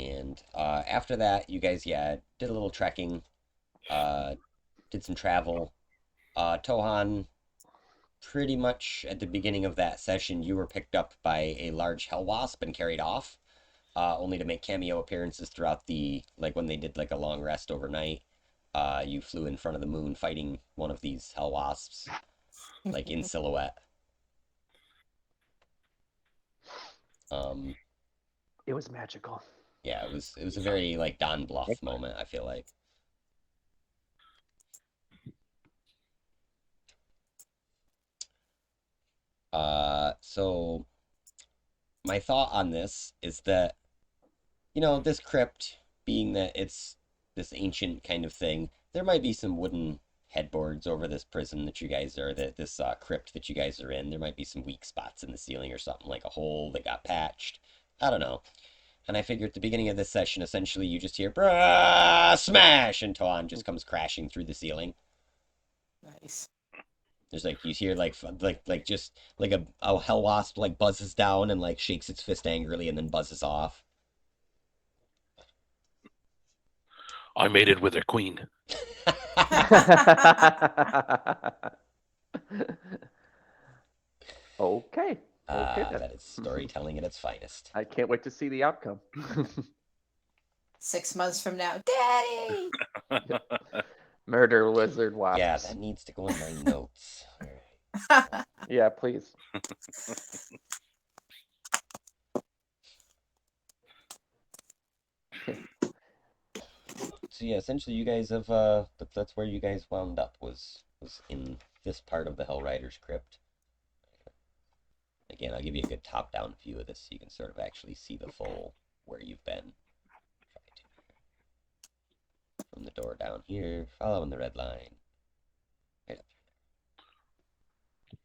And after that, you guys, yeah, did a little trekking, uh, did some travel. Tohan, pretty much at the beginning of that session, you were picked up by a large hell wasp and carried off, only to make cameo appearances throughout the, like when they did like a long rest overnight. You flew in front of the moon fighting one of these hell wasps, like in silhouette. Um, It was magical. yeah, it was a very like Don Bluth moment, I feel like. So my thought on this is that, this crypt, being that it's this ancient kind of thing, there might be some wooden headboards over this prison that you guys are, that this crypt that you guys are in. There might be some weak spots in the ceiling or something, like a hole that got patched. I don't know. And I figure at the beginning of this session, essentially, you just hear brah, smash, and Toan just comes crashing through the ceiling. Nice. There's like you hear like just like a hell wasp like buzzes down and like shakes its fist angrily and then buzzes off. I made it with a queen. Okay. Okay, then. That is storytelling at its finest. I can't wait to see the outcome. 6 months from now, Daddy. Murder lizard wasps. Yeah, that needs to go in my notes. All right. Yeah, please. So yeah, essentially you guys have that's where you guys wound up, was in this part of the Hellriders crypt. Again, I'll give you a good top-down view of this so you can sort of actually see the full where you've been. From the door down here, following the red line. Right up here.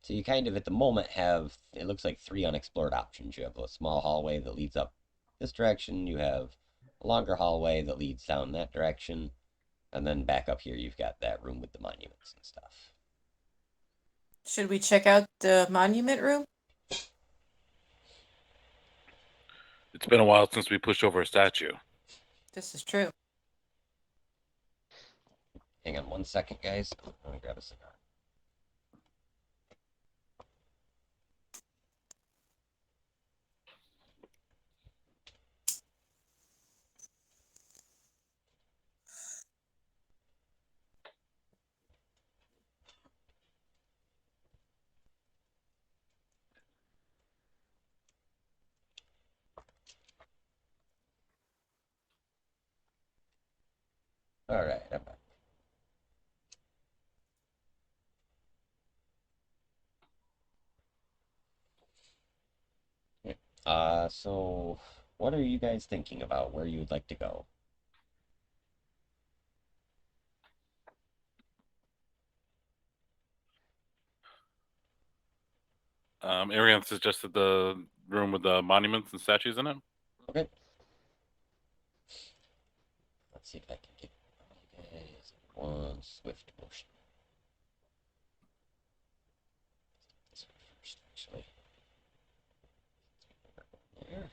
So you kind of, at the moment, have, it looks like 3 unexplored options. You have a small hallway that leads up this direction. You have a longer hallway that leads down that direction. And then back up here, you've got that room with the monuments and stuff. Should we check out the monument room? It's been a while since we pushed over a statue. This is true. Hang on 1 second, guys. I'm gonna grab a cigar. All right, I'm back. So what are you guys thinking about where you would like to go? Ariane suggested the room with the monuments and statues in it. Okay. Let's see if I can get you guys one swift motion. This one first, actually. There.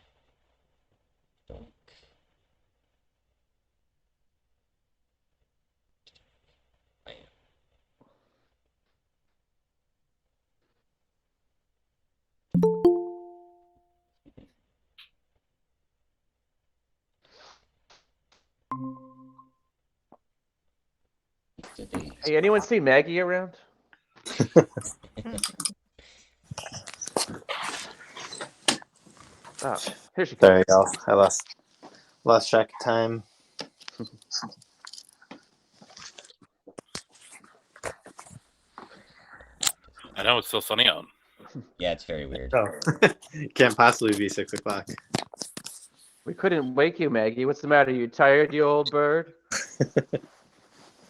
Donk. Bam. Hey, anyone see Maggie around? Oh, here she comes. There you go. I lost track of time. I know it's still sunny out. Yeah, it's very weird. Oh. Can't possibly be 6 o'clock. We couldn't wake you, Maggie. What's the matter? You tired, you old bird?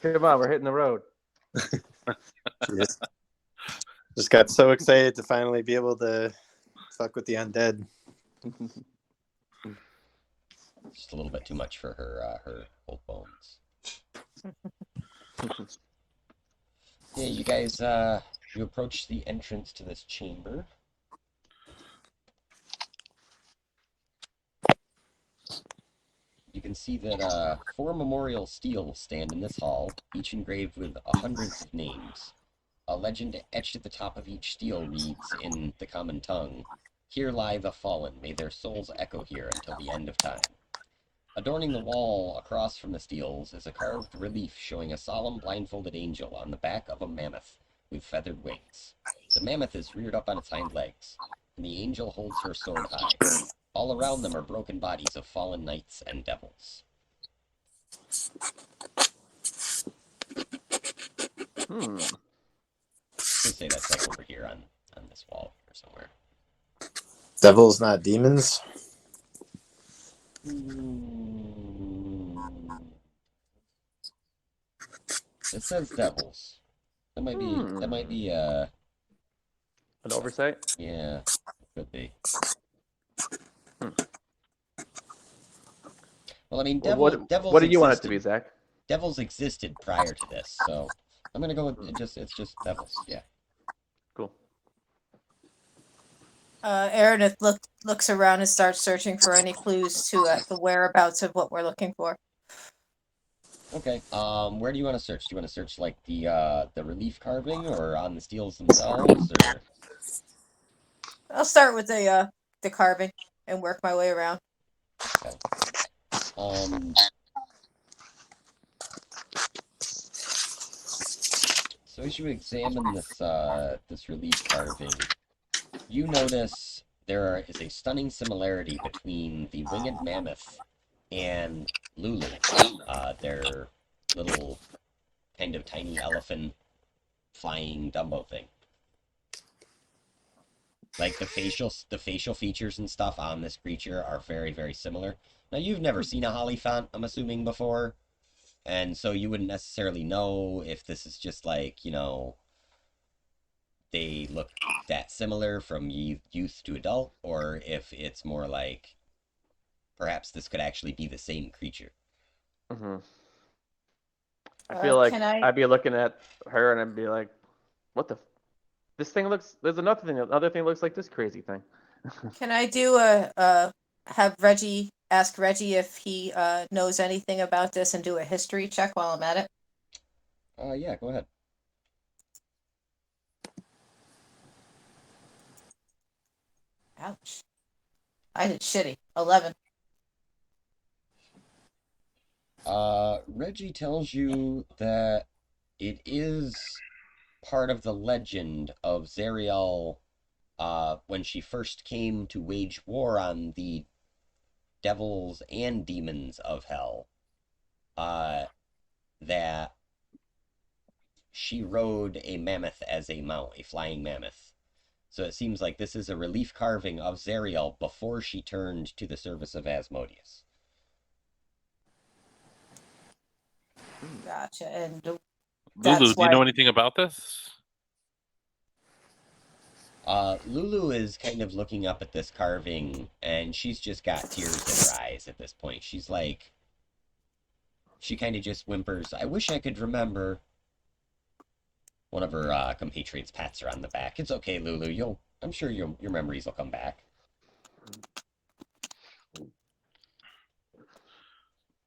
Come on, we're hitting the road. Just got so excited to finally be able to fuck with the undead. Just a little bit too much for her old bones. Yeah, you guys, you approach the entrance to this chamber. can see that 4 memorial steels stand in this hall, each engraved with hundreds of names. A legend etched at the top of each steel reads, in the common tongue, "Here lie the fallen, may their souls echo here until the end of time." Adorning the wall across from the steels is a carved relief showing a solemn blindfolded angel on the back of a mammoth with feathered wings. The mammoth is reared up on its hind legs, and the angel holds her sword high. All around them are broken bodies of fallen knights and devils. Should say that's like over here on this wall or somewhere. Devils, not demons. It says devils. That might be an oversight. yeah, it could be. Well, I mean, devils What do you want it to existed. be, Zach? Devils existed prior to this, so I'm gonna go with it's just devils. Yeah. Cool. Aaron looks around and starts searching for any clues to the whereabouts of what we're looking for. Okay. Where do you want to search? Do you want to search like the relief carving or on the steels themselves, or? I'll start with the carving and work my way around. Okay. So as you examine this relief carving, you notice there is a stunning similarity between the winged mammoth and Lulu, their little kind of tiny elephant flying Dumbo thing. Like the facial features and stuff on this creature are very, very similar. Now you've never seen a Hollyphant, I'm assuming, before, and so you wouldn't necessarily know if this is just like, you know, they look that similar from youth to adult, or if it's more like perhaps this could actually be the same creature. Mm-hmm. I feel like I'd be looking at her and I'd be like, "What the? This thing looks. There's another thing. Another thing looks like this crazy thing." Can I do have Reggie ask Reggie if he knows anything about this and do a history check while I'm at it? Yeah, go ahead. Ouch. I did shitty. 11. Reggie tells you that it is part of the legend of Zariel, when she first came to wage war on the devils and demons of hell, that she rode a mammoth as a mount, a flying mammoth. So it seems like this is a relief carving of Zariel before she turned to the service of Asmodeus. Gotcha. And Lulu, do you know anything about this? Lulu is kind of looking up at this carving, and she's just got tears in her eyes at this point. She's like, she kind of just whimpers, "I wish I could remember." One of her compatriots pats her on the back. "It's okay, Lulu. I'm sure your memories will come back."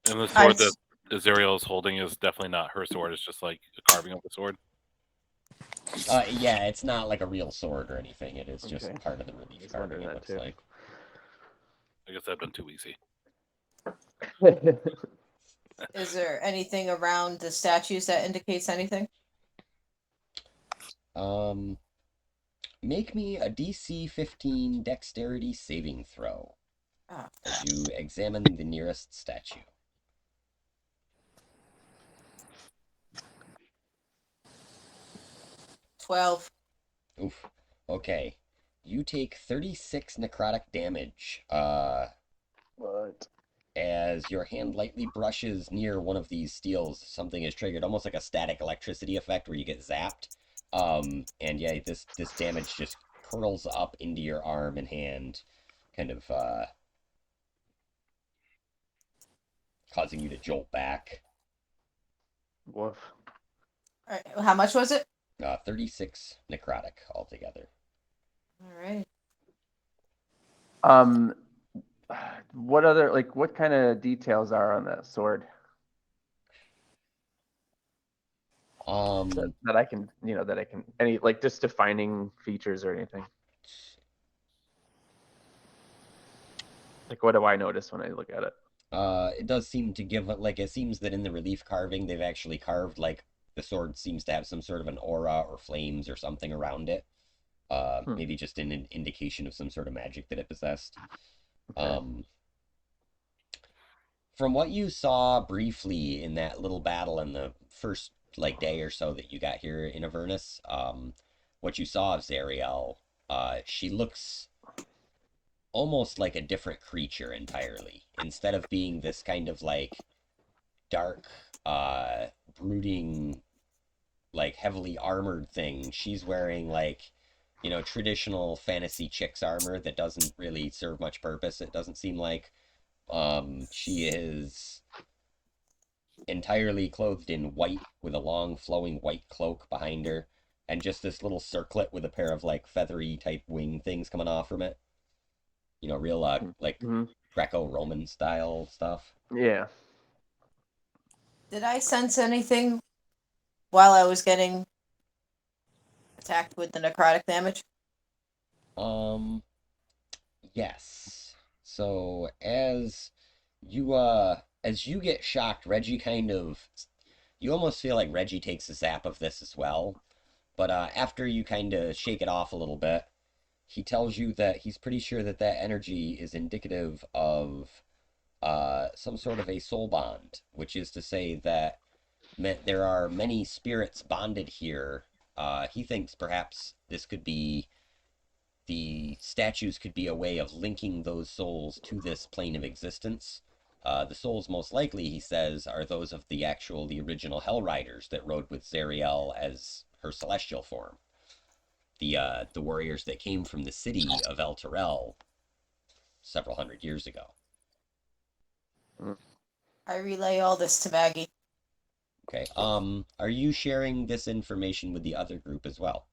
And the sword that Zariel is holding is definitely not her sword. It's just like a carving of the sword. Yeah, it's not like a real sword or anything. It is just Okay. part of the relief carving, it looks like. I guess that'd been too easy. is there anything around the statues that indicates anything? Make me a DC 15 dexterity saving throw as you examine the nearest statue. 12. Oof. Okay. You take 36 necrotic damage, What? as your hand lightly brushes near one of these steels. Something is triggered, almost like a static electricity effect where you get zapped. And yeah, this damage just curls up into your arm and hand, kind of causing you to jolt back. Woof. All right, how much was it? 36 necrotic altogether. All right. what other what kind of details are on that sword that I can any just defining features or anything? Like, what do I notice when I look at it? It does seem to give it seems that in the relief carving they've actually carved the sword seems to have some sort of an aura or flames or something around it. Maybe just an indication of some sort of magic that it possessed. Okay. From what you saw briefly in that little battle in the first day or so that you got here in Avernus, what you saw of Zariel, she looks almost like a different creature entirely. Instead of being this kind of dark, brooding, heavily armored thing, she's wearing traditional fantasy chicks armor that doesn't really serve much purpose. It doesn't seem like she is entirely clothed in white with a long flowing white cloak behind her and just this little circlet with a pair of feathery type wing things coming off from it. Real Greco-Roman style stuff. Yeah. Did I sense anything while I was getting attacked with the necrotic damage? Yes. So as you get shocked, Reggie you almost feel like Reggie takes a zap of this as well. But after you kind of shake it off a little bit, he tells you that he's pretty sure that energy is indicative of some sort of a soul bond, which is to say that there are many spirits bonded here. He thinks perhaps the statues could be a way of linking those souls to this plane of existence. The souls most likely, he says, are those of the original hellriders that rode with Zariel as her celestial form. The warriors that came from the city of El Terrell several hundred years ago. I relay all this to Maggie. Okay. Are you sharing this information with the other group as well?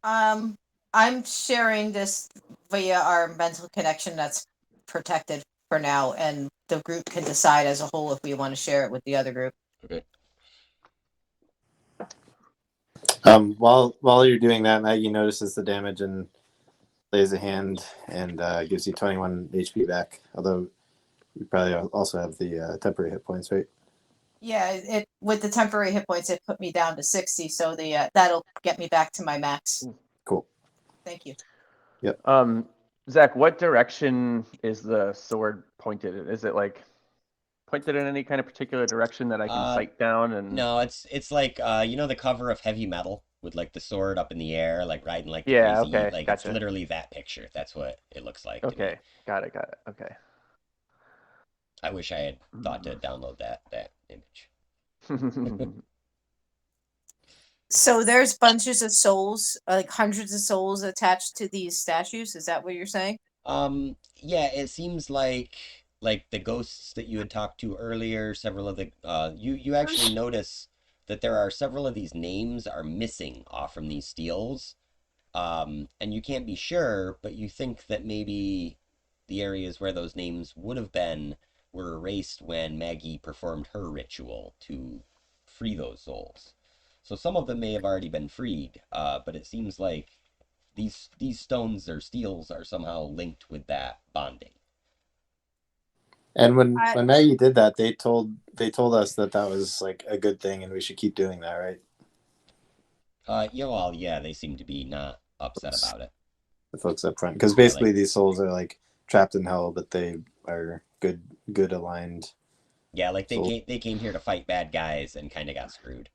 I'm sharing this via our mental connection that's protected for now, and the group can decide as a whole if we want to share it with the other group. Okay. While you're doing that, Maggie notices the damage and lays a hand and gives you 21 HP back. Although you probably also have the temporary hit points, right? Yeah, it with the temporary hit points, it put me down to 60, so that'll get me back to my max. Cool. Thank you. Yep. Zach, what direction is the sword pointed? Is it pointed in any kind of particular direction that I can sight down? And no, it's like the cover of Heavy Metal with the sword up in the air, riding crazy. Okay, It's gotcha. literally that picture. That's what it looks like. Okay, got it. Okay. I wish I had thought to download that image. So there's bunches of souls, hundreds of souls attached to these statues. Is that what you're saying? Yeah, it seems like the ghosts that you had talked to earlier, several of the you actually notice that there are several of these names are missing off from these steels. And you can't be sure, but you think that maybe the areas where those names would have been were erased when Maggie performed her ritual to free those souls. So some of them may have already been freed, but it seems like these stones or steels are somehow linked with that bonding. And when Maggie did that, they told us that was a good thing and we should keep doing that, right? Yeah, they seem to be not upset about it. The folks up front, because basically these souls are trapped in hell, but they are good aligned. Yeah, they came here to fight bad guys and kind of got screwed.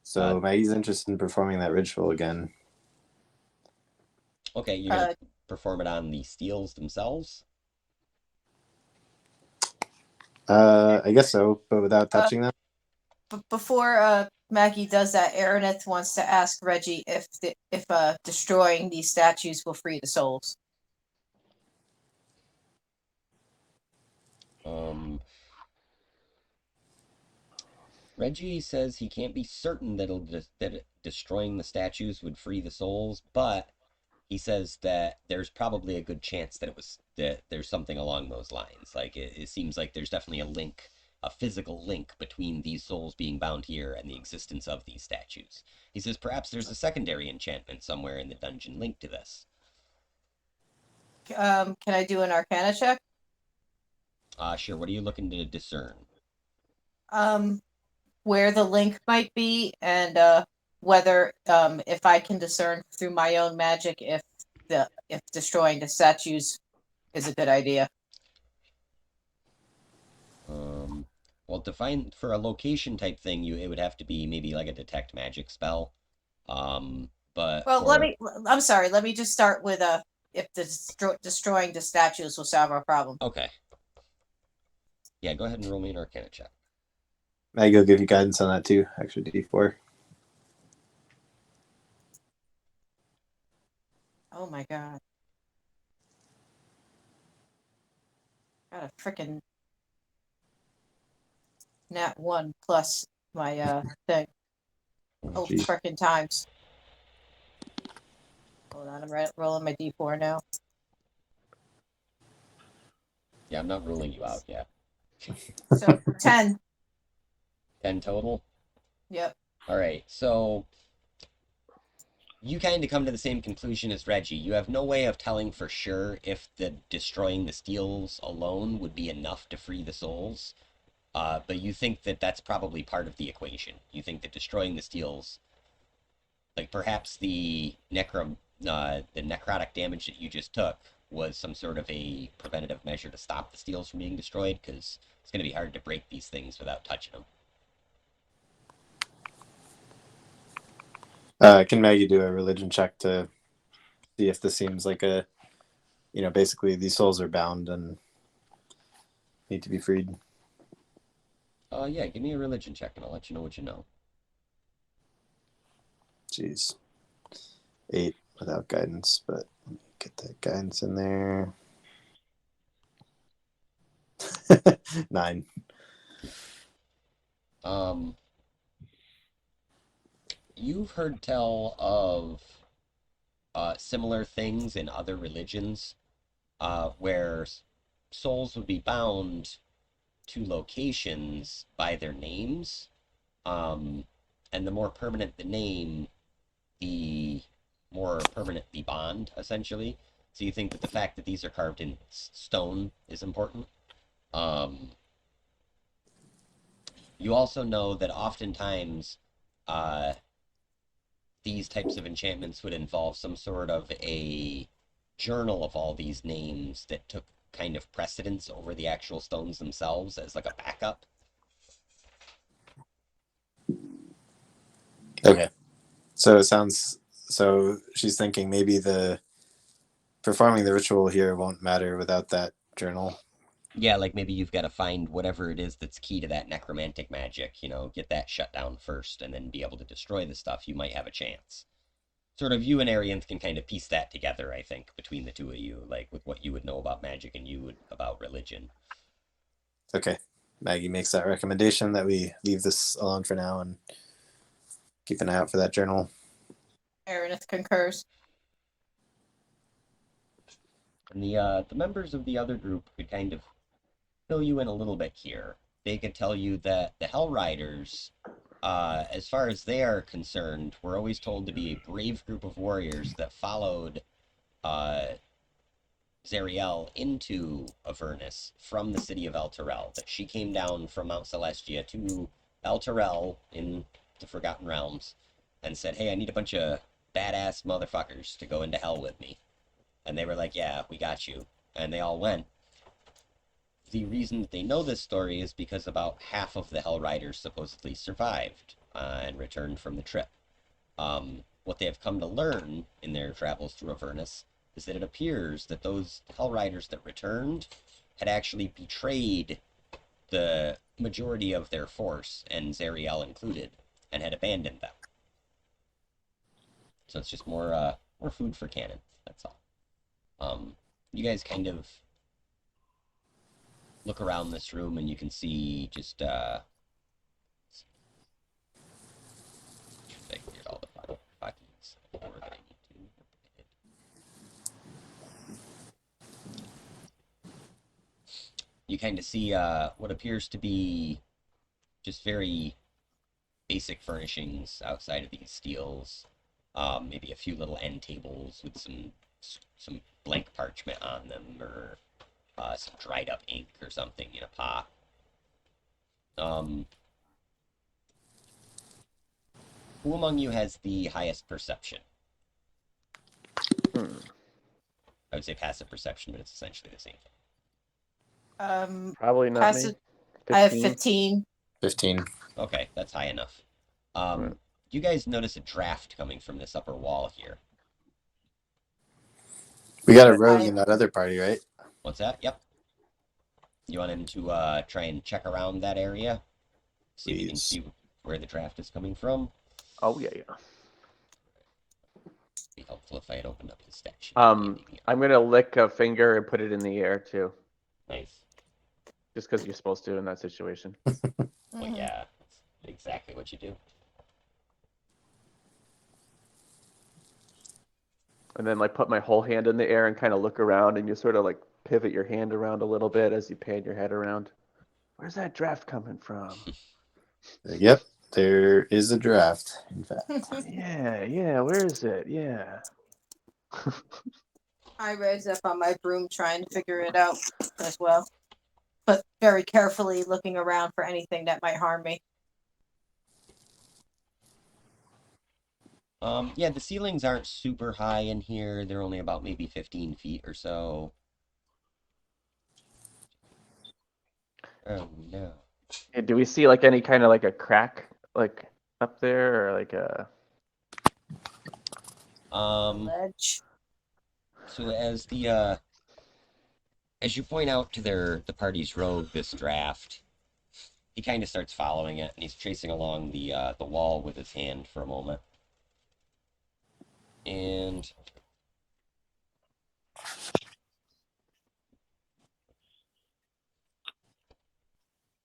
So Maggie's interested in performing that ritual again. Okay, you're gonna perform it on the steels themselves? I guess so, but without touching them. Before Maggie does that, Araneth wants to ask Reggie if destroying these statues will free the souls. Reggie says he can't be certain that destroying the statues would free the souls, but he says that there's probably a good chance that there's something along those lines. Like it seems like there's definitely a link, a physical link between these souls being bound here and the existence of these statues. He says perhaps there's a secondary enchantment somewhere in the dungeon linked to this. Can I do an Arcana check? Sure. What are you looking to discern? Where the link might be, and whether if I can discern through my own magic if destroying the statues is a good idea. Well, for a location type thing, it would have to be maybe like a detect magic spell. But well, I'm sorry. Let me just start with if destroying the statues will solve our problem. Okay. Yeah, go ahead and roll me an Arcana check. Maggie will give you guidance on that too. Actually, D4. Oh my god! Got a freaking nat 1 plus my thing. Oh, Geez. freaking times. Hold on, I'm rolling my D4 now. Yeah, I'm not ruling you out yet. So 10. 10 total? Yep. All right, so you kind of come to the same conclusion as Reggie. You have no way of telling for sure if the destroying the steels alone would be enough to free the souls. But you think that that's probably part of the equation. You think that destroying the steels, like perhaps the necrotic damage that you just took was some sort of a preventative measure to stop the steels from being destroyed, because it's going to be hard to break these things without touching them. Can Maggie do a religion check to see if this seems like a, basically these souls are bound and need to be freed? Yeah, give me a religion check and I'll let you know what you know. Jeez. 8 without guidance, but let me get that guidance in there. 9. You've heard tell of similar things in other religions, where souls would be bound to locations by their names, and the more permanent the name, the more permanent the bond, essentially. So you think that the fact that these are carved in stone is important. You also know that oftentimes these types of enchantments would involve some sort of a journal of all these names that took kind of precedence over the actual stones themselves as like a backup. Okay. So she's thinking maybe the performing the ritual here won't matter without that journal. Yeah, like maybe you've got to find whatever it is that's key to that necromantic magic, get that shut down first and then be able to destroy the stuff. You might have a chance. Sort of you and Arianth can kind of piece that together, I think, between the two of you, like with what you would know about magic and you would about religion. Okay. Maggie makes that recommendation that we leave this alone for now and keep an eye out for that journal. Aranith concurs. And the members of the other group could kind of fill you in a little bit here. They could tell you that the hellriders, as far as they are concerned, were always told to be a brave group of warriors that followed Zariel into Avernus from the city of El Terrell. That she came down from Mount Celestia to El Terrell in the Forgotten Realms and said, hey, I need a bunch of badass motherfuckers to go into hell with me. And they were like, yeah, we got you. And they all went. The reason that they know this story is because about half of the hellriders supposedly survived and returned from the trip. What they have come to learn in their travels through Avernus is that it appears that those hellriders that returned had actually betrayed the majority of their force, and Zariel included, and had abandoned them. So it's just more food for cannon. That's all. You guys kind of look around this room and you can see just I figured all the buttons more than I need to. You kind of see what appears to be just very basic furnishings outside of these steels. Maybe a few little end tables with some blank parchment on them, or some dried up ink or something in a pot. Who among you has the highest perception? Hmm. I would say passive perception, but it's essentially the same thing. Probably not passive. me. I have 15. 15. 15. Okay, that's high enough. Right. You guys notice a draft coming from this upper wall here. We got a rogue in that other party, right? What's that? Yep. You want him to try and check around that area? See if you can Please. see where the draft is coming from. Oh yeah. It'd be helpful if I had opened up his stat sheet. I'm gonna lick a finger and put it in the air too. Nice. Just because you're supposed to in that situation. Well, yeah, that's exactly what you do. And then like put my whole hand in the air and kind of look around, and you sort of like pivot your hand around a little bit as you pan your head around. Where's that draft coming from? Yep, there is a draft, in fact. Yeah, where is it? Yeah. I raise up on my broom trying to figure it out as well, but very carefully looking around for anything that might harm me. Yeah, the ceilings aren't super high in here. They're only about maybe 15 feet or so. Oh no. And do we see like any kind of like a crack like up there or like a Ledge. So as you point out to the party's rogue this draft, he kind of starts following it, and he's tracing along the wall with his hand for a moment. And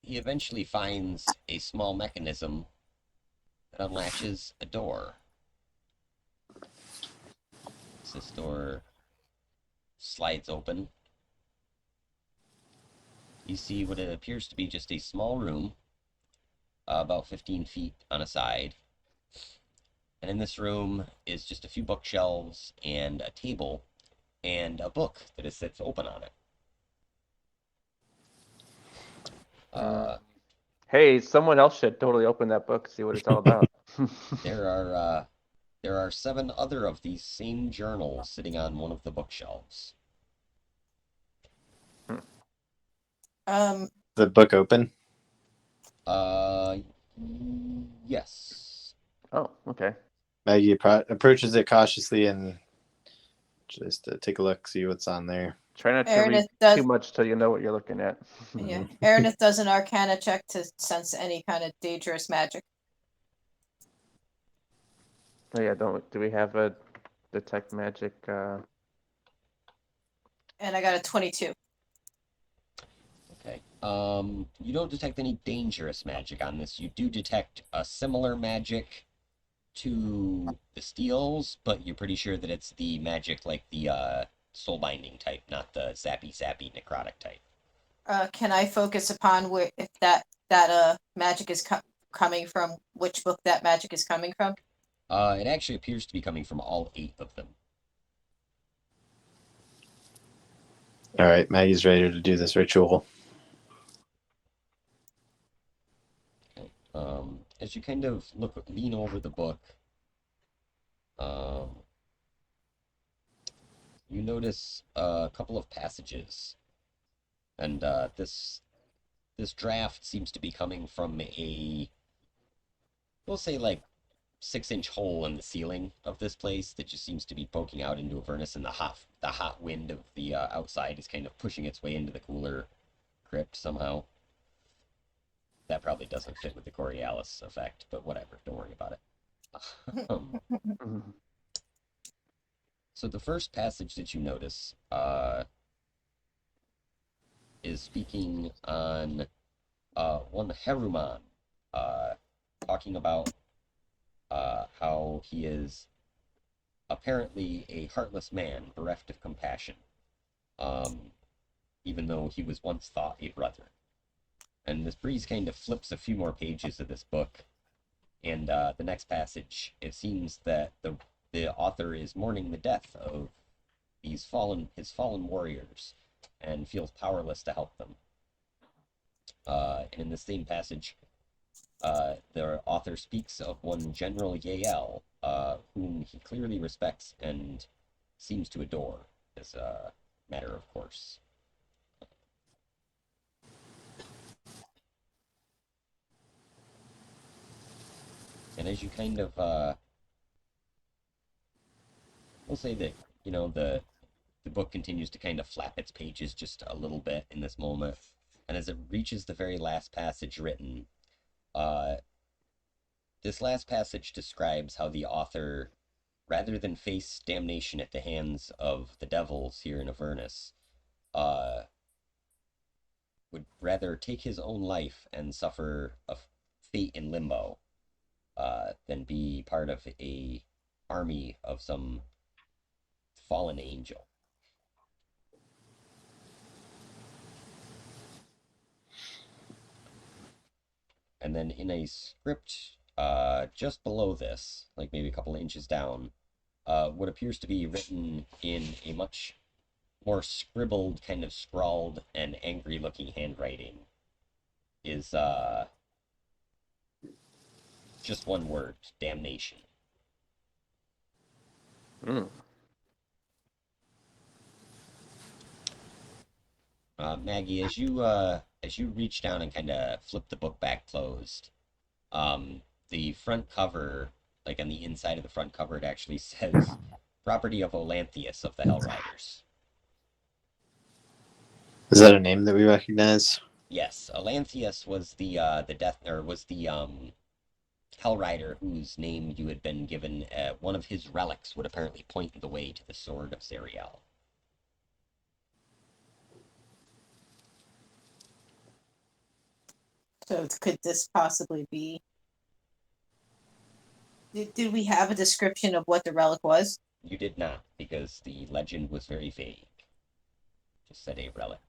he eventually finds a small mechanism that unlatches a door. As this door slides open, you see what it appears to be just a small room, about 15 feet on a side. And in this room is just a few bookshelves and a table and a book that sits open on it. Hey, someone else should totally open that book, see what it's all about. There are 7 other of these same journals sitting on one of the bookshelves. The book open? Yes. Oh, okay. Maggie approaches it cautiously and just to take a look, see what's on there. Try not to read too much till you know what you're looking at. Yeah, Avernus does an Arcana check to sense any kind of dangerous magic. Oh yeah, do we have a detect magic? And I got a 22. Okay. You don't detect any dangerous magic on this. You do detect a similar magic to the steels, but you're pretty sure that it's the magic like the soul binding type, not the zappy necrotic type. Can I focus upon where if that magic is coming from? Which book that magic is coming from? It actually appears to be coming from all 8 of them. All right, Maggie's ready to do this ritual. Okay. As you kind of lean over the book, you notice a couple of passages, and this draft seems to be coming from we'll say like 6-inch hole in the ceiling of this place that just seems to be poking out into Avernus, and the hot wind of the outside is kind of pushing its way into the cooler crypt somehow. That probably doesn't fit with the Coriolis effect, but whatever, don't worry about it. So the first passage that you notice is speaking on one Heruman, talking about how he is apparently a heartless man, bereft of compassion. even though he was once thought a brother. And this breeze kind of flips a few more pages of this book, and the next passage, it seems that the author is mourning the death of his fallen warriors, and feels powerless to help them. And in the same passage, the author speaks of one General Yael, whom he clearly respects and seems to adore, as a matter of course. And as you kind of, we'll say that, the book continues to kind of flap its pages just a little bit in this moment. And as it reaches the very last passage written, this last passage describes how the author, rather than face damnation at the hands of the devils here in Avernus, would rather take his own life and suffer a fate in limbo, than be part of a army of some fallen angel. And then in a script just below this, like maybe a couple of inches down, what appears to be written in a much more scribbled, kind of scrawled and angry looking handwriting is just one word: damnation. Maggie, as you reach down and kind of flip the book back closed, the front cover, like on the inside of the front cover, it actually says property of Olanthius of the Hellriders. Is that a name that we recognize? Yes, Olanthius was the Hellrider whose name you had been given. One of his relics would apparently point the way to the sword of Zariel. So could this possibly be? Did we have a description of what the relic was? You did not, because the legend was very vague. Just said a relic.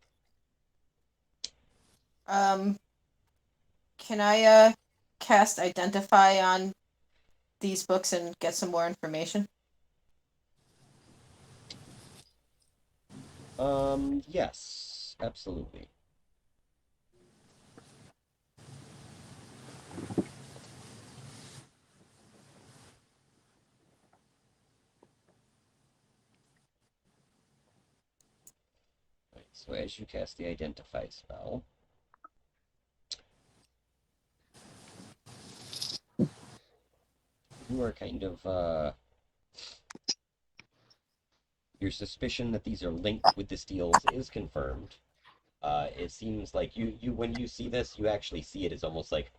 Can I cast Identify on these books and get some more information? Yes, absolutely. Right, so as you cast the Identify spell, you are kind of, your suspicion that these are linked with the steals is confirmed. It seems like you when you see this, you actually see it as almost like,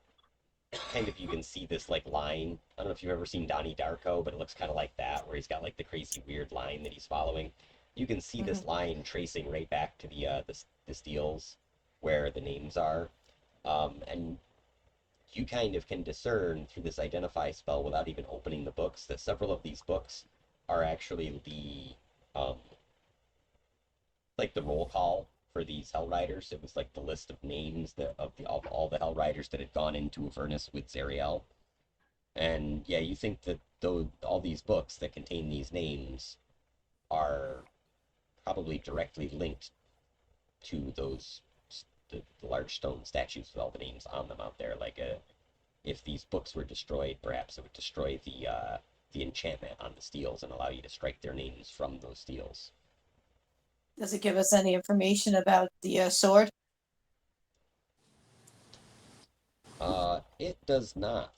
kind of, you can see this like line. I don't know if you've ever seen Donnie Darko, but it looks kind of like that, where he's got like the crazy weird line that he's following. You can see this line tracing right back to the steals where the names are, and you kind of can discern through this Identify spell without even opening the books that several of these books are actually like the roll call for these Hellriders. It was like the list of names of all the Hellriders that had gone into Avernus with Zariel. And yeah, you think that though all these books that contain these names are probably directly linked to the large stone statues with all the names on them out there. Like if these books were destroyed, perhaps it would destroy the enchantment on the steels and allow you to strike their names from those steels. Does it give us any information about the sword? It does not.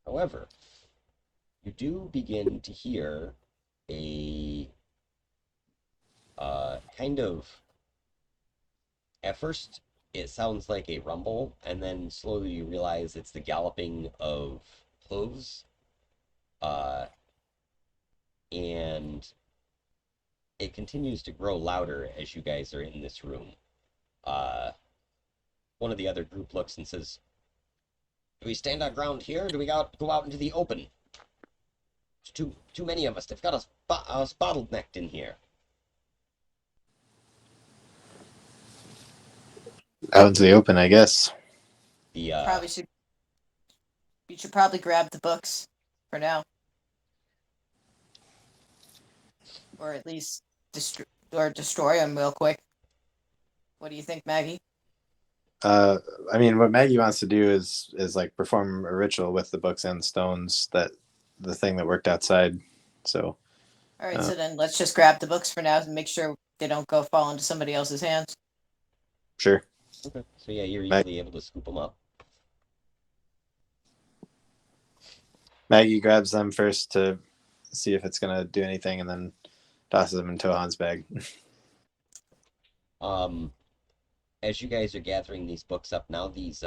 However, you do begin to hear a kind of, at first it sounds like a rumble, and then slowly you realize it's the galloping of hooves, and it continues to grow louder as you guys are in this room. One of the other group looks and says, "Do we stand our ground here, or do we go out into the open? There's too many of us. They've got us bottlenecked in here." Out into the open, I guess. The Probably should. You should probably grab the books for now, or at least destroy them real quick. What do you think, Maggie? I mean, what Maggie wants to do is like perform a ritual with the books and stones, that the thing that worked outside. So All right, so then let's just grab the books for now and make sure they don't go fall into somebody else's hands. sure. okay. So yeah, you're Mag- easily able to scoop them up. Maggie grabs them first to see if it's gonna do anything, and then tosses them in Tohan's bag. As you guys are gathering these books up now, these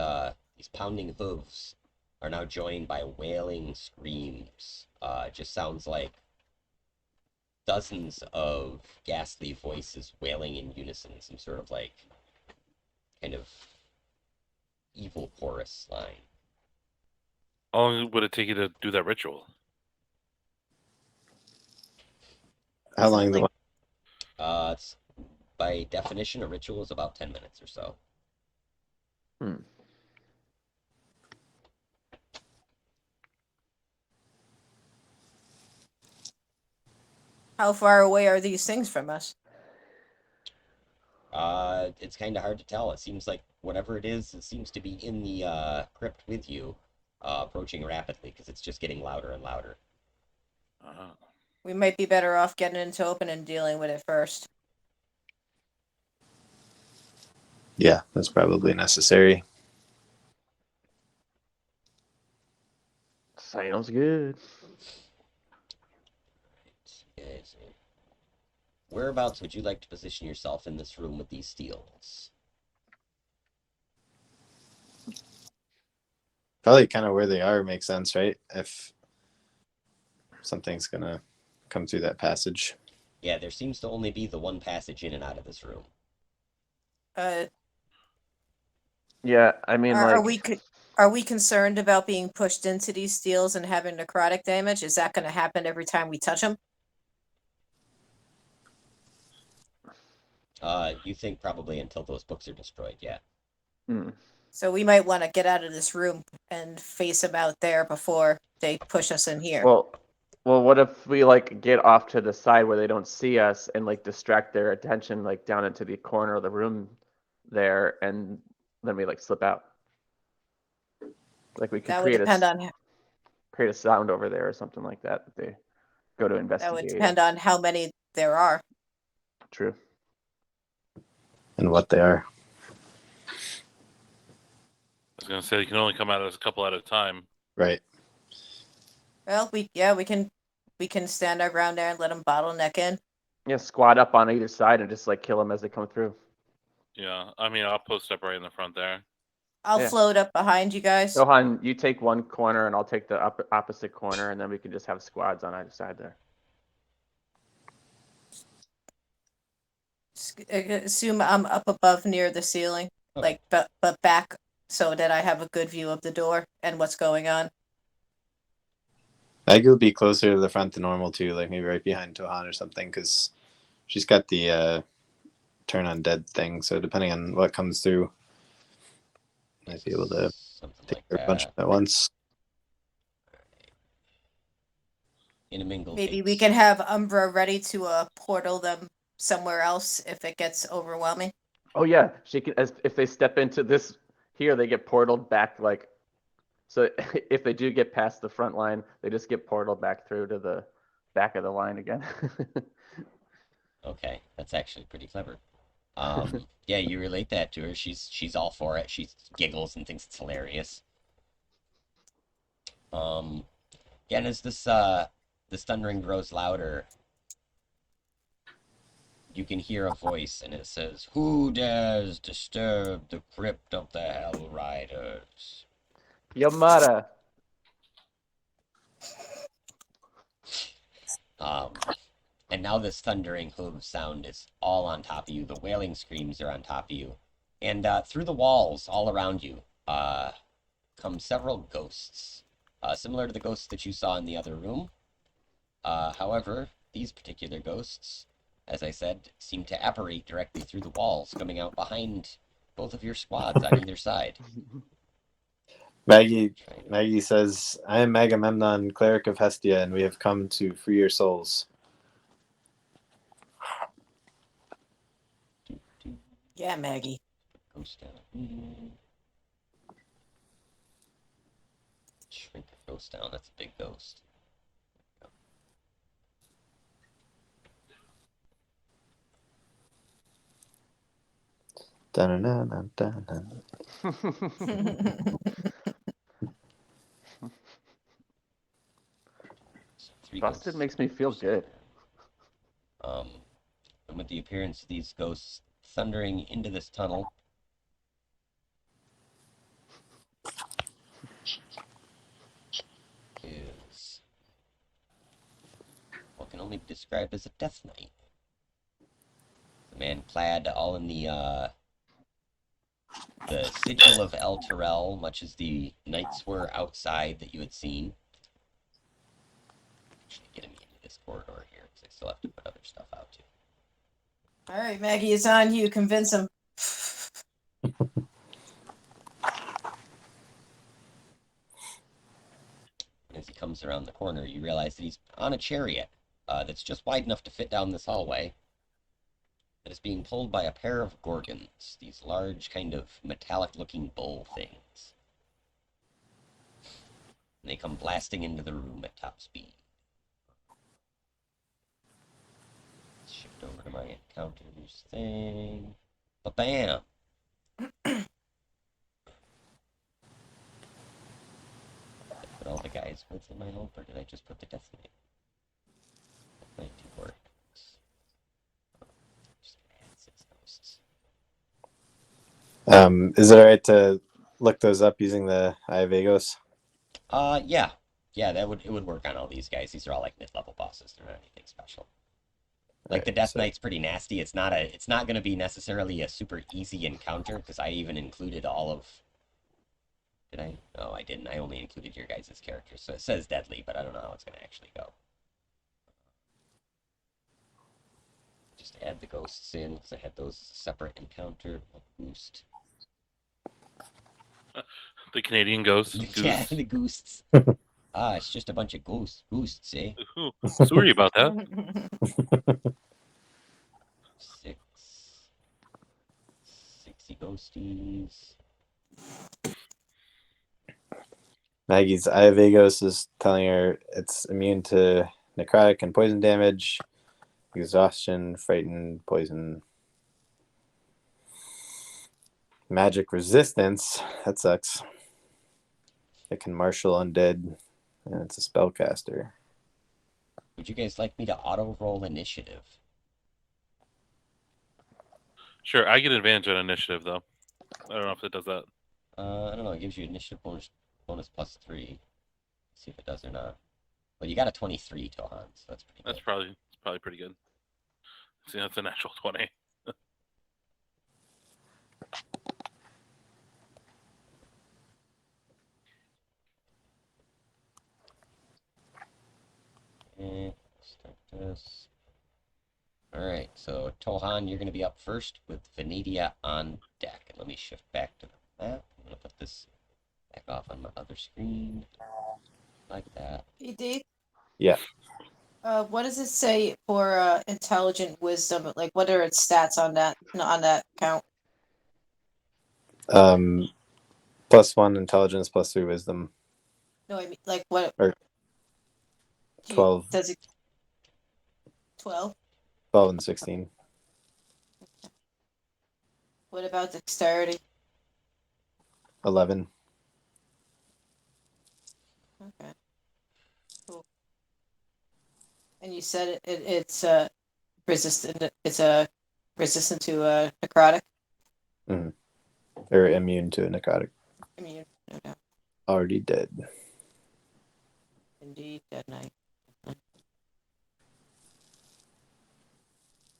pounding hooves are now joined by wailing screams. It just sounds like dozens of ghastly voices wailing in unison, some sort of like kind of evil chorus line. How long would it take you to do that ritual? How long the It's by definition, a ritual is about 10 minutes or so. How far away are these things from us? It's kind of hard to tell. It seems like whatever it is, it seems to be in the crypt with you, approaching rapidly because it's just getting louder and louder. We might be better off getting into open and dealing with it first. Yeah, that's probably necessary. Sounds good. Yes. Whereabouts would you like to position yourself in this room with these steels? Probably kind of where they are makes sense, right? If something's gonna come through that passage. Yeah, there seems to only be the one passage in and out of this room. Yeah, I mean, Are we concerned about being pushed into these steels and having necrotic damage? Is that going to happen every time we touch them? You think probably until those books are destroyed, yeah. So we might want to get out of this room and face them out there before they push us in here. Well, what if we like get off to the side where they don't see us and like distract their attention like down into the corner of the room there, and then we like slip out? Like we could That would create a sound over there or something like that. That they go to investigate. That would depend on how many there are. True. And what they are. I was gonna say you can only come out as a couple at a time. Right. Well, we can stand our ground there and let them bottleneck in. Yeah, squat up on either side and just like kill them as they come through. Yeah, I mean I'll post up right in the front there. I'll float up behind you guys. Johan, you take one corner and I'll take the opposite corner, and then we can just have squads on either side there. Assume I'm up above near the ceiling, like but back so that I have a good view of the door and what's going on. Maggie will be closer to the front than normal too, like maybe right behind Tohan or something, because she's got the turn on dead thing. So depending on what comes through, might be able to take a bunch at once. In a mingle. Maybe we can have Umbra ready to portal them somewhere else if it gets overwhelming. Oh yeah, she can. If they step into this here, they get portaled back. Like, so if they do get past the front line, they just get portaled back through to the back of the line again. Okay, that's actually pretty clever. Yeah, you relate that to her. She's all for it. She giggles and thinks it's hilarious. Again, as this thundering grows louder, you can hear a voice, and it says, "Who dares disturb the crypt of the hellriders?" Yamada. And now this thundering hoof sound is all on top of you. The wailing screams are on top of you. And through the walls all around you come several ghosts, similar to the ghosts that you saw in the other room. However, these particular ghosts, as I said, seem to apparate directly through the walls, coming out behind both of your squads on either side. Maggie says, "I am Agamemnon, cleric of Hestia, and we have come to free your souls." Yeah, Maggie. Ghost down. Shrink the ghost down. That's a big ghost. Dun-dun-dun-dun-dun. Three Busted ghosts. makes me feel good. And with the appearance of these ghosts thundering into this tunnel, is what can only be described as a death knight. The man clad all in the sigil of El Terrell, much as the knights were outside that you had seen. Actually, getting me into this corridor here, because I still have to put other stuff out too. All right, Maggie, it's on you. Convince him. As he comes around the corner, you realize that he's on a chariot that's just wide enough to fit down this hallway, that is being pulled by a pair of gorgons, these large, kind of metallic-looking bull things. And they come blasting into the room at top speed. Let's shift over to my encounters thing. Ba-bam! Put all the guys with in my help, or did I just put the Death Knight? Death Knight 2 words. Just add 6 ghosts. Is it alright to look those up using the Eye of Agos? Yeah. Yeah, it would work on all these guys. These are all like mid-level bosses. They're not anything special. Like Right, the Death so- Knight's pretty nasty. It's not going to be necessarily a super easy encounter, because I even included all of. Did I? No, I didn't. I only included your guys' characters. So it says deadly, but I don't know how it's going to actually go. Just add the ghosts in, because I had those separate encounter boost. The Canadian ghost. Yeah, Goose. the ghosts. It's just a bunch of ghosts, eh? Ooh, sorry about that. 6. 60 ghosties. Maggie's Eye of Agos is telling her it's immune to necrotic and poison damage, exhaustion, frighten, poison, magic resistance. That sucks. It can marshal undead, and it's a spellcaster. Would you guys like me to auto roll initiative? Sure, I get advantage on initiative though. I don't know if it does that. I don't know. It gives you initiative bonus plus 3. See if it does or not. Well, you got a 23, Tohan, so that's pretty good. That's probably pretty good. See, that's a natural 20. Start this. Alright, so Tohan, you're going to be up first with Venetia on deck. And let me shift back to the map. I'm going to put this back off on my other screen. Like that. PD? Yeah. What does it say for intelligent wisdom? Like, what are its stats on that count? +1 intelligence, +3 wisdom. No, I mean, like, what? Or 12. Does it 12? 12 and 16. What about dexterity? 11. Okay. Cool. And you said it's resistant. It's resistant to necrotic. Or immune to a necrotic. Immune. No doubt. Already dead. Indeed, dead knight.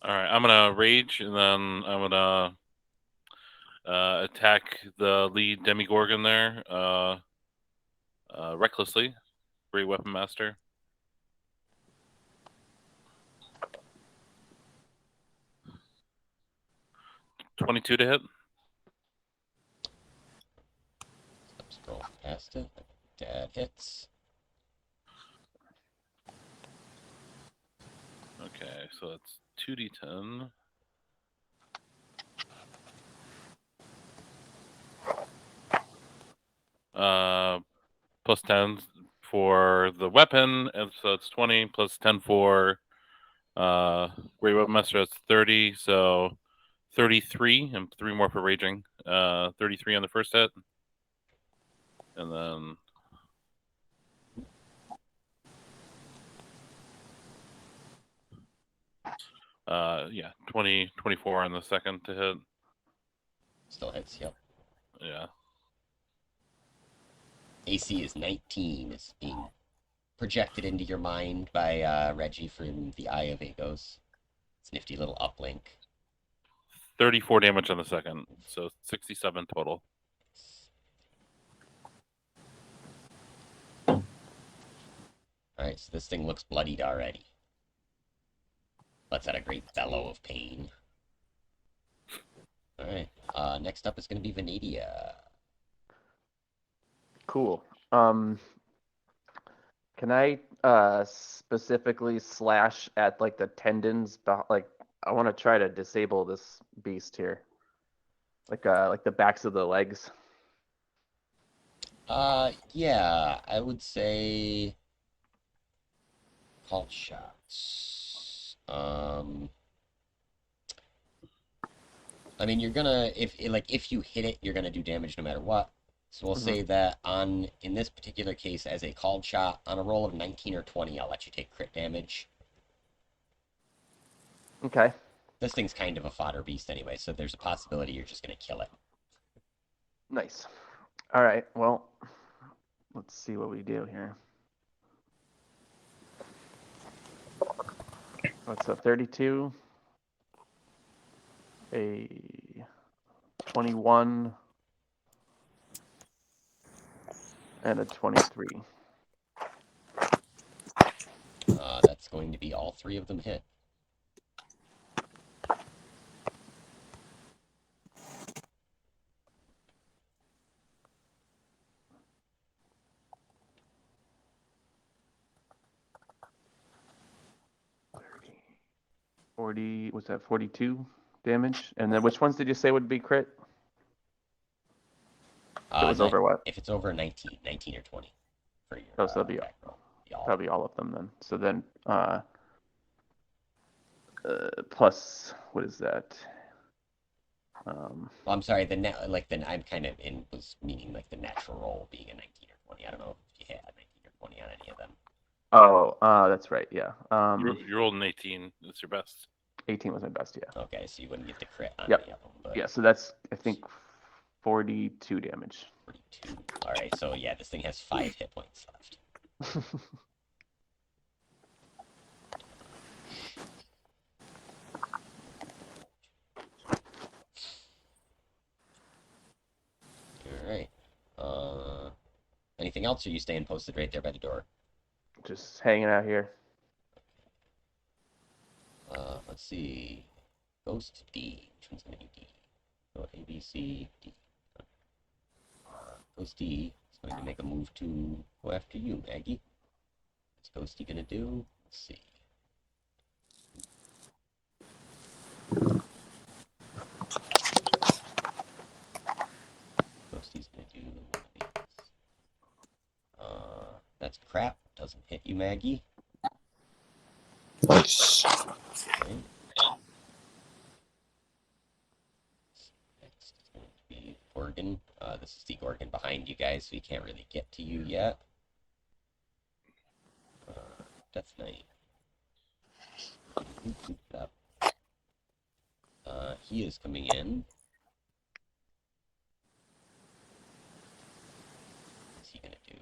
All right, I'm gonna rage, and then I'm gonna attack the lead demigorgon there recklessly. Great weapon master. 22 to hit. cast it. That hits. Okay, so that's 2d10. Plus 10 for the weapon, and so it's 20 plus 10 for Great Weapon Master. That's 30, so 33, and 3 more for raging. 33 on the first hit, and then yeah, 24 on the second to hit. Still hits, yep. Yeah. AC is 19. It's being projected into your mind by Reggie from the Eye of Agos. It's a nifty little uplink. 34 damage on the second, so 67 total. Alright, so this thing looks bloodied already. Lets out a great bellow of pain. Alright, next up is going to be Venadia. Cool. Can I specifically slash at like the tendons? Like I want to try to disable this beast here. Like the backs of the legs. Yeah, I would say called shots. I mean, you're gonna if you hit it, you're gonna do damage no matter what. So we'll say that in this particular case, as a called shot, on a roll of 19 or 20, I'll let you take crit damage. Okay. This thing's kind of a fodder beast anyway, so there's a possibility you're just gonna kill it. Nice. All right. Well, let's see what we do here. What's a 32? A 21 and a 23. That's going to be all 3 of them hit. Was that 42 damage? And then which ones did you say would be crit? If it was over what? If it's over 19 or 20 for your Oh, so that'll be attack roll. probably all of them then. So then plus what is that? Well, I'm sorry. I'm kind of was meaning like the natural roll being a 19 or 20. I don't know if you had 19 or 20 on any of them. Oh, that's right. Yeah. You rolled an 18. That's your best. 18 was my best. Yeah. Okay, so you wouldn't get the crit on Yep. any of them. But Yeah. So that's I think 42 damage. 42. All right. So yeah, this thing has 5 hit points left. All right. Anything else, or are you staying posted right there by the door? Just hanging out here. Let's see. Ghost D. Which one's gonna be D? So A, B, C, D. Ghost D is going to make a move to go after you, Maggie. What's Ghosty gonna do? Let's see. Ghosty's gonna do one of these. That's crap. Doesn't hit you, Maggie. Nice. Okay. Next is going to be Gorgon. This is the Gorgon behind you guys, so he can't really get to you yet. Death Knight. He is coming in. What's he gonna do?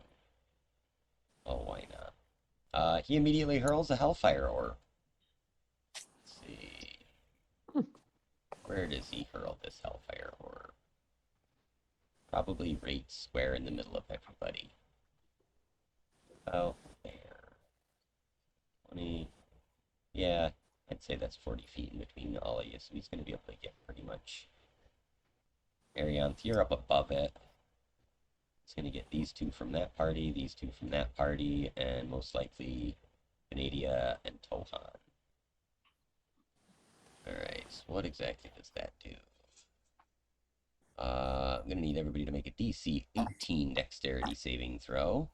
Oh, why not? He immediately hurls a Hellfire Orb. Let's see. Where does he hurl this Hellfire Orb? Probably right square in the middle of everybody. Oh, there. 20. Yeah, I'd say that's 40 feet in between all of you, so he's going to be able to get pretty much. Arion, you're up above it. It's going to get these two from that party, these two from that party, and most likely Venadia and Tohan. Alright, so what exactly does that do? I'm going to need everybody to make a DC 18 dexterity saving throw.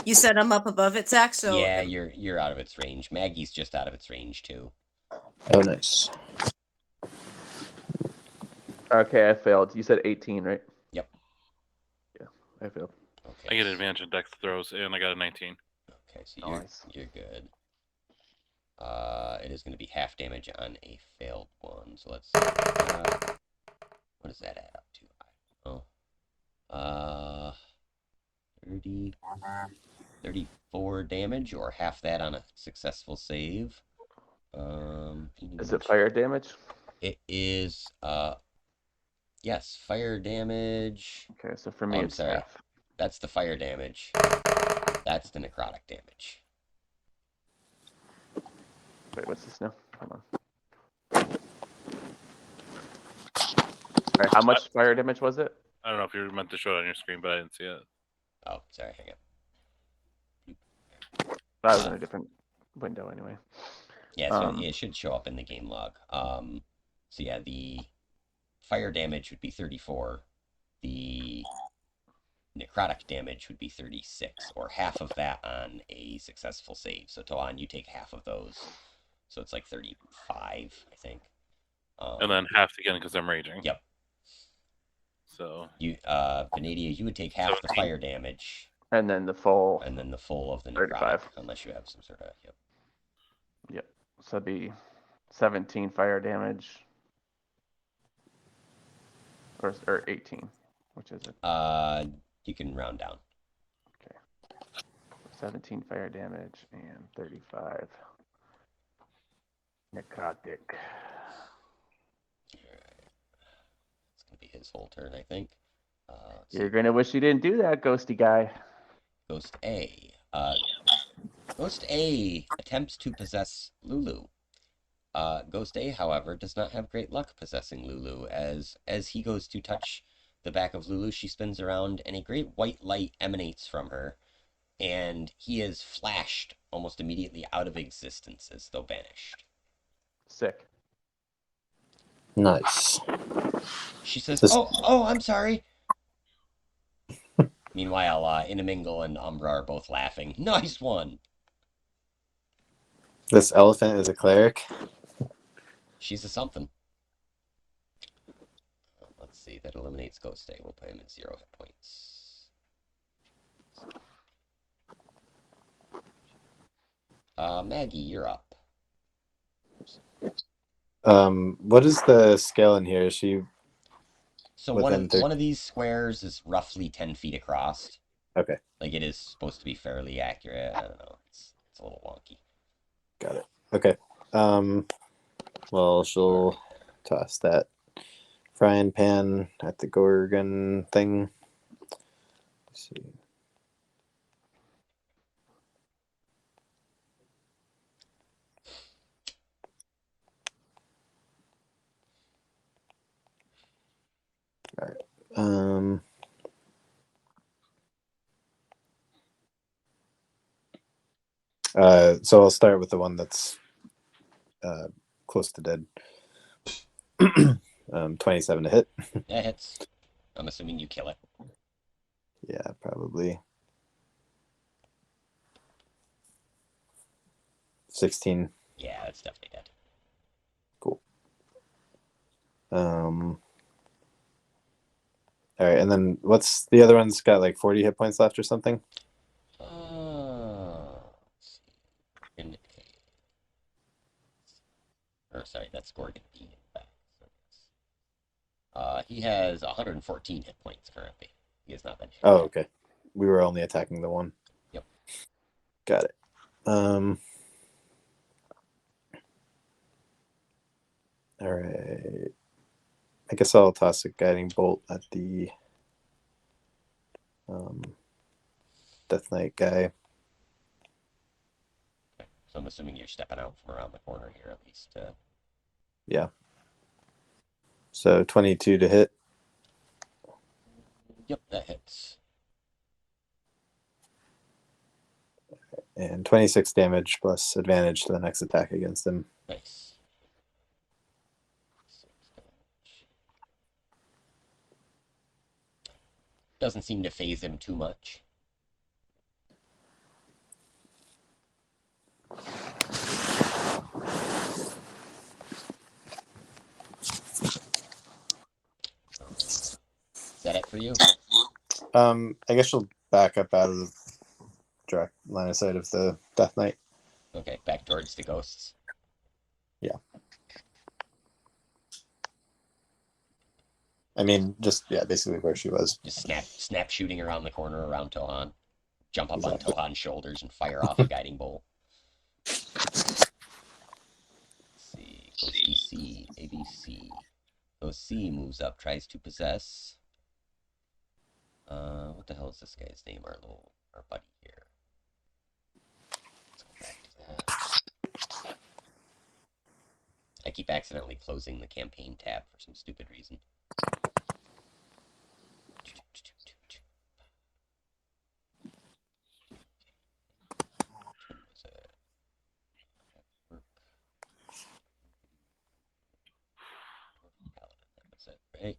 You set them up above it, Zach. So Yeah, you're out of its range. Maggie's just out of its range too. Oh, nice. Okay, I failed. You said 18, right? Yep. Yeah, I failed. Okay. I get advantage in dex throws, and I got a 19. Okay, so Nice. you're good. It is going to be half damage on a failed one. So let's see. What does that add up to? I don't know. 30, 34 damage, or half that on a successful save. Is it fire damage? It is. Yes, fire damage. Okay, so for me I'm it's sorry. half. That's the fire damage. That's the necrotic damage. Wait, what's this now? Hold on. All right, how much fire damage was it? I don't know if you were meant to show it on your screen, but I didn't see it. Oh, sorry. Hang on. That was in a different window anyway. Yeah, so it should show up in the game log. So yeah, the fire damage would be 34. The necrotic damage would be 36, or half of that on a successful save. So Toan, you take half of those. So it's like 35, I think. And then half again because I'm raging. Yep. So You, Venadia, you would take half the 17. fire damage, And then the full. and then the full of the necrotic, 35. unless you have some sort of. Yep. Yep. So that'd be 17 fire damage. Or 18. Which is it? You can round down. 17 fire damage and 35 necrotic. It's gonna be his whole turn, I think. You're gonna wish you didn't do that, ghosty guy. Ghost A. Ghost A attempts to possess Lulu. Ghost A, however, does not have great luck possessing Lulu. As he goes to touch the back of Lulu, she spins around, and a great white light emanates from her, and he is flashed almost immediately out of existence as though vanished. Sick. Nice. She says, This- "Oh, I'm sorry." Meanwhile, Inamingle and Umbra are both laughing. Nice one. This elephant is a cleric. She's a something. Let's see. That eliminates Ghost A. We'll put him at 0 hit points. Maggie, you're up. What is the scale in here? Is she So within one of these squares is roughly 10 feet across. okay? Like, it is supposed to be fairly accurate. I don't know. It's a little wonky. Got it. Okay. Well, she'll toss that frying pan at the Gorgon thing. Let's see. All right. So I'll start with the one that's close to dead. 27 to hit. That hits. I'm assuming you kill it. Yeah, probably. 16. Yeah, that's definitely dead. Cool. All right, and then what's the other one's got like 40 hit points left or something? Let's see. Or sorry, that's Gorgon B. He has 114 hit points currently. He has not been hit. Oh, okay. We were only attacking the one. Yep. Got it. All right. I guess I'll toss a guiding bolt at the Death Knight guy. So I'm assuming you're stepping out from around the corner here at least. Yeah. So 22 to hit. Yep, that hits. And 26 damage plus advantage to the next attack against him. Nice. Doesn't seem to phase him too much. Is that it for you? I guess she'll back up out of the direct line of sight of the Death Knight. Okay, back towards the ghosts. Yeah. I mean, just basically where she was. Just snap shooting around the corner around Tohan. Jump up Exactly. on Tohan's shoulders and fire off a guiding bolt. Let's see, Ghosty C, ABC. Ghost C moves up, tries to possess. What the hell is this guy's name? Our buddy here. Let's go back to that. I keep accidentally closing the campaign tab for some stupid reason. That was it, right?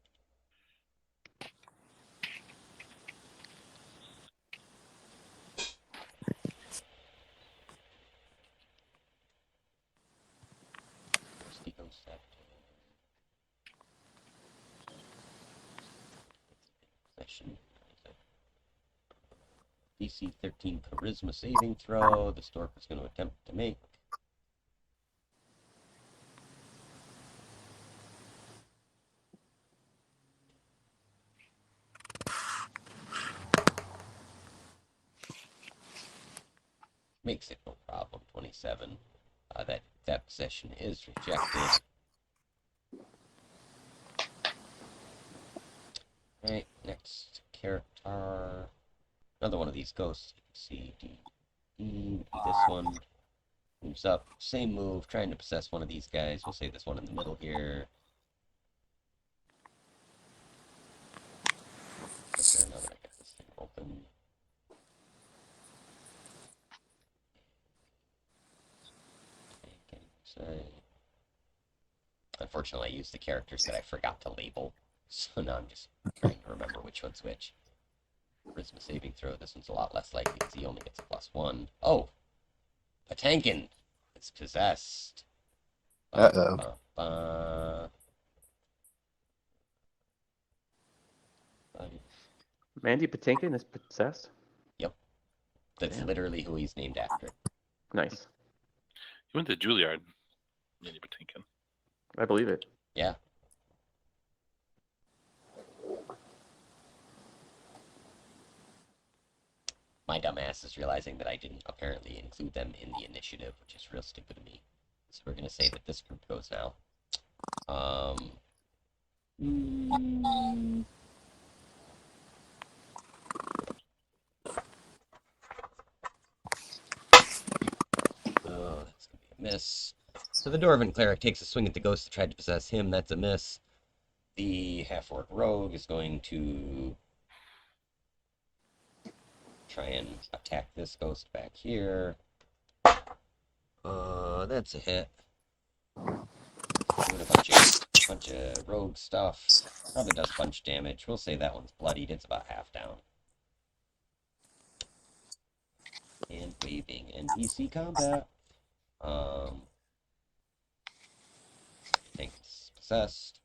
Ghosty Ghost Actor. Possession. DC 13 Charisma saving throw. The Stork is going to attempt to make. Makes it no problem. 27. That possession is rejected. Right, next character. Another one of these ghosts. You can see D. E. This one moves up. Same move, trying to possess one of these guys. We'll say this one in the middle here. Is there another? I get this thing open. Sorry. Unfortunately, I used the characters that I forgot to label, so now I'm just trying to remember which one's which. Charisma saving throw. This one's a lot less likely because he only gets a +1. Oh! Patankin is possessed. Uh-oh. Mandy Patinkin is possessed? Yep. That's literally who he's named after. Nice. He went to Juilliard. Mandy Patinkin. I believe it. Yeah. My dumbass is realizing that I didn't apparently include them in the initiative, which is real stupid of me. So we're going to say that this group goes now. Oh, that's going to be a miss. So the Dwarven Cleric takes a swing at the ghost that tried to possess him. That's a miss. The half-orc rogue is going to try and attack this ghost back here. That's a hit. Doing a bunch of rogue stuff. Probably does bunch damage. We'll say that one's bloodied. It's about half down. And waving NPC combat. I think it's possessed.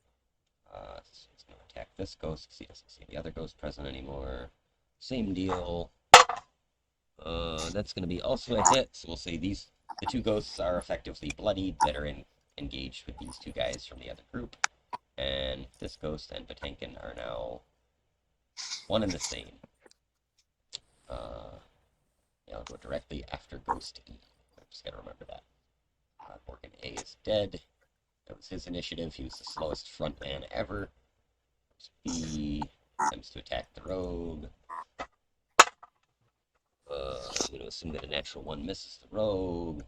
It's going to attack this ghost because he doesn't see the other ghost present anymore. Same deal. That's going to be also a hit. So we'll say the two ghosts are effectively bloodied that are engaged with these two guys from the other group. And this ghost and Patankin are now one and the same. Yeah, I'll go directly after Ghost E. I just gotta remember that. Morgan A is dead. That was his initiative. He was the slowest front man ever. B attempts to attack the rogue. I'm going to assume that a natural one misses the rogue.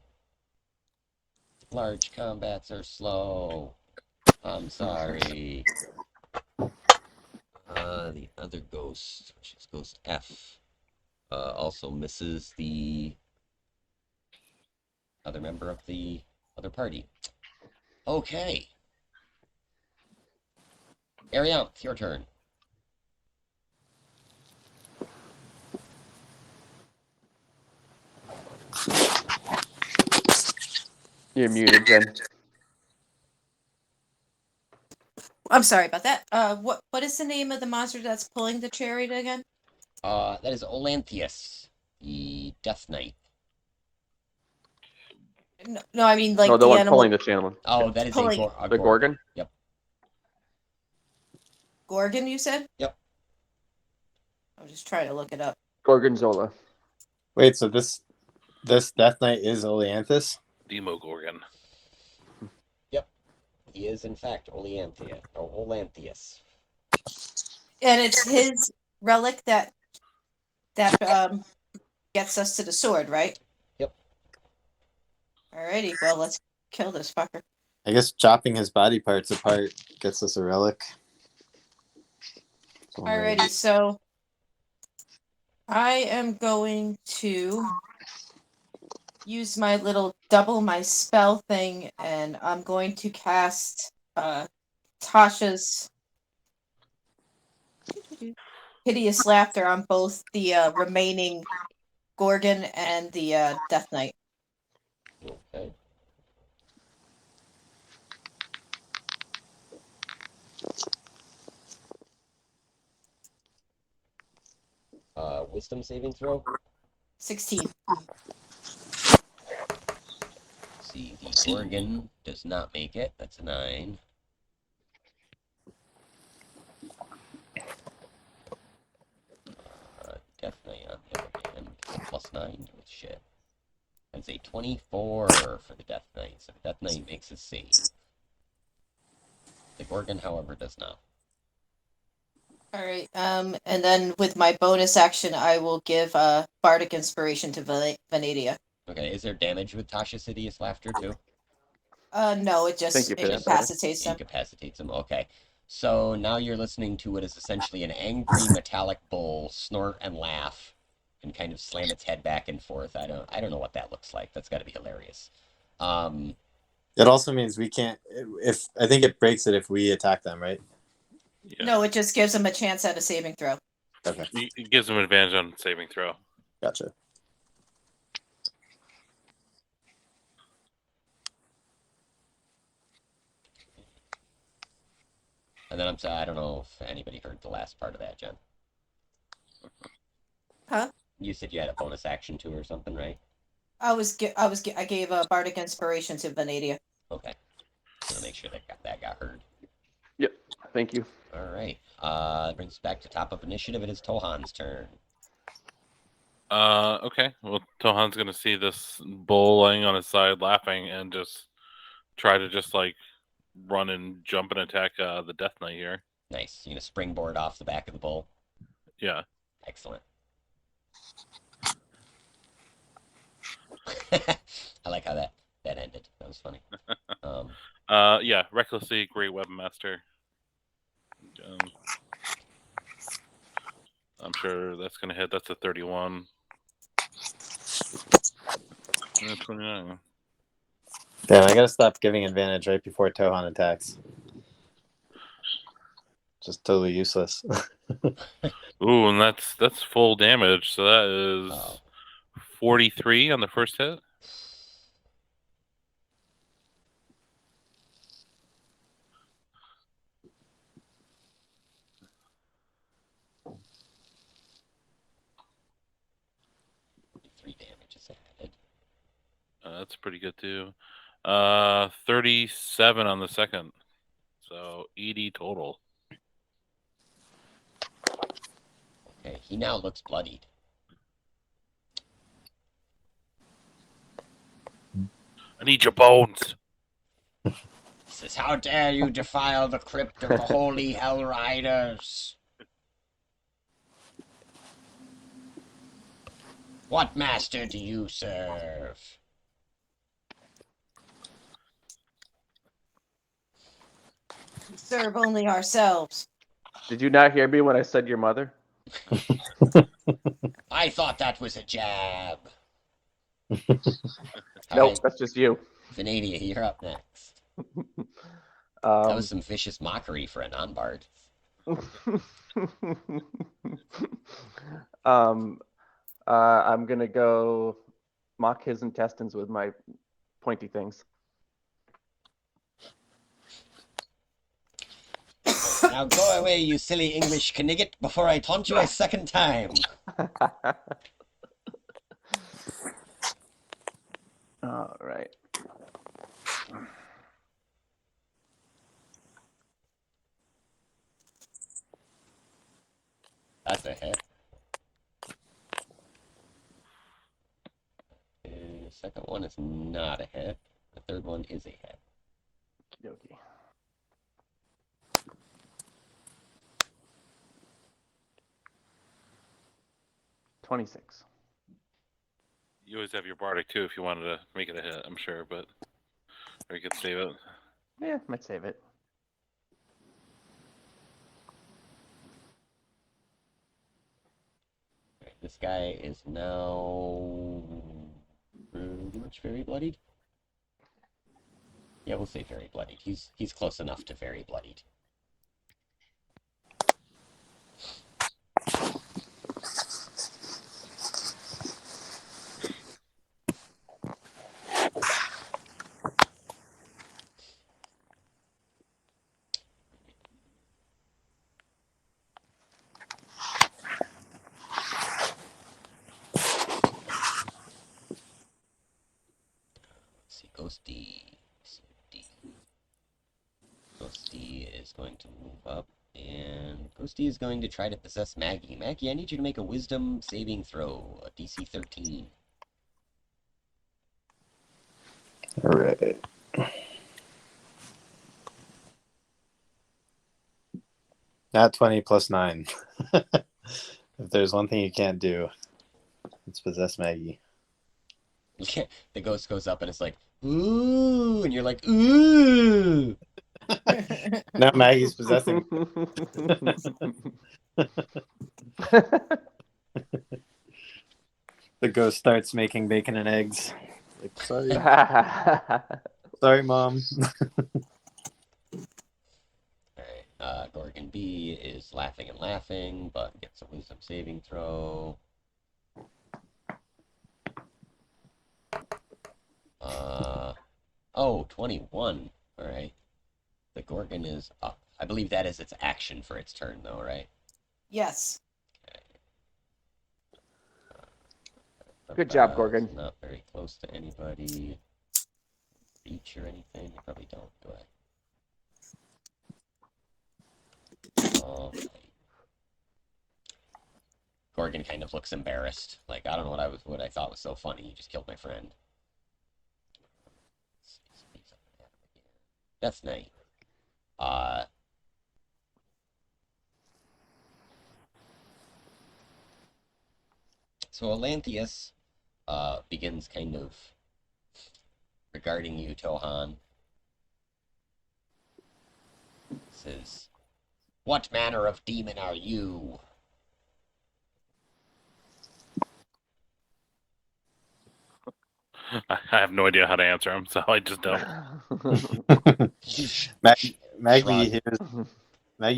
Large combats are slow. I'm sorry. The other ghost, which is Ghost F, also misses the other member of the other party. Okay. Ariel, it's your turn. You're muted, Jen. I'm sorry about that. What is the name of the monster that's pulling the chariot again? That is Olanthius, the Death Knight. No, I mean like No, the the one animal pulling the channel. Oh, that is pulling a The Gorgon? Yep. Gorgon. You said. Yep. I was just trying to look it up. Gorgonzola. Wait, so this Death Knight is Oleanthus? Demogorgon. Yep. He is in fact Olanthius. And it's his relic that gets us to the sword, right? Yep. Alrighty, well let's kill this fucker. I guess chopping his body parts apart gets us a relic. Alrighty, so I am going to use my little double my spell thing, and I'm going to cast Tasha's hideous laughter on both the remaining Gorgon and the Death Knight. Okay. Wisdom saving throw. 16. See, the Gorgon does not make it. That's a 9. Death Knight on the other hand gets a +9 to its shit. That's a 24 for the Death Knight, so the Death Knight makes a save. The Gorgon, however, does not. Alright, and then with my bonus action, I will give Bardic Inspiration to Vanadia. Okay, is there damage with Tasha's hideous laughter too? No, it just Thank you for that, incapacitates them. Incapacitates him. Okay. So now you're listening to what is essentially an angry metallic bull snort and laugh and kind of slam its head back and forth. I don't know what that looks like. That's got to be hilarious. It also means we can't. If I think it breaks it if we attack them, right? Yeah. No, it just gives them a chance at a saving throw. Okay, It gives them advantage on saving throw. gotcha. And then I don't know if anybody heard the last part of that, Jen. Huh? You said you had a bonus action too or something, right? I gave a Bardic Inspiration to Vanadia. Okay. So make sure that got heard. Yep. Thank you. All right. That brings us back to top of initiative. It is Tohan's turn. Okay. Well, Tohan's gonna see this bull laying on his side, laughing, and just try to like run and jump and attack the Death Knight here. Nice. You're gonna springboard off the back of the bull. Yeah. Excellent. I like how that ended. That was funny. Yeah. Recklessly, great weapon master. I'm sure that's gonna hit. That's a 31. 29. Damn, I gotta stop giving advantage right before Tohan attacks. Just totally useless. Ooh, and that's full damage. So that is 43 on the first hit. Three damage is added. That's pretty good too. 37 on the second. So 80 total. Okay, he now looks bloodied. I need your bones. He says, "How dare you defile the crypt of the holy hellriders? What master do you serve?" serve only ourselves. Did you not hear me when I said your mother? I thought that was a jab. All Nope, right, that's just you. Venadia, you're up next. That was Um, some vicious mockery for a non-bard. um, I'm gonna go mock his intestines with my pointy things. Now go away, you silly English knigget, before I taunt you a second time. All right. That's a hit. The second one is not a hit. The third one is a hit. Okey-dokey. $26. You always have your bardic too if you wanted to make it a hit, I'm sure, but or you could save it. Yeah, might save it. Right, this guy is now pretty much very bloodied. Yeah, we'll say very bloodied. He's close enough to very bloodied. Let's see, Ghosty is going to move up, and Ghosty is going to try to possess Maggie. Maggie, I need you to make a wisdom saving throw, a DC 13. All right. Not 20 plus 9. If there's one thing you can't do, it's possess Maggie. The ghost goes up and it's like, ooh, and you're like, ooh. Now Maggie's possessing. The ghost starts making bacon and eggs. Like, sorry, Mom. Alright, Gorgon B is laughing and laughing, but gets a wisdom saving throw. Oh, 21. Alright. The Gorgon is up. I believe that is its action for its turn, though, right? Yes. Good job, Gorgon. Not very close to anybody. Reach or anything? You probably don't. Go ahead. Alright. Gorgon kind of looks embarrassed. Like, I don't know what I thought was so funny. You just killed my friend. That's nice. So Elanthius begins kind of regarding you, Tohan. Says, "What manner of demon are you?" I have no idea how to answer him, so I just don't. Maggie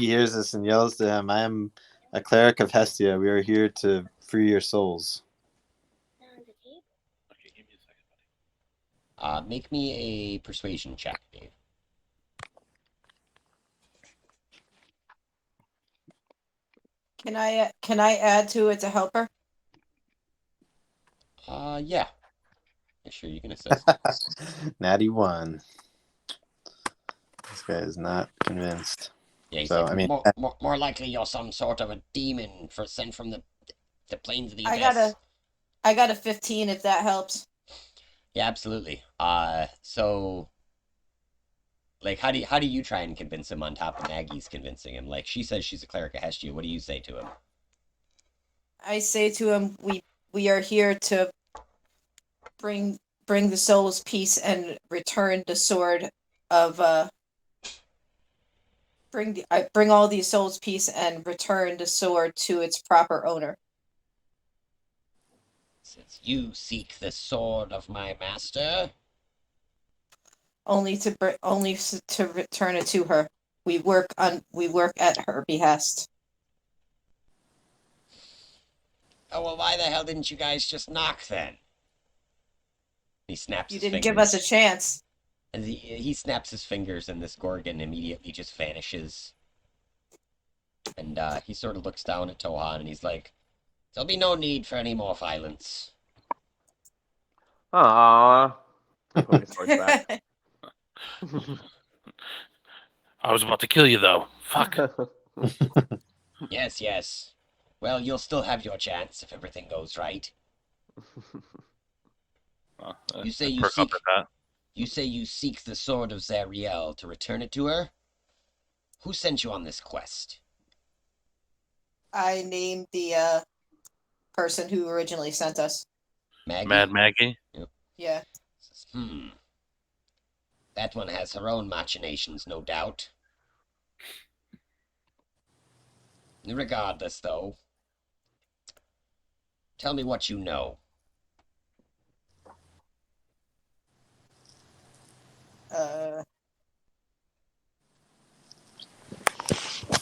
hears this and yells to him, "I am a cleric of Hestia. We are here to free your souls." Okay, give me a second, buddy. Make me a persuasion check, Dave. Can I add to it to help her? Yeah. Sure, you can assist. Natty 1. This guy is not convinced. Yeah, he's So, like, I mean, more likely you're some sort of a demon sent from the plains of the abyss. I got a 15 if that helps. Yeah, absolutely. So, like, how do you try and convince him on top of Maggie's convincing him? Like, she says she's a cleric of Hestia. What do you say to him? I say to him, we are here to bring the soul's peace and return the sword of bring all these souls peace and return the sword to its proper owner. Since you seek the sword of my master, Only to return it to her. We work at her behest. oh well, why the hell didn't you guys just knock then? He snaps You his didn't give us a fingers. chance. And he snaps his fingers, and this Gorgon immediately just vanishes. And he sort of looks down at Tohan, and he's like, "There'll be no need for any more violence." Aww. I put his voice back. I was about to kill you though. Fuck. Yes, yes. Well, you'll still have your chance if everything goes right. You say you perk up seek. at that. You say you seek the sword of Zariel to return it to her? Who sent you on this quest? I named the person who originally sent us. Maggie? Mad Maggie. Yeah. That one has her own machinations, no doubt. Regardless, though, tell me what you know.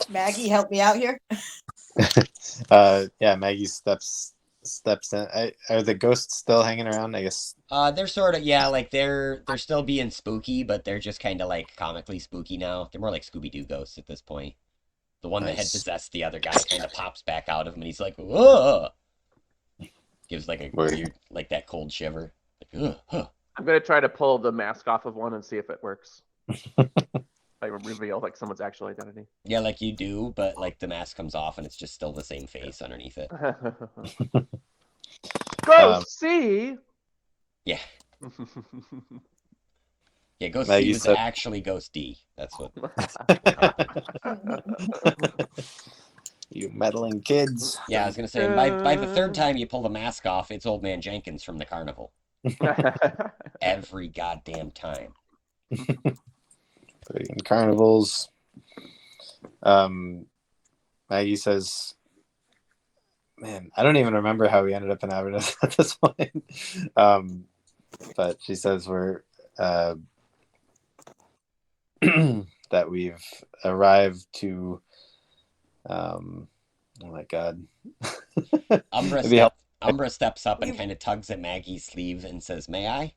Maggie, help me out here. Yeah, Maggie steps in. Are the ghosts still hanging around? I guess. They're sort of, yeah, like they're still being spooky, but they're just kind of like comically spooky now. They're more like Scooby-Doo ghosts at this point. The one that had Nice. possessed the other guy kind of pops back out of him, and he's like, "Whoa!" Gives like a weird, like that cold shiver. Like, ugh, huh. I'm gonna try to pull the mask off of one and see if it works. Like reveal like someone's actual identity. Yeah, like you do, but like the mask comes off and it's just still the same face underneath it. Ghost C. Yeah. Yeah, Ghost Maggie C was said- actually Ghost D. That's what. You meddling kids. Yeah, I was gonna say. By the third time you pull the mask off, it's Old Man Jenkins from the carnival. Every goddamn time. In carnivals. Maggie says, "Man, I don't even remember how we ended up in Avernus at this point." But she says we're that we've arrived to. Oh my god. Umbra steps up and kind of tugs at Maggie's sleeve and says, "May I?"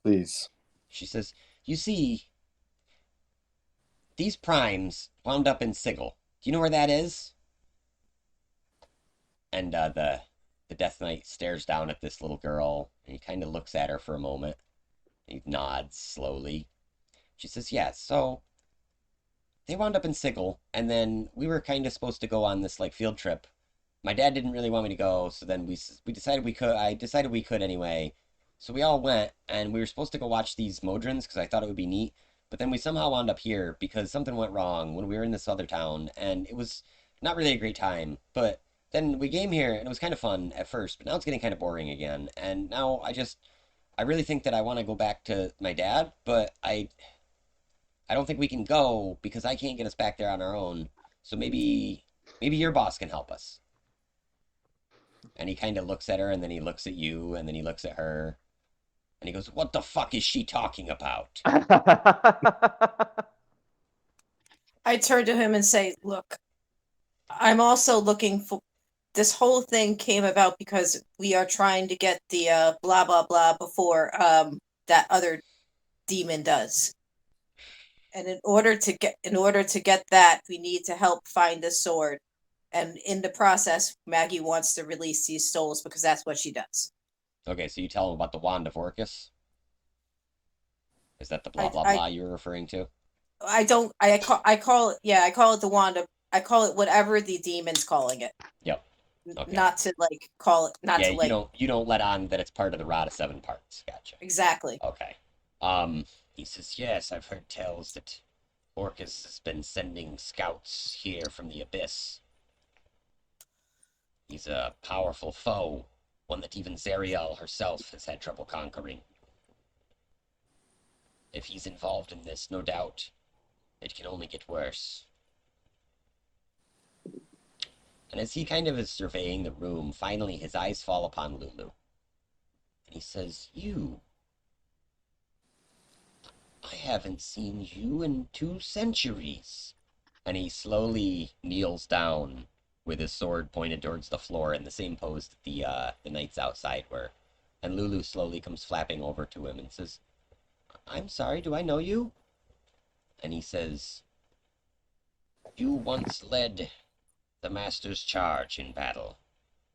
Please. She says, "You see, these primes wound up in Sigil. Do you know where that is?" And the Death Knight stares down at this little girl, and he kind of looks at her for a moment. He nods slowly. She says, "Yeah, so they wound up in Sigil, and then we were kind of supposed to go on this like field trip. My dad didn't really want me to go, so then we decided we could. I decided we could anyway. So we all went, and we were supposed to go watch these Modrons because I thought it would be neat. But then we somehow wound up here because something went wrong when we were in this other town, and it was not really a great time. But then we came here, and it was kind of fun at first, but now it's getting kind of boring again. And now I really think that I want to go back to my dad, but I don't think we can go because I can't get us back there on our own. So maybe your boss can help us." And he kind of looks at her, and then he looks at you, and then he looks at her, and he goes, "What the fuck is she talking about?" I turn to him and say, "Look, I'm also looking for. This whole thing came about because we are trying to get the blah blah blah before that other demon does. And in order to get that, we need to help find the sword. And in the process, Maggie wants to release these souls because that's what she does." Okay, so you tell him about the Wand of Orcus? Is that the blah I- blah I- blah you're referring to? I don't. I call it. Yeah, I call it the wand of. I call it whatever the demon's calling it. Yep. Okay. Not to like call it. Not Yeah, to like. you don't let on that it's part of the Rod of Seven Parts. Gotcha. Exactly. Okay. He says, "Yes, I've heard tales that Orcus has been sending scouts here from the Abyss. He's a powerful foe, one that even Zariel herself has had trouble conquering. If he's involved in this, no doubt It can only get worse. And as he kind of is surveying the room, finally his eyes fall upon Lulu. And he says, "You. I haven't seen you in 2 centuries." And he slowly kneels down with his sword pointed towards the floor in the same pose that the knights outside were. And Lulu slowly comes flapping over to him and says, "I'm sorry, do I know you?" And he says, "You once led the Master's charge in battle,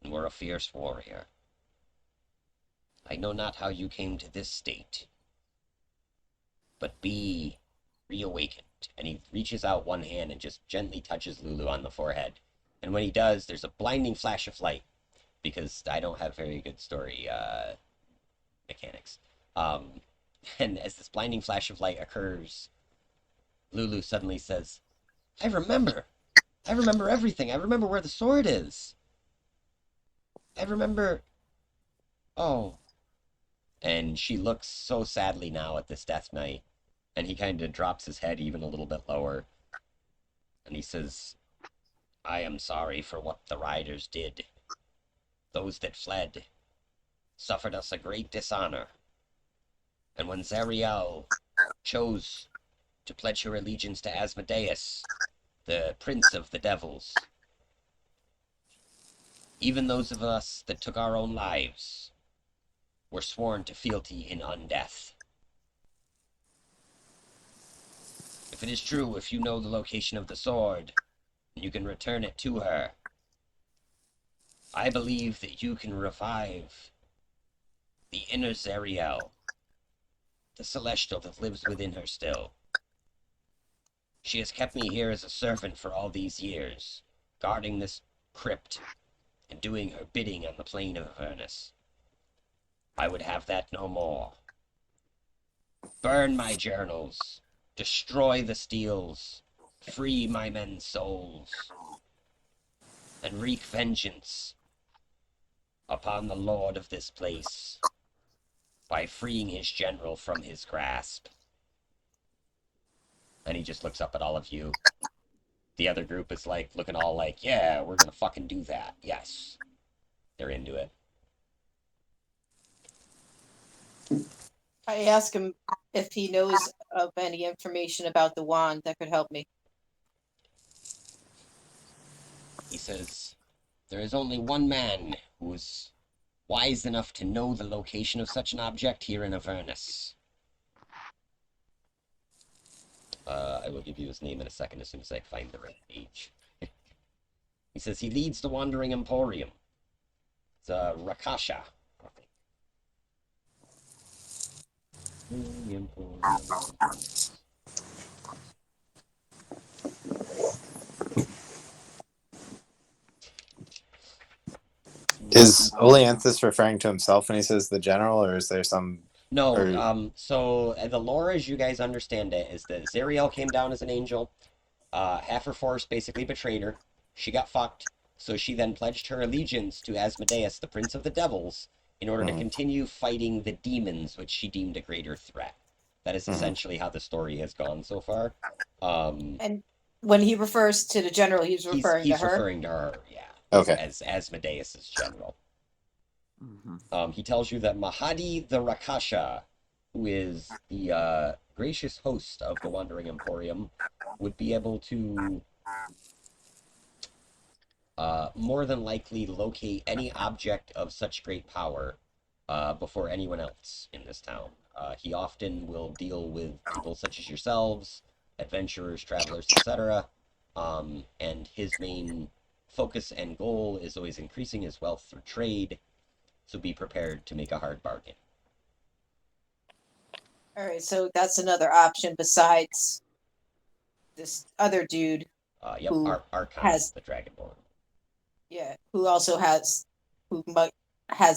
and were a fierce warrior. I know not how you came to this state, but be reawakened." And he reaches out one hand and just gently touches Lulu on the forehead. And when he does, there's a blinding flash of light, because I don't have very good story mechanics. And as this blinding flash of light occurs, Lulu suddenly says, I remember everything. I remember where the sword is. I remember... Oh. And she looks so sadly now at this Death Knight, and he kind of drops his head even a little bit lower. And he says, I am sorry for what the riders did. Those that fled suffered us a great dishonor. And when Zariel chose to pledge her allegiance to Asmodeus, the prince of the devils, even those of us that took our own lives were sworn to fealty in undeath. If it is true, if you know the location of the sword, and you can return it to her, I believe that you can revive the inner Zariel, the celestial that lives within her still. She has kept me here as a servant for all these years, guarding this crypt and doing her bidding on the plane of Avernus. I would have that no more. Burn my journals, destroy the steels, free my men's souls, and wreak vengeance upon the lord of this place by freeing his general from his grasp. And he just looks up at all of you. The other group is like looking all like, yeah, we're gonna fucking do that. Yes. They're into it. I ask him if he knows of any information about the wand that could help me. He says, there is only one man who is wise enough to know the location of such an object here in Avernus. I will give you his name in a second as soon as I find the right page. He says he leads the Wandering Emporium. It's Rakasha, I think. The Emporium. Is Oleanthus referring to himself when he says the general, or is there some... No, Or- so the lore, as you guys understand it, is that Zariel came down as an angel. Half her force basically betrayed her. She got fucked, so she then pledged her allegiance to Asmodeus, the prince of the devils, in order to continue fighting the demons, which she deemed a greater threat. That is essentially how the story has gone so far. And when he refers to the general, he's referring he's to her. referring to her, yeah, Okay. as Asmodeus's general. Mm-hmm. He tells you that Mahadi the Rakasha, who is the gracious host of the Wandering Emporium, would be able to more than likely locate any object of such great power before anyone else in this town. He often will deal with people such as yourselves, adventurers, travelers, etc. And his main focus and goal is always increasing his wealth through trade, so be prepared to make a hard bargain. All right, so that's another option besides this other dude. Yep, Who Archon, has- the Dragonborn. Yeah, who also has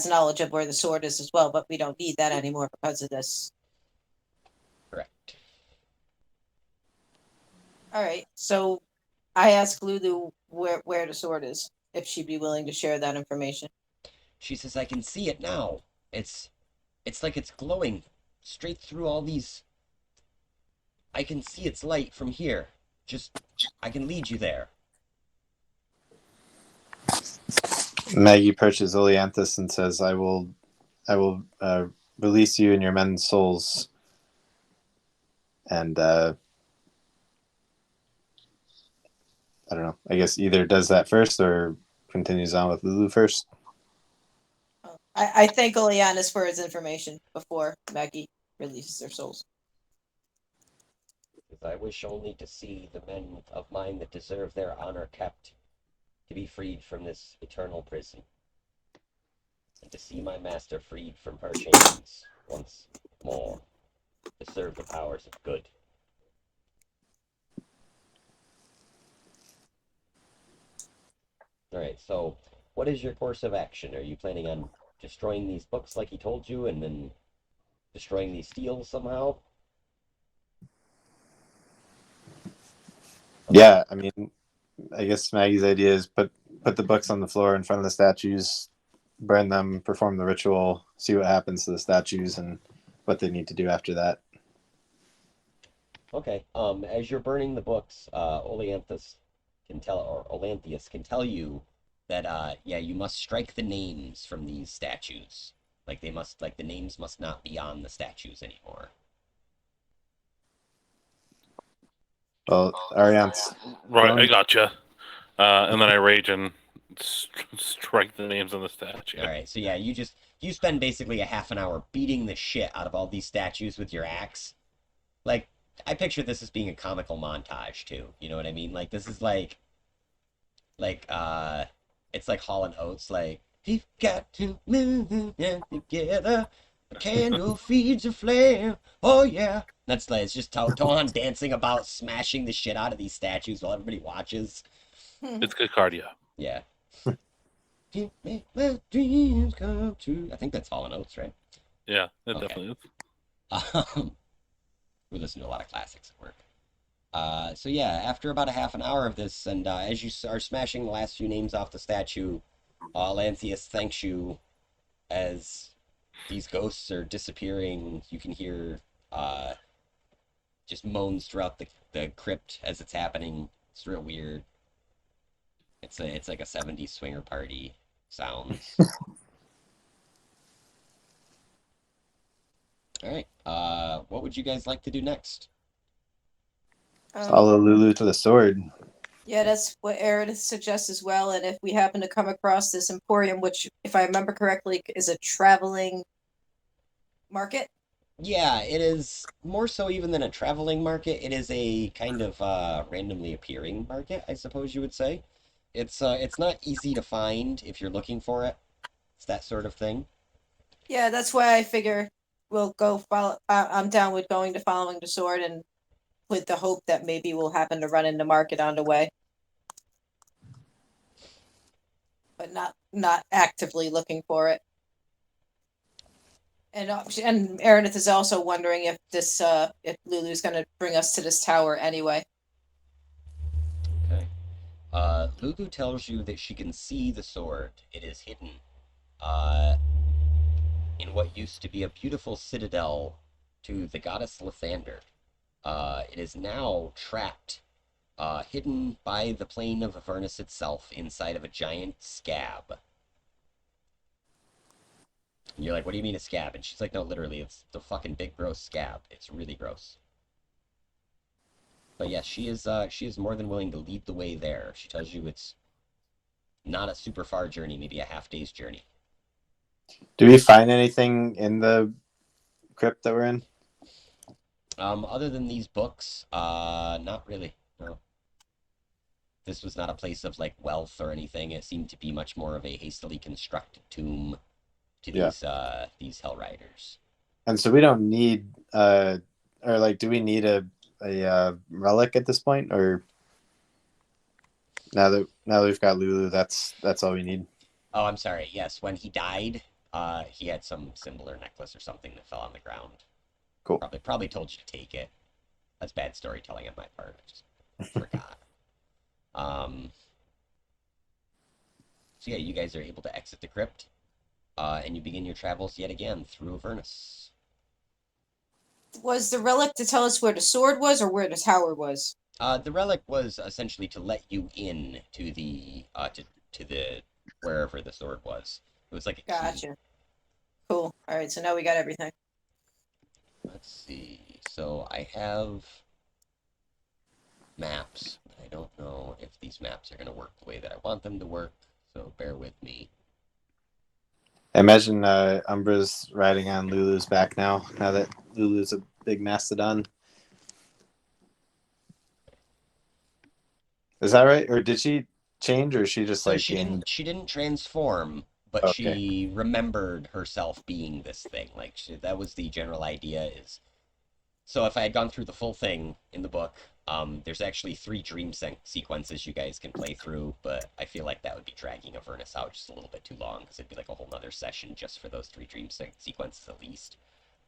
knowledge of where the sword is as well, but we don't need that anymore because of this. Correct. All right, so I asked Lulu where the sword is, if she'd be willing to share that information. She says, I can see it now. It's like it's glowing straight through all these... I can see its light from here. Just, I can lead you there. Maggie approaches Oleanthus and says, I will release you and your men's souls. And I don't know. I guess either does that first or continues on with Lulu first. I thank Oleanus for his information before Maggie releases their souls. Because I wish only to see the men of mine that deserve their honor kept, to be freed from this eternal prison, and to see my master freed from her chains once more, to serve the powers of good. Alright, so what is your course of action? Are you planning on destroying these books like he told you, and then destroying these steels somehow? Yeah, I mean, I guess Maggie's idea is put the books on the floor in front of the statues, burn them, perform the ritual, see what happens to the statues, and what they need to do after that. Okay. As you're burning the books, Oleanthus can tell, or Olanthius can tell you that, yeah, you must strike the names from these statues. Like the names must not be on the statues anymore. Well, Arian's Right, I phone- gotcha. And then I rage and strike the names on the statue. All right. So yeah, you spend basically a half an hour beating the shit out of all these statues with your axe. Like, I picture this as being a comical montage too. You know what I mean? Like this is like it's like Hall and Oates, like we've got to move together. A candle feeds a flame. Oh yeah. That's like it's just Tohan dancing about, smashing the shit out of these statues while everybody watches. It's good cardio. Yeah. You make my dreams come true. I think that's Hall and Oates, right? Yeah, it Okay. definitely is. We listen to a lot of classics at work. So yeah, after about a half an hour of this, and as you are smashing the last few names off the statue, Lanthius thanks you as these ghosts are disappearing. You can hear just moans throughout the crypt as it's happening. It's real weird. It's like a 70s swinger party sounds. All right. What would you guys like to do next? follow Lulu to the sword. Yeah, that's what Aaron suggests as well. And if we happen to come across this emporium, which, if I remember correctly, is a traveling market. Yeah, it is more so even than a traveling market. It is a kind of randomly appearing market, I suppose you would say. It's not easy to find if you're looking for it. It's that sort of thing. Yeah, that's why I figure we'll go follow. I'm down with going to following the sword, and with the hope that maybe we'll happen to run into market on the way, but not actively looking for it. And Aranith is also wondering if if Lulu's going to bring us to this tower anyway. Okay. Lulu tells you that she can see the sword. It is hidden in what used to be a beautiful citadel to the goddess Lathander. It is now trapped, hidden by the plane of Avernus itself inside of a giant scab. And you're like, what do you mean a scab? And she's like, no, literally, it's the fucking big gross scab. It's really gross. But yes, she is more than willing to lead the way there. She tells you it's not a super far journey, maybe a half day's journey. Do we find anything in the crypt that we're in? Other than these books, not really. No. This was not a place of like wealth or anything. It seemed to be much more of a hastily constructed tomb to these hellriders. And so we don't need or like, do we need a relic at this point, or now that we've got Lulu, that's all we need? Oh, I'm sorry. Yes, when he died, he had some symbol or necklace or something that fell on the ground. Cool. Probably told you to take it. That's bad storytelling on my part. I just forgot. So yeah, you guys are able to exit the crypt, and you begin your travels yet again through Avernus. Was the relic to tell us where the sword was or where the tower was? The relic was essentially to let you in to the wherever the sword was. It was like a key. Gotcha. Cool. All right, so now we got everything. Let's see. So I have maps. I don't know if these maps are going to work the way that I want them to work, so bear with me. I imagine Umbra's riding on Lulu's back now that Lulu's a big mastodon. Is that right? Or did she change, or is she just So like she gained? didn't transform, but Okay. she remembered herself being this thing. Like that was the general idea is. So if I had gone through the full thing in the book, there's actually 3 dream sequences you guys can play through, but I feel like that would be dragging Avernus out just a little bit too long because it'd be like a whole nother session just for those 3 dream sequences at least.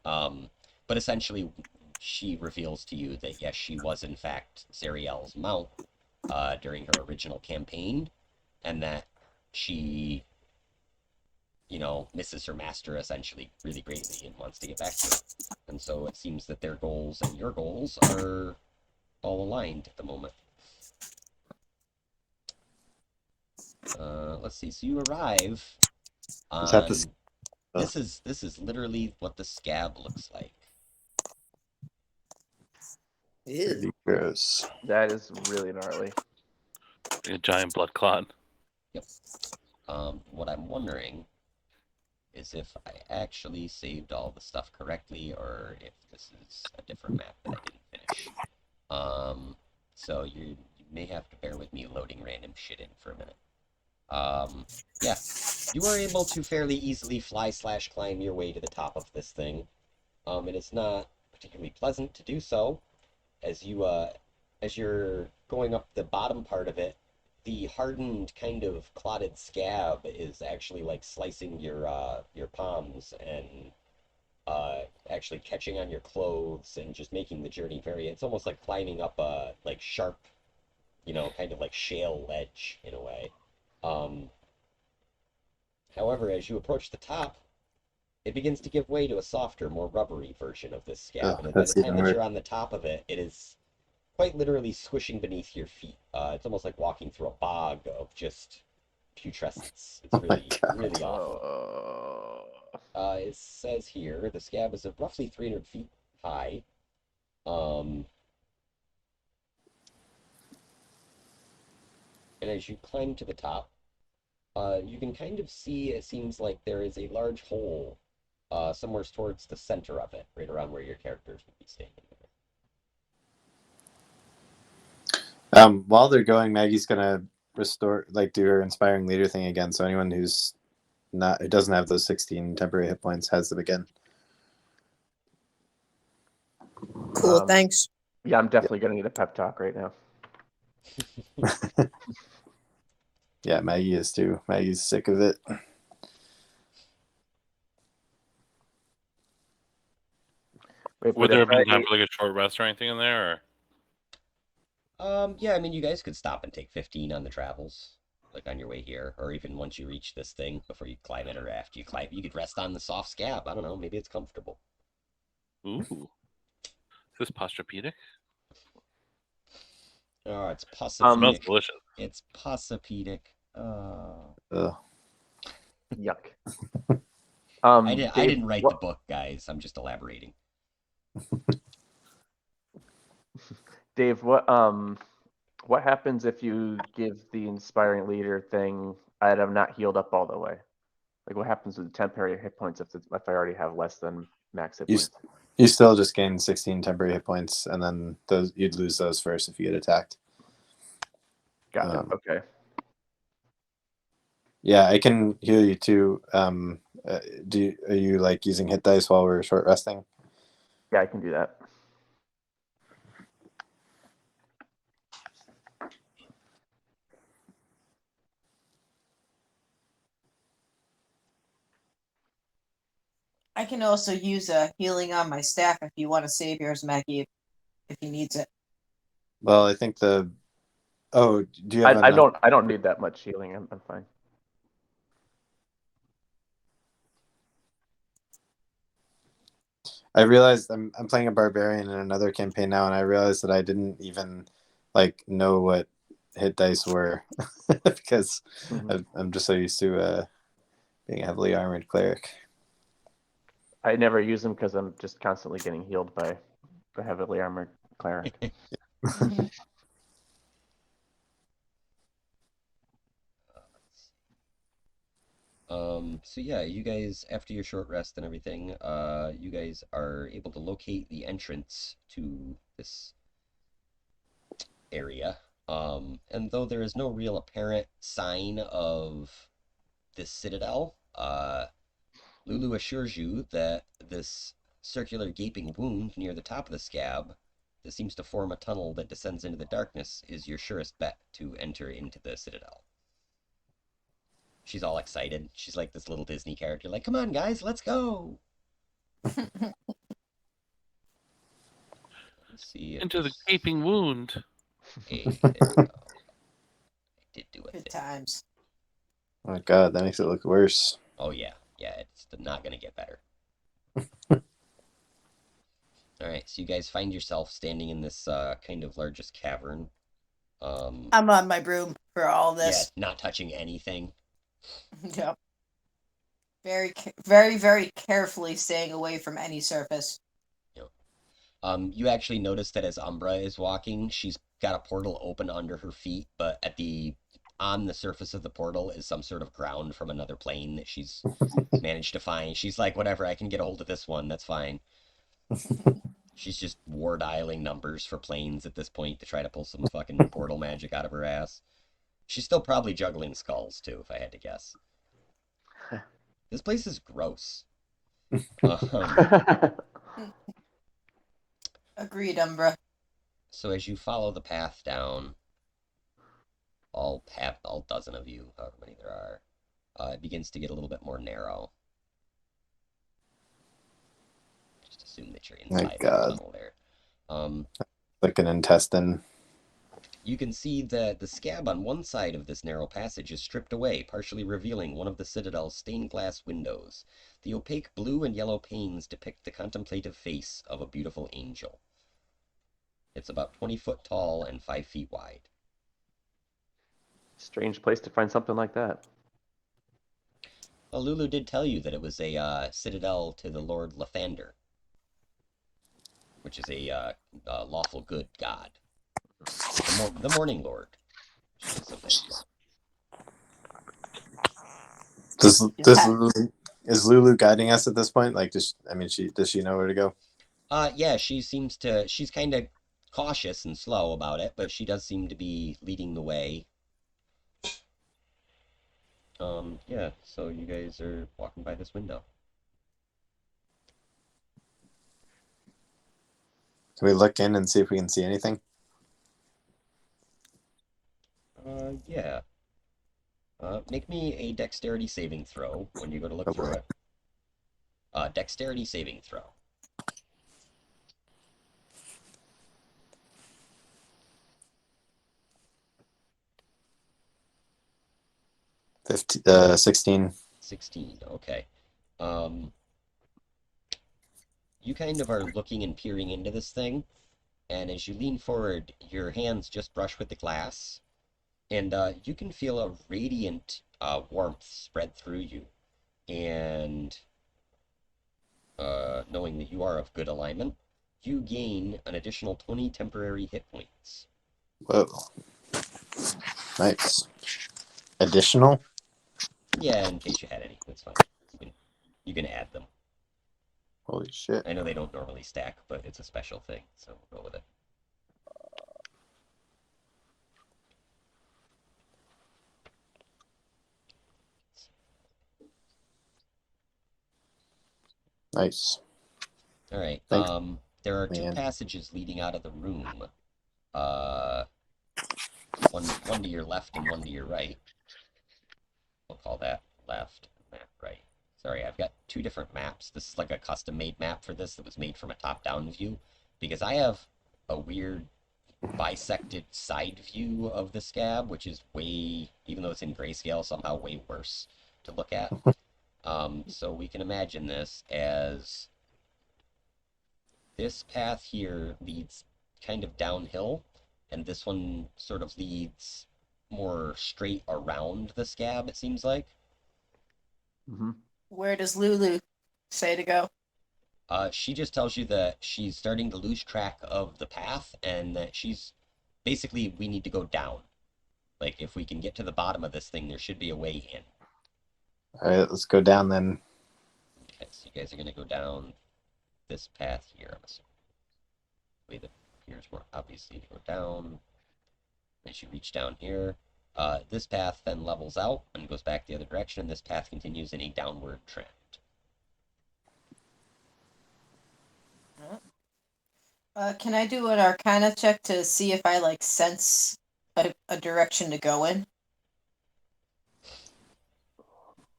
Um, but essentially, she reveals to you that yes, she was in fact Zariel's mount during her original campaign, and that she, misses her master essentially really greatly and wants to get back to her. And so it seems that their goals and your goals are all aligned at the moment. Let's see. So you arrive Is that on. the? This is literally what the scab looks like. Pretty gross. That is really gnarly. Like a giant blood clot. Yep. What I'm wondering is if I actually saved all the stuff correctly, or if this is a different map that I didn't finish. So you may have to bear with me loading random shit in for a minute. Yeah, you were able to fairly easily fly/climb your way to the top of this thing. It is not particularly pleasant to do so, as you're going up the bottom part of it, the hardened kind of clotted scab is actually like slicing your palms and actually catching on your clothes and just making the journey it's almost like climbing up a like sharp, kind of like shale ledge in a way. Um, However, as you approach the top, it begins to give way to a softer, more rubbery version of this scab. Oh, And by the that's time even that worse. you're on the top of it, it is quite literally squishing beneath your feet. It's almost like walking through a bog of just putrescence. It's Oh my really, God. really awful. It says here the scab is of roughly 300 feet high. And as you climb to the top, you can kind of see it seems like there is a large hole somewhere towards the center of it, right around where your characters would be standing. While they're going, Maggie's gonna do her inspiring leader thing again. So anyone who doesn't have those 16 temporary hit points has them again. Cool, thanks. Yeah, I'm definitely gonna need a pep talk right now. Yeah, Maggie is too. Maggie's sick of it. Wait, Would but there if have been I, time for like a short rest or anything in there? Yeah, I mean, you guys could stop and take 15 on the travels, like on your way here, or even once you reach this thing before you climb it, or after you climb, you could rest on the soft scab. I don't know, maybe it's comfortable. Ooh. Is this posturepedic? Oh, it's Smells possipedic. delicious. It's possipedic. Oh. Ugh. yuck. I Dave, didn't write the book, guys. I'm just elaborating. Dave, what happens if you give the inspiring leader thing and I'm not healed up all the way? Like, what happens with the temporary hit points if I already have less than max hit You points? you still just gain 16 temporary hit points, and then you'd lose those first if you get attacked. Got it. Okay. Yeah, I can heal you too. Are you like using hit dice while we're short resting? Yeah, I can do that. I can also use a healing on my staff if you want to save yours, Maggie, if he needs it. Well, I think do you have I enough? I don't need that much healing. I'm fine. I realized I'm playing a barbarian in another campaign now, and I realized that I didn't even like know what hit dice were because I'm just so used to being a heavily armored cleric. I never use them because I'm just constantly getting healed by the heavily armored cleric. So yeah, you guys, after your short rest and everything, you guys are able to locate the entrance to this area. And though there is no real apparent sign of this citadel, Lulu assures you that this circular gaping wound near the top of the scab that seems to form a tunnel that descends into the darkness is your surest bet to enter into the citadel. She's all excited. She's like this little Disney character, like, come on, guys, let's go. Let's see if Into the gaping wound. Hey, there we go. I did do a Good thing. times. Oh god, that makes it look worse. Oh yeah, it's not gonna get better. All right, so you guys find yourself standing in this kind of largest cavern. I'm on my broom for all Yeah, this. not touching anything. Yep. Very, very carefully staying away from any surface. You actually notice that as Umbra is walking, she's got a portal open under her feet, but on the surface of the portal is some sort of ground from another plane that she's managed to find. She's like, whatever, I can get a hold of this one, that's fine. She's just war dialing numbers for planes at this point to try to pull some fucking portal magic out of her ass. She's still probably juggling skulls too, if I had to guess. This place is gross. Agreed, Umbra. So as you follow the path down, all dozen of you, however many there are, it begins to get a little bit more narrow. Just assume that you're My inside of the God. tunnel there. Like an intestine. You can see that the scab on one side of this narrow passage is stripped away, partially revealing one of the citadel's stained glass windows. The opaque blue and yellow panes depict the contemplative face of a beautiful angel. It's about 20 foot tall and 5 feet wide. Strange place to find something like that. Well, Lulu did tell you that it was a citadel to the Lord Lathander, which is a lawful good god. The Morning Lord. Is Lulu guiding us at this point? Like, does she know where to go? Yeah, she's kind of cautious and slow about it, but she does seem to be leading the way. Yeah, so you guys are walking by this window. Can we look in and see if we can see anything? Yeah. Make me a dexterity saving throw when you go to look through it. Dexterity saving throw. 16. 16, okay. You kind of are looking and peering into this thing, and as you lean forward, your hands just brush with the glass, and you can feel a radiant warmth spread through you. And knowing that you are of good alignment, you gain an additional 20 temporary hit points. Whoa. Nice. Additional? Yeah, in case you had any, that's fine. You can add them. Holy shit. I know they don't normally stack, but it's a special thing, so we'll go with it. Nice. All right. Thanks, There are two man. passages leading out of the room. One to your left and one to your right. We'll call that left, map right. Sorry, I've got two different maps. This is like a custom-made map for this that was made from a top-down view, because I have a weird bisected side view of the scab, which is way, even though it's in grayscale, somehow way worse to look at. So we can imagine this as this path here leads kind of downhill, and this one sort of leads more straight around the scab, it seems like. Mm-hmm. Where does Lulu say to go? She just tells you that she's starting to lose track of the path, and that she's basically, we need to go down. Like, if we can get to the bottom of this thing, there should be a way in. All right, let's go down then. Okay, so you guys are going to go down this path here, I'm assuming. The way that appears more obviously to go down. As you reach down here, this path then levels out and goes back the other direction, and this path continues in a downward trend. Can I do an Arcana check to see if I like sense a direction to go in?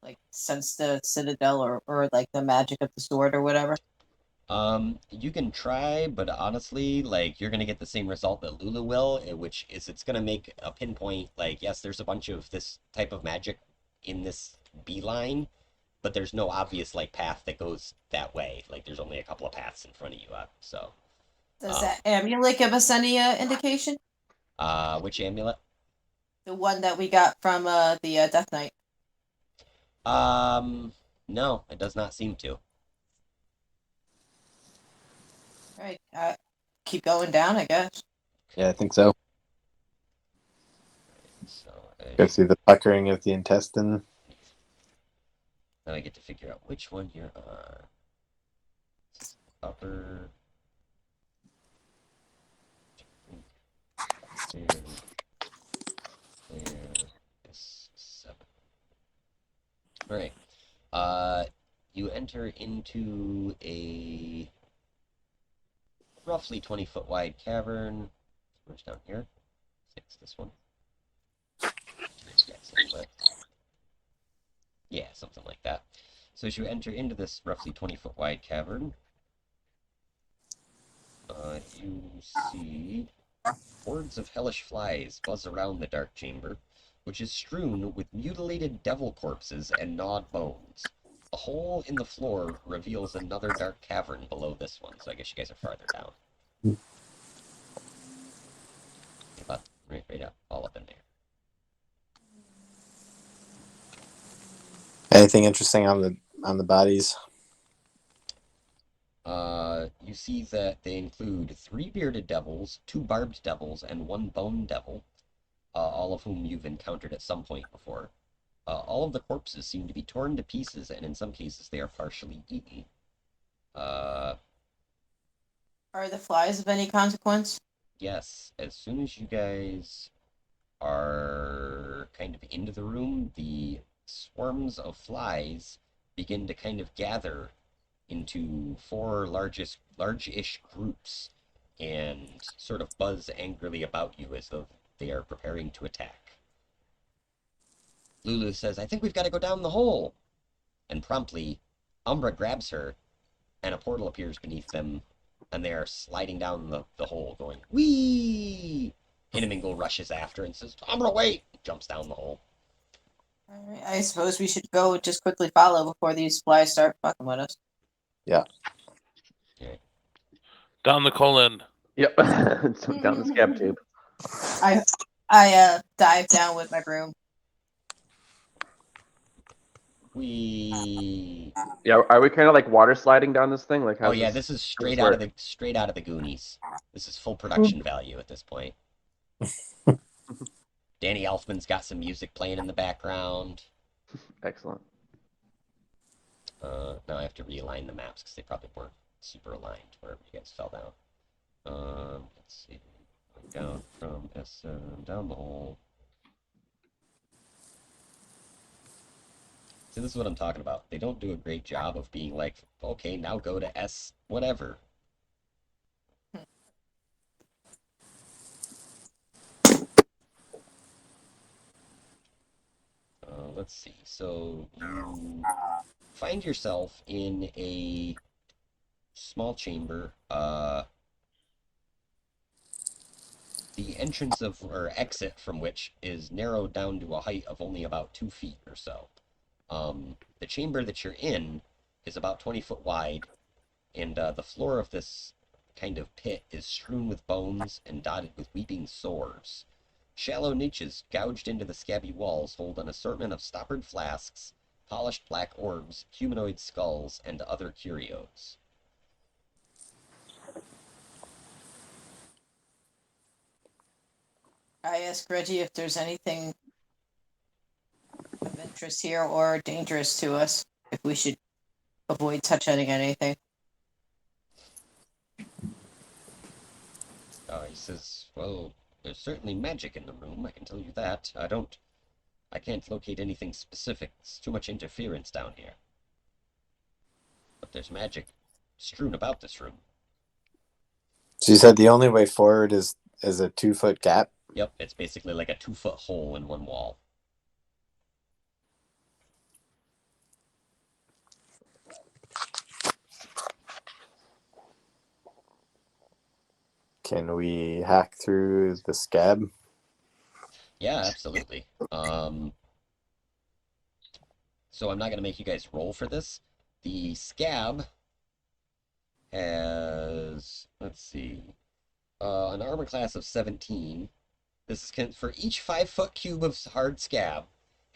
Like sense the citadel or like the magic of the sword or whatever. You can try, but honestly, like, you're gonna get the same result that Lulu will, which is it's gonna make a pinpoint, like, yes, there's a bunch of this type of magic in this beeline, but there's no obvious, like, path that goes that way. Like, there's only a couple of paths in front of you, so. Does that amulet give us any indication? Which amulet? The one that we got from the Death Knight. No, it does not seem to. All right, keep going down, I guess. Yeah, I think so. So, Go see the puckering of the intestine. now I get to figure out which one you're on. Upper. Is 7. Alright. You enter into a roughly 20-foot wide cavern. Where's down here? 6, this one. Yeah, something like that. So as you enter into this roughly 20-foot wide cavern, you see hordes of hellish flies buzz around the dark chamber, which is strewn with mutilated devil corpses and gnawed bones. A hole in the floor reveals another dark cavern below this one, so I guess you guys are farther down. But right up, all up in there. Anything interesting on the bodies? You see that they include 3 bearded devils, 2 barbed devils, and 1 bone devil, all of whom you've encountered at some point before. All of the corpses seem to be torn to pieces, and in some cases they are partially eaten. Are the flies of any consequence? Yes, as soon as you guys are kind of into the room, the swarms of flies begin to kind of gather into 4 large-ish groups and sort of buzz angrily about you as though they are preparing to attack. Lulu says, "I think we've got to go down the hole." And promptly, Umbra grabs her, and a portal appears beneath them, and they are sliding down the hole, going, "Whee!" Inamingle rushes after and says, "Umbra, wait!" Jumps down the hole. All right, I suppose we should go just quickly follow before these flies start fucking with us. Yeah. Down the colon. Yep. Down the scab tube. I dive down with my broom. Whee! Yeah, are we kind of like water sliding down this thing? Like, Oh how's yeah, this this is work? straight out of the Goonies. This is full production value at this point. Danny Elfman's got some music playing in the background. Excellent. Now I have to realign the maps because they probably weren't super aligned wherever you guys fell down. Let's see. Down from S7 down the hole. See, this is what I'm talking about. They don't do a great job of being like, okay, now go to S whatever. Let's see. So you find yourself in a small chamber. The entrance of, or exit from which is narrowed down to a height of only about 2 feet or so. The chamber that you're in is about 20 foot wide, and the floor of this kind of pit is strewn with bones and dotted with weeping sores. Shallow niches gouged into the scabby walls hold an assortment of stoppered flasks, polished black orbs, humanoid skulls, and other curios. I asked Reggie if there's anything of interest here or dangerous to us, if we should avoid touching anything. He says, well, there's certainly magic in the room, I can tell you that. I can't locate anything specific. It's too much interference down here. But there's magic strewn about this room. So you said the only way forward is a 2-foot gap? Yep, it's basically like a 2-foot hole in one wall. Can we hack through the scab? Yeah, absolutely. So I'm not going to make you guys roll for this. The scab has, let's see, an armor class of 17. This is for each 5-foot cube of hard scab.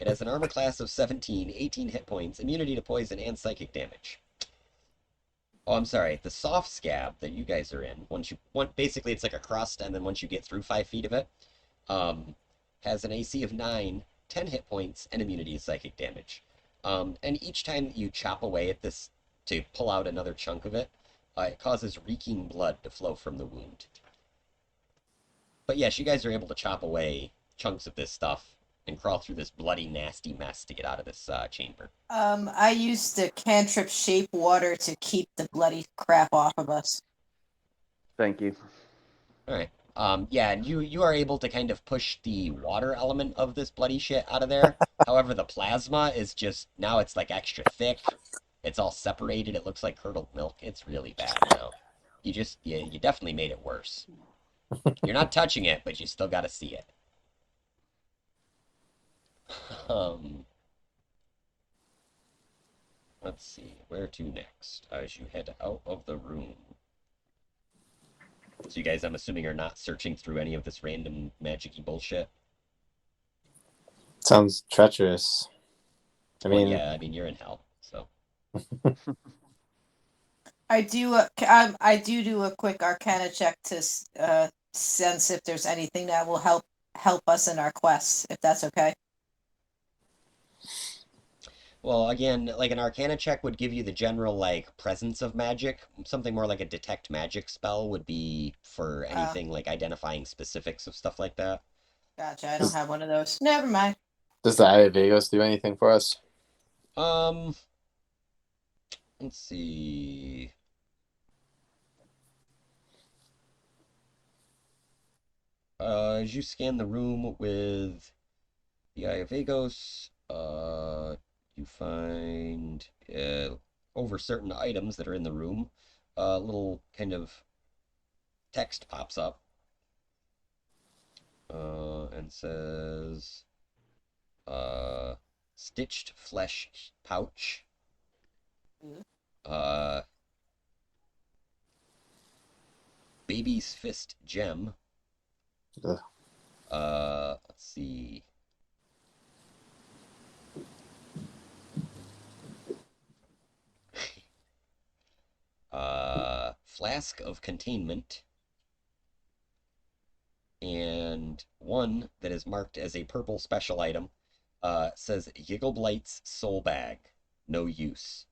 It has an armor class of 17, 18 hit points, immunity to poison, and psychic damage. Oh, I'm sorry. The soft scab that you guys are in, basically it's like a crust, and then once you get through 5 feet of it, has an AC of 9, 10 hit points, and immunity to psychic damage. And each time that you chop away at this to pull out another chunk of it, it causes reeking blood to flow from the wound. But yes, you guys are able to chop away chunks of this stuff and crawl through this bloody, nasty mess to get out of this chamber. I used the cantrip shape water to keep the bloody crap off of us. Thank you. All right. Yeah, and you are able to kind of push the water element of this bloody shit out of there. However, the plasma is just, now it's like extra thick. It's all separated. It looks like curdled milk. It's really bad now. You definitely made it worse. You're not touching it, but you still got to see it. Let's see, where to next as you head out of the room. So you guys, I'm assuming, are not searching through any of this random magic-y bullshit? Sounds treacherous. Well, yeah, I mean, you're in hell, so. I do a quick Arcana check to sense if there's anything that will help us in our quests, if that's okay. Well, again, like an Arcana check would give you the general, like, presence of magic. Something more like a detect magic spell would be for anything like identifying specifics of stuff like that. Gotcha. I don't have one of those. Never mind. Does the Eye of Vagos do anything for us? Let's see. As you scan the room with the Eye of Vagos, you find over certain items that are in the room, a little kind of text pops up and says, stitched flesh pouch, baby's fist gem. Ugh. Let's see. Flask of containment, and one that is marked as a purple special item says Giggleblight's soul bag, no use.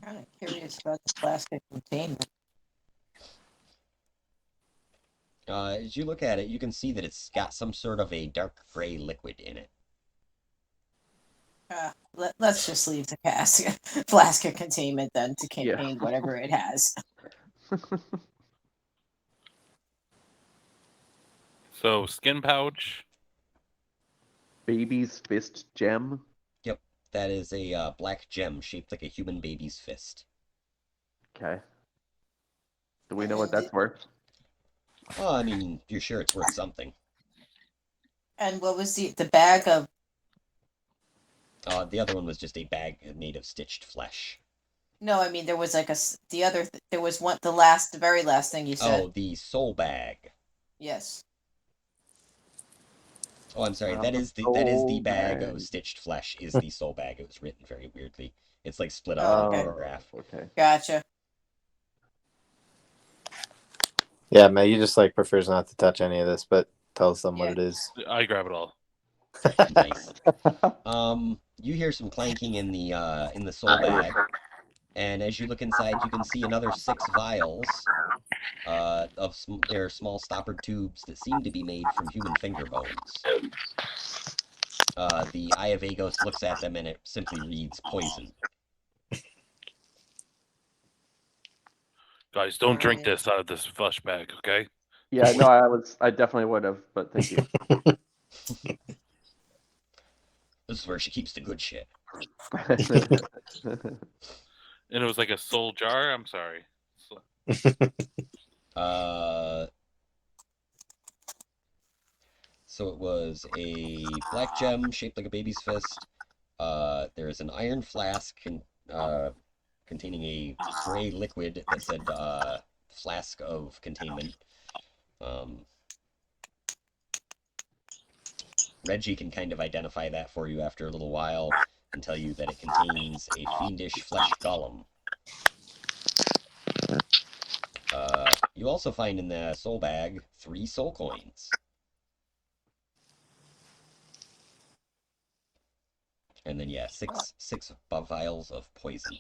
Kind of curious about the plastic containment. As you look at it, you can see that it's got some sort of a dark gray liquid in it. Let's just leave the flask of containment then to contain whatever it has. So, skin pouch. Baby's fist gem. Yep, that is a black gem shaped like a human baby's fist. Okay. Do we know what that's worth? Well, I mean, you're sure it's worth something. And what was the bag of? The other one was just a bag made of stitched flesh. No, I mean there was like there was one the very last thing you said. Oh, the soul bag. Yes. Oh, I'm sorry. That is the bag of stitched flesh. Is the soul bag? It was written very weirdly. It's like split up in a Okay. paragraph. Okay. Gotcha. Yeah, Maggie just like prefers not to touch any of this, but tells them what Yeah. it is. I grab it all. Nice. You hear some clanking in the soul bag, and as you look inside, you can see another 6 vials they're small stoppered tubes that seem to be made from human finger bones. The Eye of Agos looks at them and it simply reads poison. Guys, don't drink Alright. this out of this flesh bag, okay? Yeah, no, I definitely would have, but thank you. This is where she keeps the good shit. And it was like a soul jar. I'm sorry. So it was a black gem shaped like a baby's fist. There is an iron flask containing a gray liquid that said flask of containment. Reggie can kind of identify that for you after a little while and tell you that it contains a fiendish flesh golem. You also find in the soul bag 3 soul coins. And then, yeah, six vials of poison.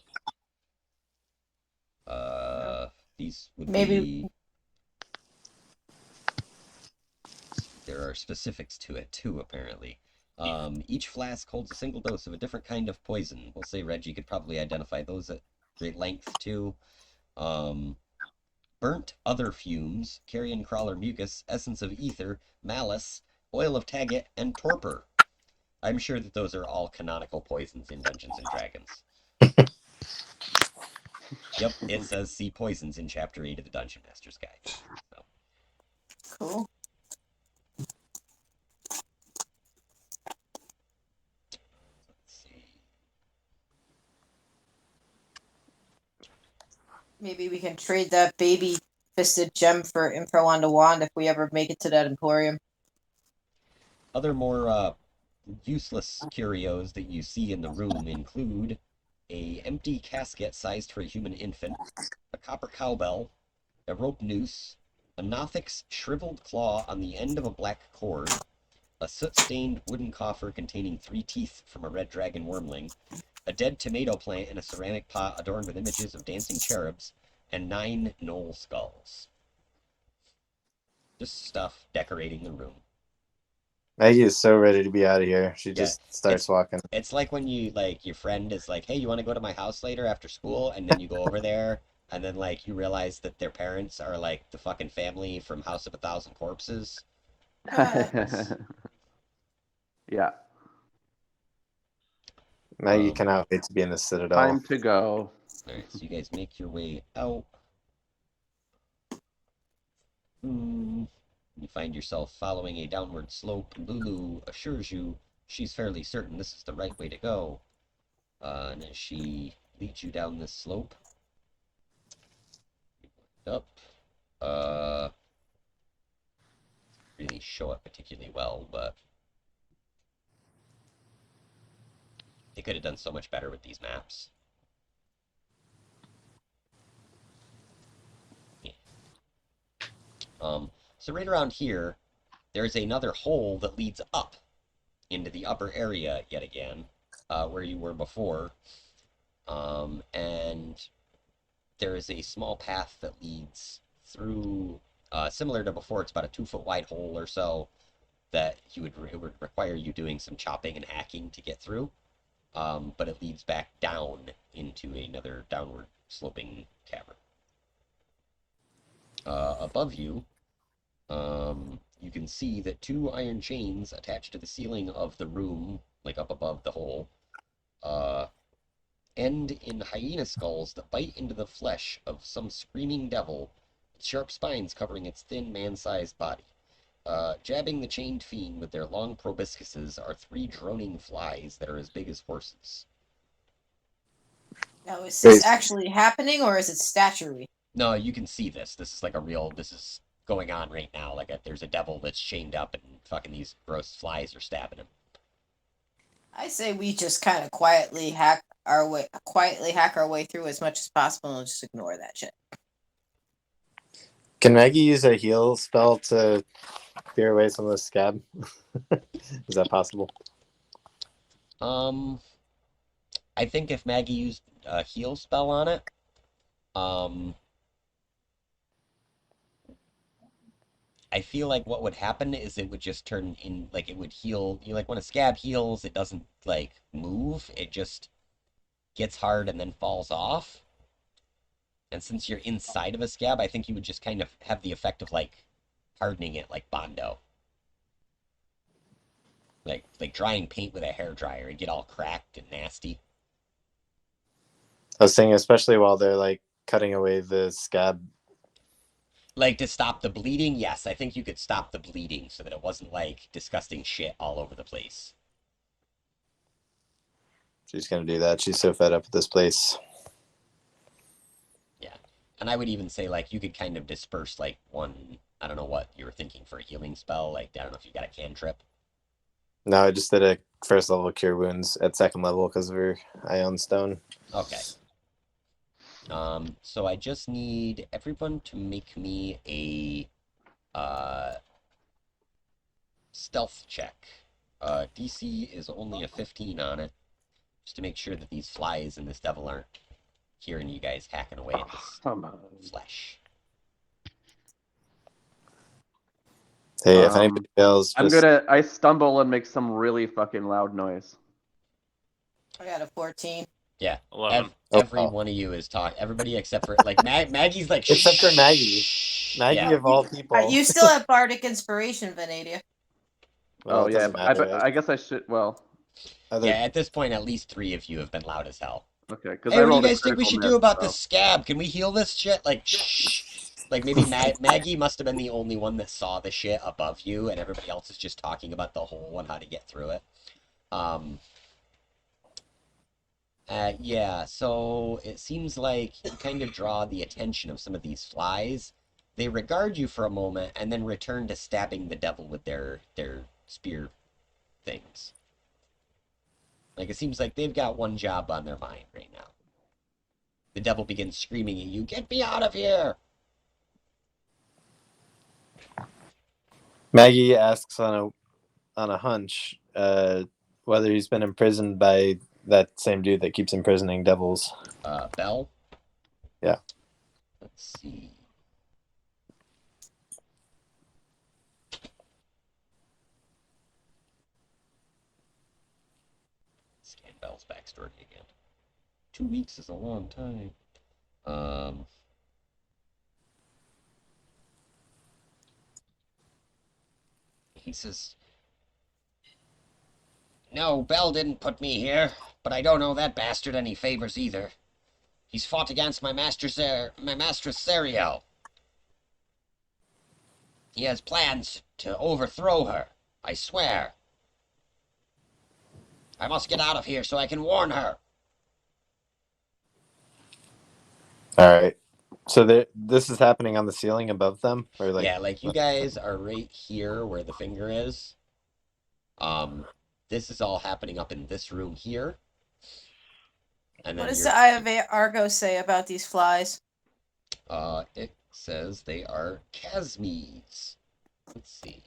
These would Maybe- be... There are specifics to it, too, apparently. Each flask holds a single dose of a different kind of poison. We'll say Reggie could probably identify those at great length, too. Burnt other fumes, carrion crawler mucus, essence of ether, malice, oil of taggett, and torpor. I'm sure that those are all canonical poisons in Dungeons and Dragons. Yep, it says see poisons in Chapter 8 of the Dungeon Master's Guide. So. Cool. Let's see. Maybe we can trade that baby fisted gem for info on the wand if we ever make it to that emporium. Other more useless curios that you see in the room include a empty casket sized for a human infant, a copper cowbell, a rope noose, a Nothic's shriveled claw on the end of a black cord, a soot-stained wooden coffer containing 3 teeth from a red dragon wormling, a dead tomato plant in a ceramic pot adorned with images of dancing cherubs, and 9 gnoll skulls. Just stuff decorating the room. Maggie is so ready to be out of here. She Yeah, just starts walking. It's like when you, like, your friend is like, hey, you want to go to my house later after school? And then you go over there, and then, like, you realize that their parents are, like, the fucking family from House of a Thousand Corpses. Yeah. Maggie cannot wait to be in the Citadel. Time to go. Alright, so you guys make your way out. You find yourself following a downward slope. Lulu assures you she's fairly certain this is the right way to go. And as she leads you down this slope, up, really show it particularly well, but they could have done so much better with these maps. Yeah. So right around here, there's another hole that leads up into the upper area yet again, where you were before. And there is a small path that leads through, similar to before. It's about a 2-foot wide hole or so that it would require you doing some chopping and hacking to get through. But it leads back down into another downward sloping cavern. Above you, you can see that 2 iron chains attached to the ceiling of the room, like up above the hole, end in hyena skulls that bite into the flesh of some screaming devil, with sharp spines covering its thin man-sized body. Jabbing the chained fiend with their long proboscises are 3 droning flies that are as big as horses. Now, is this Great. actually happening or is it statuary? No, you can see this. This is like a real. This is going on right now. Like there's a devil that's chained up, and fucking these gross flies are stabbing him. I say we just kind of quietly hack our way through as much as possible and just ignore that shit. Can Maggie use a heal spell to clear away some of the scab? Is that possible? I think if Maggie used a heal spell on it, I feel like what would happen is it would just turn in, like, it would heal. You know, like when a scab heals, it doesn't, like, move. It just gets hard and then falls off. And since you're inside of a scab, I think you would just kind of have the effect of, like, hardening it like Bondo. Like drying paint with a hairdryer and get all cracked and nasty. I was saying, especially while they're like cutting away the scab. Like to stop the bleeding, yes, I think you could stop the bleeding so that it wasn't like disgusting shit all over the place. She's gonna do that. She's so fed up with this place. Yeah. And I would even say like you could kind of disperse like one, I don't know what you were thinking for a healing spell, like I don't know if you got a cantrip. No, I just did a first level cure wounds at second level because of her ion stone. Okay. So I just need everyone to make me a stealth check. DC is only a 15 on it, just to make sure that these flies and this devil aren't hearing you guys hacking away at this Come on. flesh. Hey, if anybody else, just I stumble and make some really fucking loud noise. I got a 14. Yeah, 11. every wow. one of you is talking. Everybody except for like Maggie's like Except for Maggie. Maggie Yeah. of all people. You still have bardic inspiration, Venadia. Well, Oh it yeah, doesn't matter. I guess I should. Well, Other, Yeah, at this point, at least 3 of you have been loud as hell. okay, because Hey, I what do you rolled a guys think we critical should miss, do about so- this scab? Can we heal this shit? Like, shh. Like maybe Maggie must have been the only one that saw the shit above you, and everybody else is just talking about the hole and how to get through it. Yeah, so it seems like you kind of draw the attention of some of these flies. They regard you for a moment and then return to stabbing the devil with their spear things. Like it seems like they've got one job on their mind right now. The devil begins screaming at you, "Get me out of here!" Maggie asks on a hunch whether he's been imprisoned by that same dude that keeps imprisoning devils. Bell? Yeah. Let's see. Scan Bell's backstory again. 2 weeks is a long time. He says, "No, Bell didn't put me here, but I don't owe that bastard any favors either. He's fought against my mistress Zariel. He has plans to overthrow her, I swear. I must get out of here so I can warn her." All right. So this is happening on the ceiling above them, or like Yeah, like you guys are right here where the finger is. This is all happening up in this room here. And then What does the Eye of Argo say about these flies? It says they are chasmes. Let's see.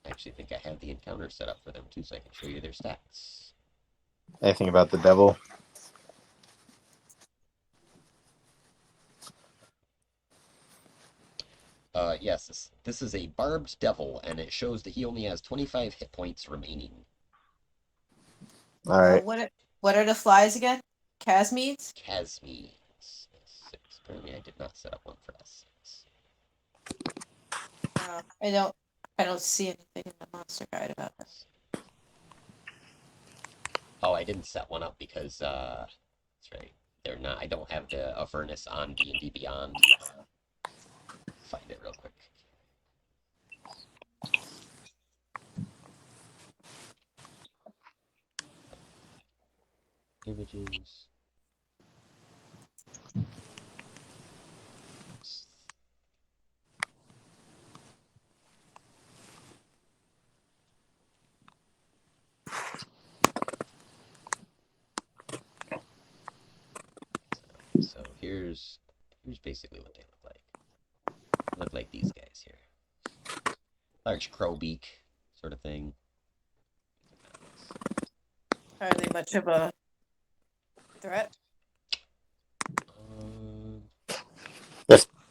I actually think I have the encounter set up for them too, so I can show you their stats. anything about the devil. Yes, this is a barbed devil, and it shows that he only has 25 hit points remaining. All right. What are the flies again? Casmedes? Chasmes. S6. Apparently I did not set up one for S6. I don't see anything in the monster guide about this. Oh, I didn't set one up because, that's right. They're not, I don't have the Avernus on D&D Beyond. Find it real quick. Images. So here's basically what they look like. They look like these guys here. Large crow beak sort of thing. Are they much of a threat?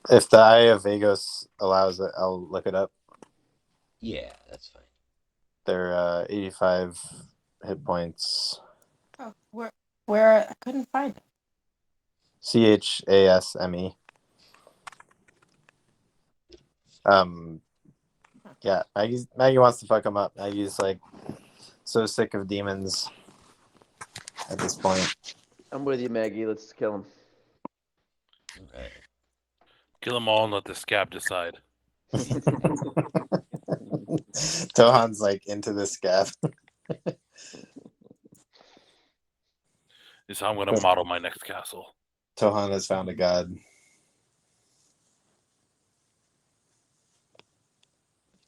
If the Eye of Vagos allows it, I'll look it up. Yeah, that's fine. They're 85 hit points. Oh, where I couldn't find it. CHASME. Yeah, Maggie wants to fuck him up. Maggie's like so sick of demons at this point. I'm with you, Maggie. Let's kill him. Alright. Kill them all and let the scab decide. Tohan's like into the scab. This is how I'm going to model my next castle. Tohan has found a god.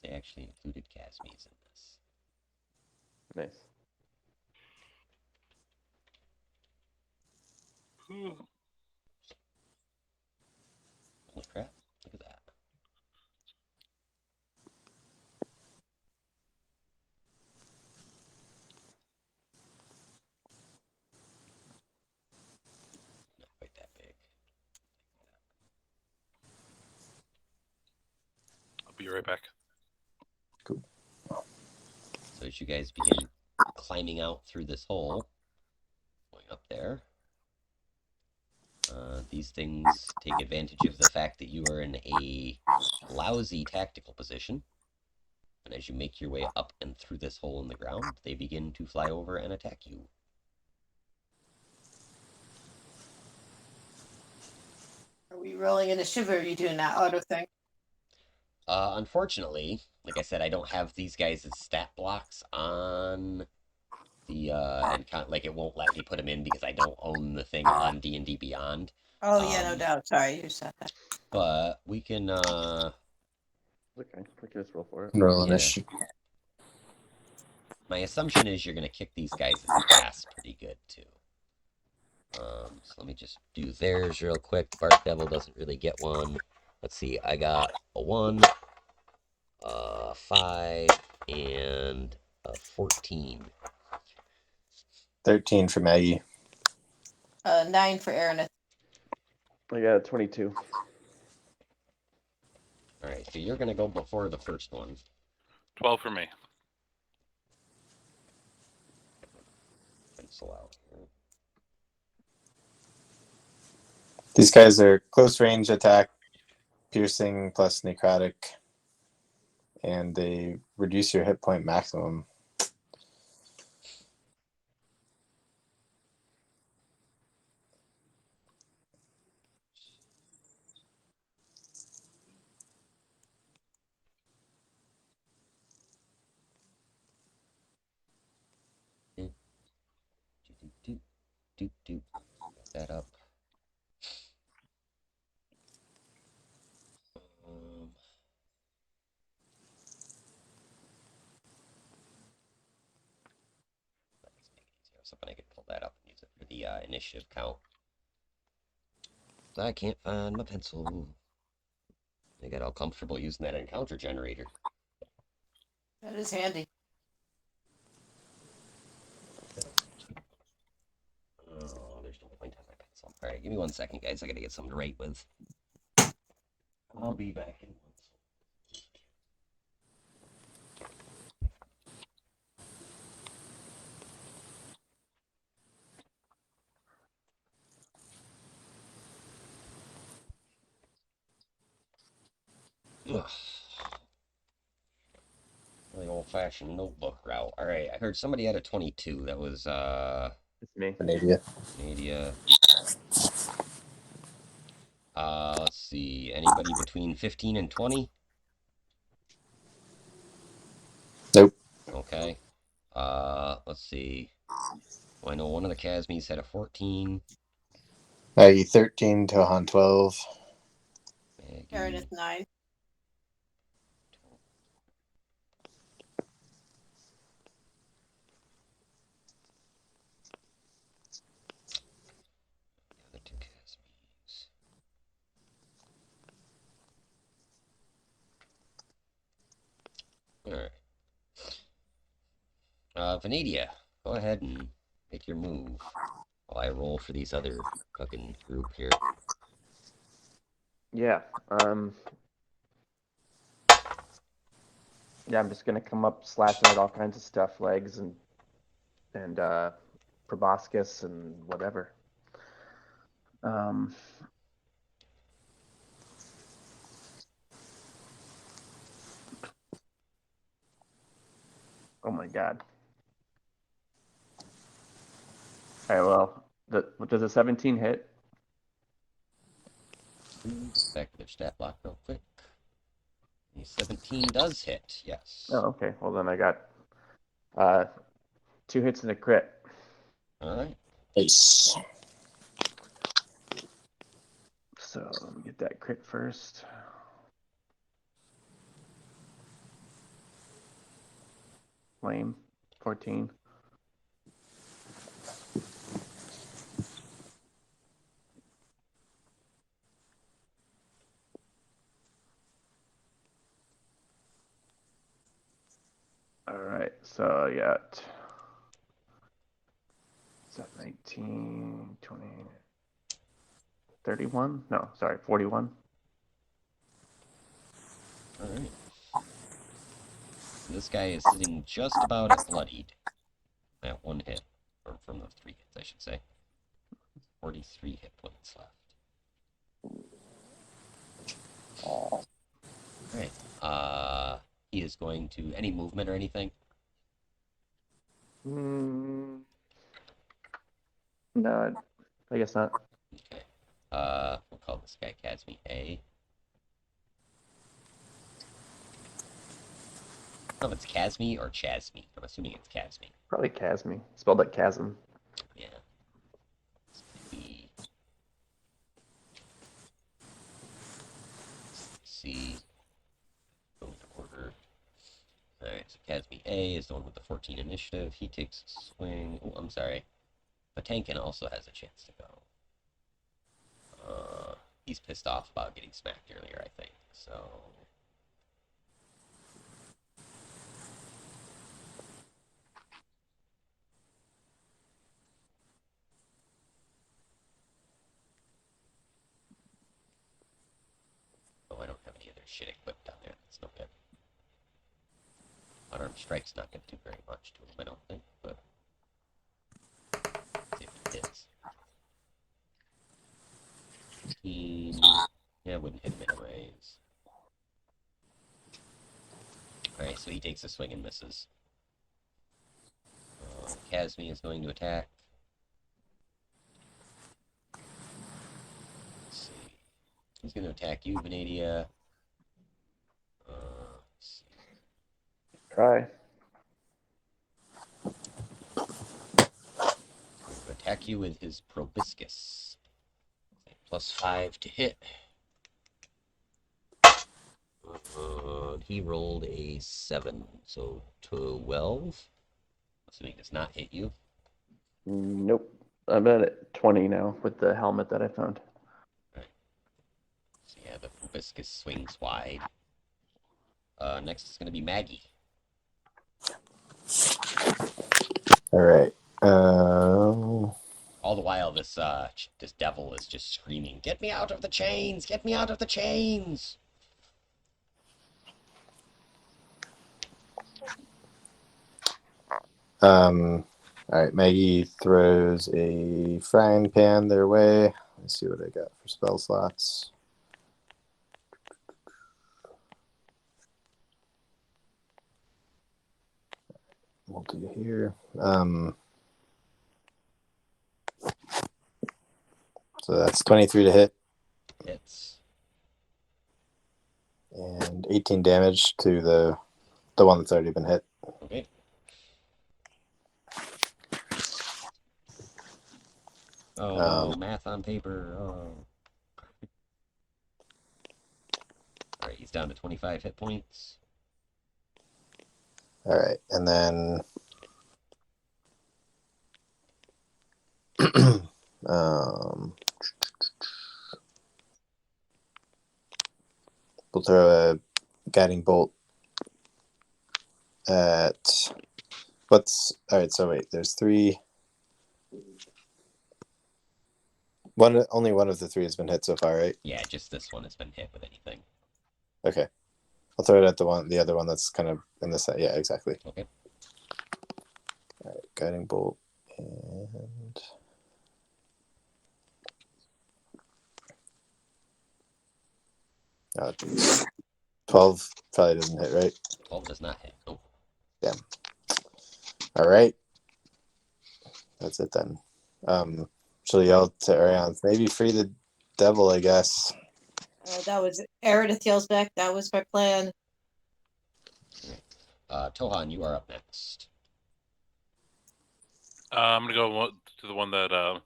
They actually included Casmies in this. Nice. Holy crap, look at that. Not quite that big. I'll be right back. Cool. So as you guys begin climbing out through this hole, going up there, these things take advantage of the fact that you are in a lousy tactical position. And as you make your way up and through this hole in the ground, they begin to fly over and attack you. Are we rolling initiative or are you doing that auto thing? Unfortunately, like I said, I don't have these guys as stat blocks on the like it won't let me put them in because I don't own the thing on D&D Beyond. Oh yeah, no doubt. Sorry, you said that. But we can Okay, we can just roll for it. Roll Yeah. initiative. My assumption is you're gonna kick these guys' ass pretty good too. So let me just do theirs real quick. Bark Devil doesn't really get one. Let's see, I got a 1, 5, and a 14. 13 for Maggie. 9 for Avernus. I got a 22. Alright, so you're gonna go before the first one. 12 for me. Pencil out here. These guys are close range attack, piercing plus necrotic, and they reduce your hit point maximum. Doop. Get that up. Let's make it easier. So I can pull that up and use it for the initiative count. I can't find my pencil. I got all comfortable using that encounter generator. That is handy. Oh, there's no point on my pencil. Alright, give me 1 second, guys. I gotta get something to write with. I'll be back in 1 second. Ugh. Really old-fashioned notebook route. Alright, I heard somebody had a 22. That was, It's me. Nadia. Nadia. Let's see. Anybody between 15 and 20? Nope. Okay. Let's see. Well, I know one of the Casmies had a 14. Maggie 13, Tohan 12. Maggie, Meredith 9. the other two Casmies. Alright. Venedia, go ahead and make your move while I roll for these other fucking group here. Yeah. Yeah, I'm just gonna come up slashing at all kinds of stuff, legs and proboscis and whatever. Oh my god. All right, well, does a 17 hit? Back to their stat block real quick. A 17 does hit, yes. Oh, okay. Well, then I got 2 hits and a crit. Alright. Ace. So let me get that crit first. Lame. 14. All right, so I got 19, 20, 31? No, sorry, 41. Alright. This guy is sitting just about at bloodied. At 1 hit. Or from the 3 hits, I should say. 43 hit points left. Alright. He is going to... Any movement or anything? No, I guess not. Okay. We'll call this guy Casmi A. I don't know if it's Casmi or Chasmi. I'm assuming it's Casmi. Probably Chasmi. Spelled like chasm. Yeah. Let's see. Go to order. Alright, so Casmi A is the one with the 14 initiative. He takes a swing. Oh, I'm sorry. Patankin also has a chance to go. He's pissed off about getting smacked earlier, I think. So. Oh, I don't have any other shit equipped down there. That's no good. Unarmed strike's not going to do very much to him, I don't think, but. Let's see if he hits. 15. Yeah, it wouldn't hit him anyways. Alright, so he takes a swing and misses. Casmi is going to attack. Let's see. He's going to attack you, Venadia. Let's see. Try. He's going to attack you with his proboscis. +5 to hit. He rolled a 7, so 12. Assuming it does not hit you. Nope. I'm at 20 now with the helmet that I found. So yeah, the proboscis swings wide. Next is going to be Maggie. All right. All the while, this devil is just screaming, "Get me out of the chains! Get me out of the chains!" All right. Maggie throws a frying pan their way. Let's see what I got for spell slots. We'll do here. So that's 23 to hit. Hits. And 18 damage to the one that's already been hit. Okay. Oh no, math on paper. Oh. Alright, he's down to 25 hit points. All right, and then we'll throw a guiding bolt at what's all right. So wait, there's three. Only one of the three has been hit so far, right? Yeah, just this one has been hit with anything. Okay, I'll throw it at the other one that's kind of in the side. Yeah, exactly. Okay. All right, guiding bolt and. Oh, geez. 12 probably doesn't hit, right? 12 does not hit. Nope. Yeah. All right. That's it then. She'll yell to Ariane, maybe free the devil, I guess. That was Meredith yells back. That was my plan. Tohan, you are up next. I'm gonna go to the one that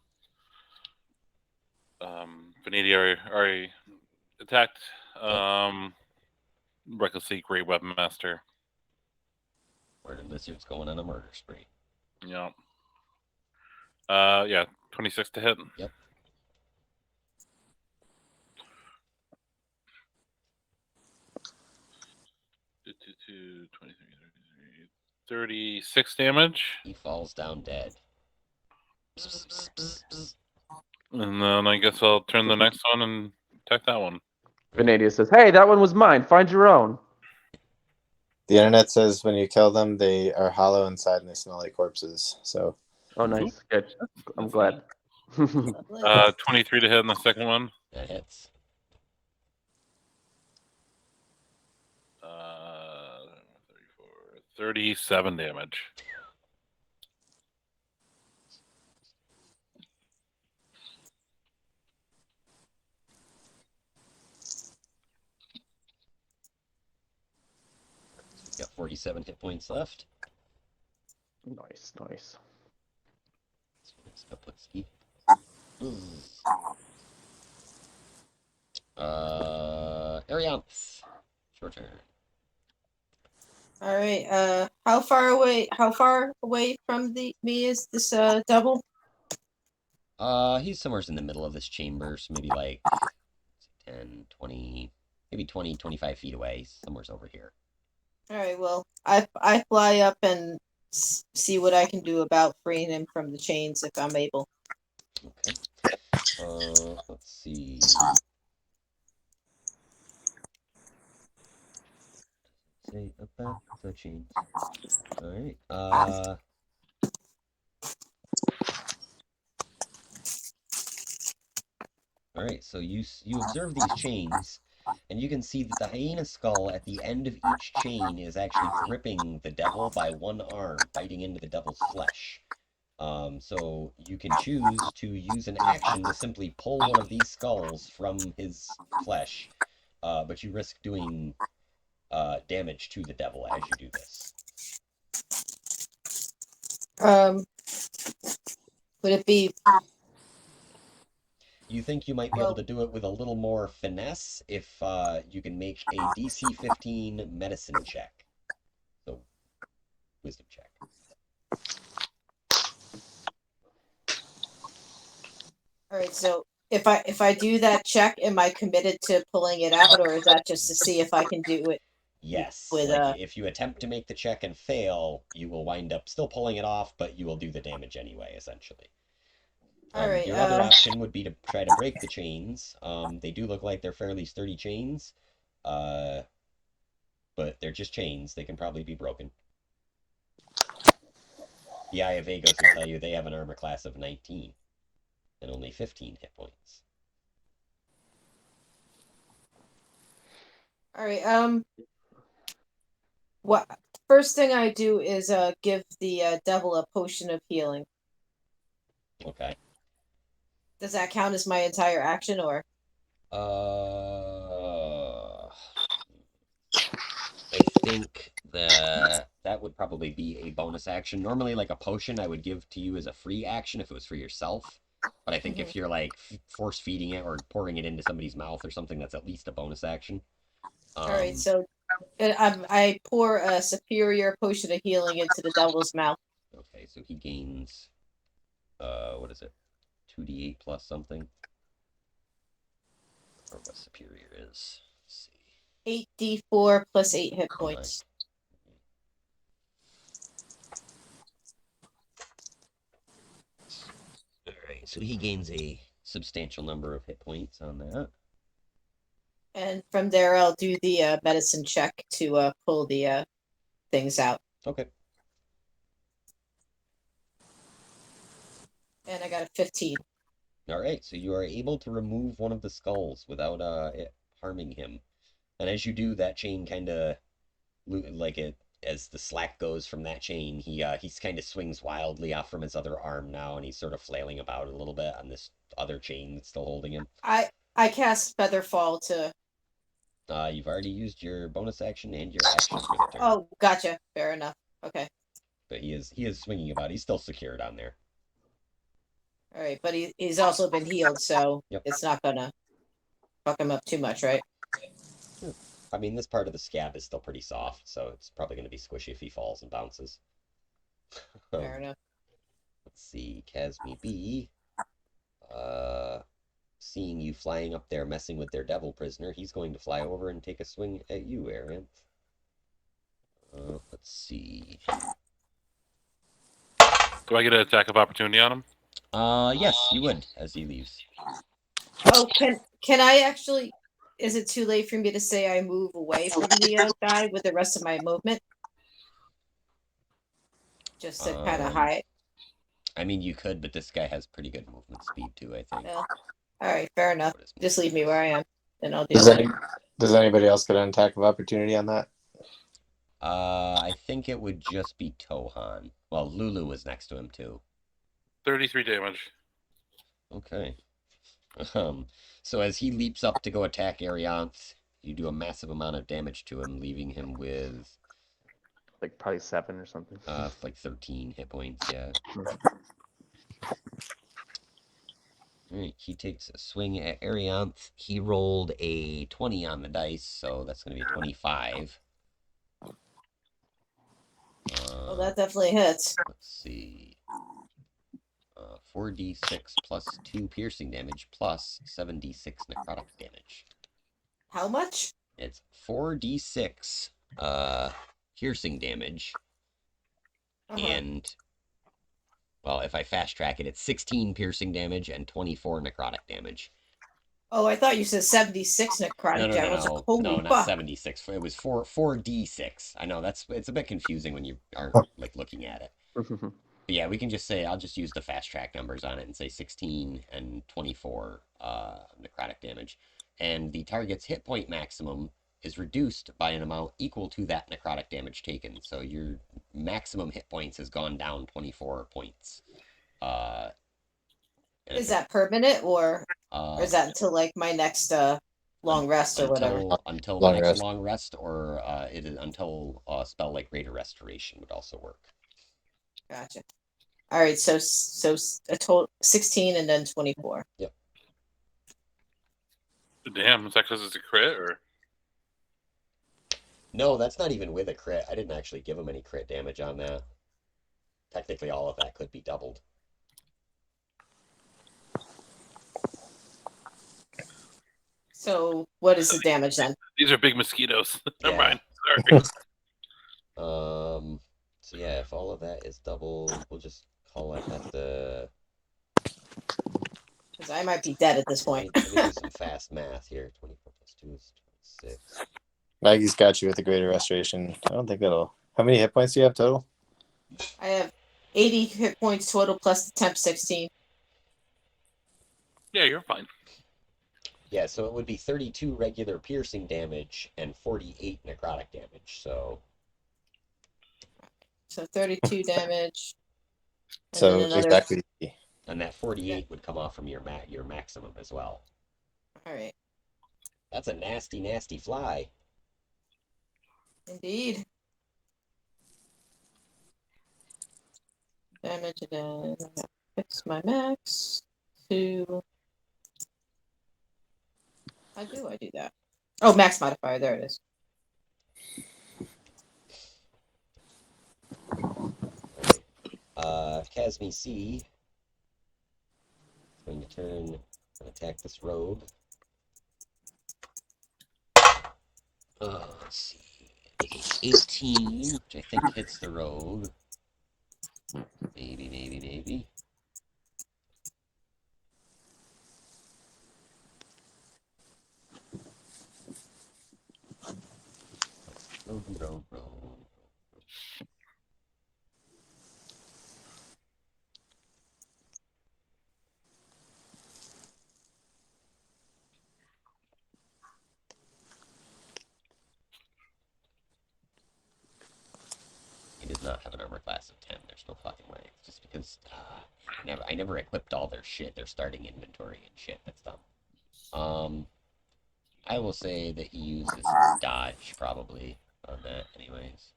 Vanity already attacked. Recklessly Great Weapon Master. Murder Lizard's going on a murder spree. Yeah. 26 to hit. Yep. Two, 23, 36 damage. He falls down dead. And then I guess I'll turn the next one and attack that one. Vanadius says, "Hey, that one was mine. Find your own." The internet says when you kill them, they are hollow inside and they smell like corpses. So, Oh, nice. Good. I'm glad. 23 to hit on the second one. That hits. 37 damage. We've got 47 hit points left. Nice, nice. Arianth, it's your turn. All right. How far away from me is this double? He's somewhere in the middle of this chamber, so maybe like 10, 20, maybe 20, 25 feet away, somewhere over here. All right. Well, I fly up and see what I can do about freeing him from the chains if I'm able. Okay. Let's see. Say about the chains. All right. All right. So you observe these chains, and you can see that the hyena skull at the end of each chain is actually gripping the devil by one arm, biting into the devil's flesh. So you can choose to use an action to simply pull one of these skulls from his flesh, but you risk doing damage to the devil as you do this. Would it be? You think you might be able to do it with a little more finesse if you can make a DC 15 medicine check. So, wisdom check. All right. So if I do that check, am I committed to pulling it out, or is that just to see if I can do it? Yes. With, like if you attempt to make the check and fail, you will wind up still pulling it off, but you will do the damage anyway, essentially. All right. Your other option would be to try to break the chains. They do look like they're fairly sturdy chains, but they're just chains. They can probably be broken. The Eye of Vagos will tell you they have an armor class of 19 and only 15 hit points. All right. What first thing I do is give the devil a potion of healing. Okay. Does that count as my entire action, or? I think that would probably be a bonus action. Normally, like a potion, I would give to you as a free action if it was for yourself. But I think if you're like force feeding it or pouring it into somebody's mouth or something, that's at least a bonus action. All right, so I pour a superior potion of healing into the devil's mouth. Okay, so he gains, what is it? 2d8 plus something? Or what superior is. Let's see. 8d4 plus 8 hit Oh, nice. points. Alright, so he gains a substantial number of hit points on that. And from there, I'll do the medicine check to pull the things out. Okay. And I got a 15. Alright, so you are able to remove one of the skulls without it harming him. And as you do, that chain kind of, like it, as the slack goes from that chain, he's kind of swings wildly off from his other arm now, and he's sort of flailing about a little bit on this other chain that's still holding him. I cast Featherfall to. You've already used your bonus action and your action for the turn. Oh, gotcha. Fair enough. Okay. But he is swinging about. He's still secured on there. All right, but he's also been healed, so Yep. it's not gonna fuck him up too much, right? I mean, this part of the scab is still pretty soft, so it's probably going to be squishy if he falls and bounces. Fair enough. Let's see, Casmi B. Seeing you flying up there messing with their devil prisoner, he's going to fly over and take a swing at you, Aaron. Let's see. Do I get an attack of opportunity on him? Yes, you would, as he leaves. Oh, can I actually? Is it too late for me to say I move away from the guy with the rest of my movement? Just to kind of hide. I mean, you could, but this guy has pretty good movement speed too, I think. Well, all right, fair enough. Just leave me where I am, and I'll do Does, that. does anybody else get an attack of opportunity on that? I think it would just be Tohan. Well, Lulu was next to him too. 33 damage. Okay. So as he leaps up to go attack Arianth, you do a massive amount of damage to him, leaving him with Like probably 7 or something. like 13 hit points, yeah. Alright, he takes a swing at Arianth. He rolled a 20 on the dice, so that's going to be a 25. Well, that definitely hits. Let's see. 4d6 plus 2 piercing damage plus 7d6 necrotic damage. How much? It's 4d6 piercing damage. And, well, if I fast track it, it's 16 piercing damage and 24 necrotic damage. Oh, I thought you said 76 necrotic damage. I was like, holy not fuck. 76. It was 4d6. I know it's a bit confusing when you aren't like looking at it. But yeah, we can just say I'll just use the fast track numbers on it and say 16 and 24 necrotic damage, and the target's hit point maximum is reduced by an amount equal to that necrotic damage taken. So your maximum hit points has gone down 24 points. Is that permanent or is that until like my next long rest or whatever? Until Long the next rest. long rest, or it is until a spell like Greater Restoration would also work. Gotcha. All right, so a total 16 and then 24. Yep. Damn, is that because it's a crit or? No, that's not even with a crit. I didn't actually give him any crit damage on that. Technically, all of that could be doubled. So what is the damage then? These are big mosquitoes. Never Yeah. mind. Sorry. So yeah, if all of that is double, we'll just call it at the. Because I might be dead at this point. Let me do some fast math here. 24 plus 2 is 26. Maggie's got you with the greater restoration. I don't think that'll. How many hit points do you have total? I have 80 hit points total plus the temp 16. Yeah, you're fine. Yeah, so it would be 32 regular piercing damage and 48 necrotic damage. So 32 damage. And So then another... exactly. and that 48 would come off from your maximum as well. All right. That's a nasty, nasty fly. Indeed. Damage again. Fix my max. to. How do I do that? Oh, max modifier. There it is. Casmi C is going to turn and attack this rogue. Let's see. 18, which I think hits the rogue. Maybe. Rogue. He does not have an armor class of 10. There's no fucking way. It's just because I never equipped all their shit, their starting inventory and shit. That's dumb. I will say that he uses dodge probably on that, anyways.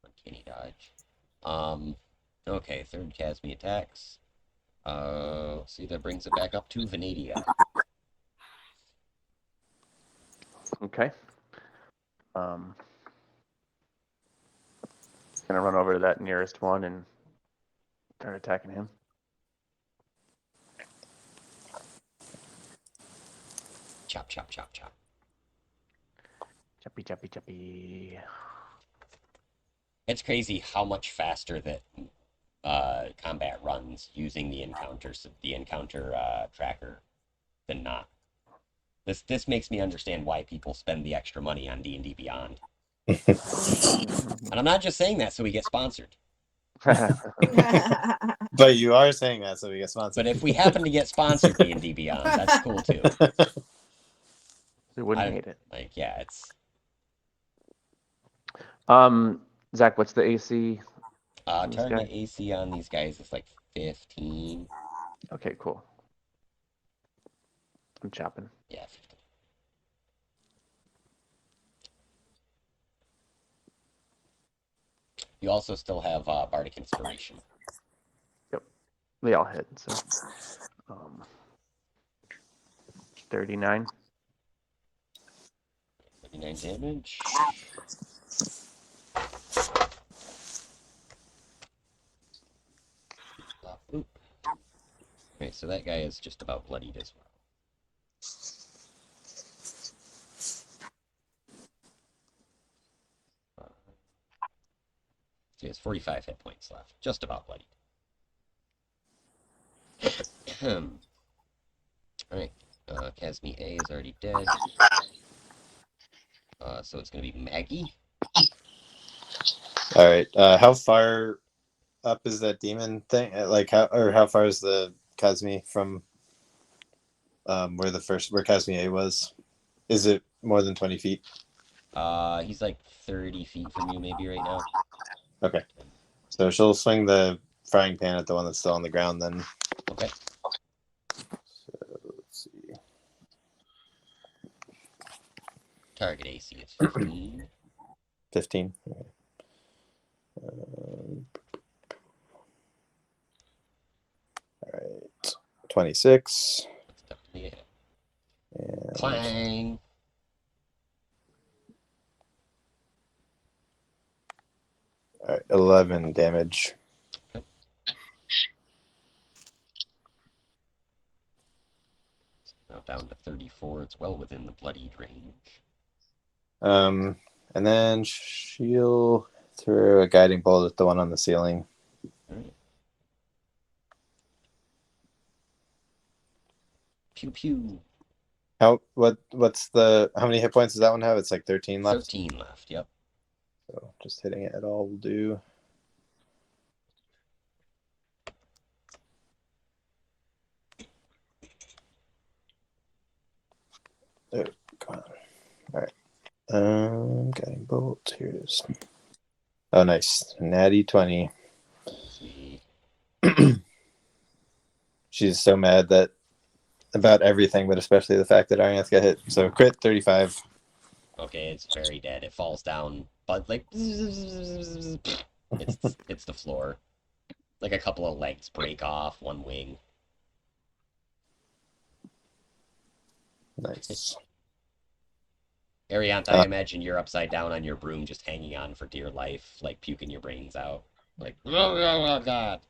Uncanny dodge. Okay, third Casmi attacks. See, that brings it back up to Venedia. Okay. Gonna run over to that nearest one and start attacking him. Chop. Choppy. It's crazy how much faster that combat runs using the encounter tracker than not. This makes me understand why people spend the extra money on D&D Beyond. And I'm not just saying that so we get sponsored. But you are saying that so we get sponsored. But if we happen to get sponsored D&D Beyond, that's cool too. We wouldn't hate it. Like, yeah, it's Zach, what's the AC? target AC on these guys is like 15. Okay, cool. I'm chopping. Yeah, 15. You also still have Bardic Inspiration. Yep, they all hit. So, 39. 39 damage. Oop. Okay, so that guy is just about bloodied as well. So he has 45 hit points left. Just about bloodied. Alright. Casmi A is already dead. So it's going to be Maggie. All right. How far up is that demon thing? Like how far is the Casmi from where Casmi A was? Is it more than 20 feet? He's like 30 feet from you maybe right now. Okay. So she'll swing the frying pan at the one that's still on the ground then. Okay. So let's see. Target AC is 15. 15. Okay. All right. 26. That's definitely a hit. And Clang! all right, 11 damage. Now down to 34. It's well within the bloodied range. And then she'll throw a guiding bolt at the one on the ceiling. Alright. Pew pew. How many hit points does that one have? It's like 13 left. 13 left, yep. So just hitting it at all will do. Oh, come on. All right. Guiding bolt. Here it is. Oh, nice. Natty 20. See. She's so mad that about everything, but especially the fact that Arianth got hit. So crit 35. Okay, it's very dead. It falls down, but like it's the floor. Like a couple of legs break off, one wing. Nice. Arianth, I imagine you're upside down on your broom, just hanging on for dear life, like puking your brains out. Like, oh God.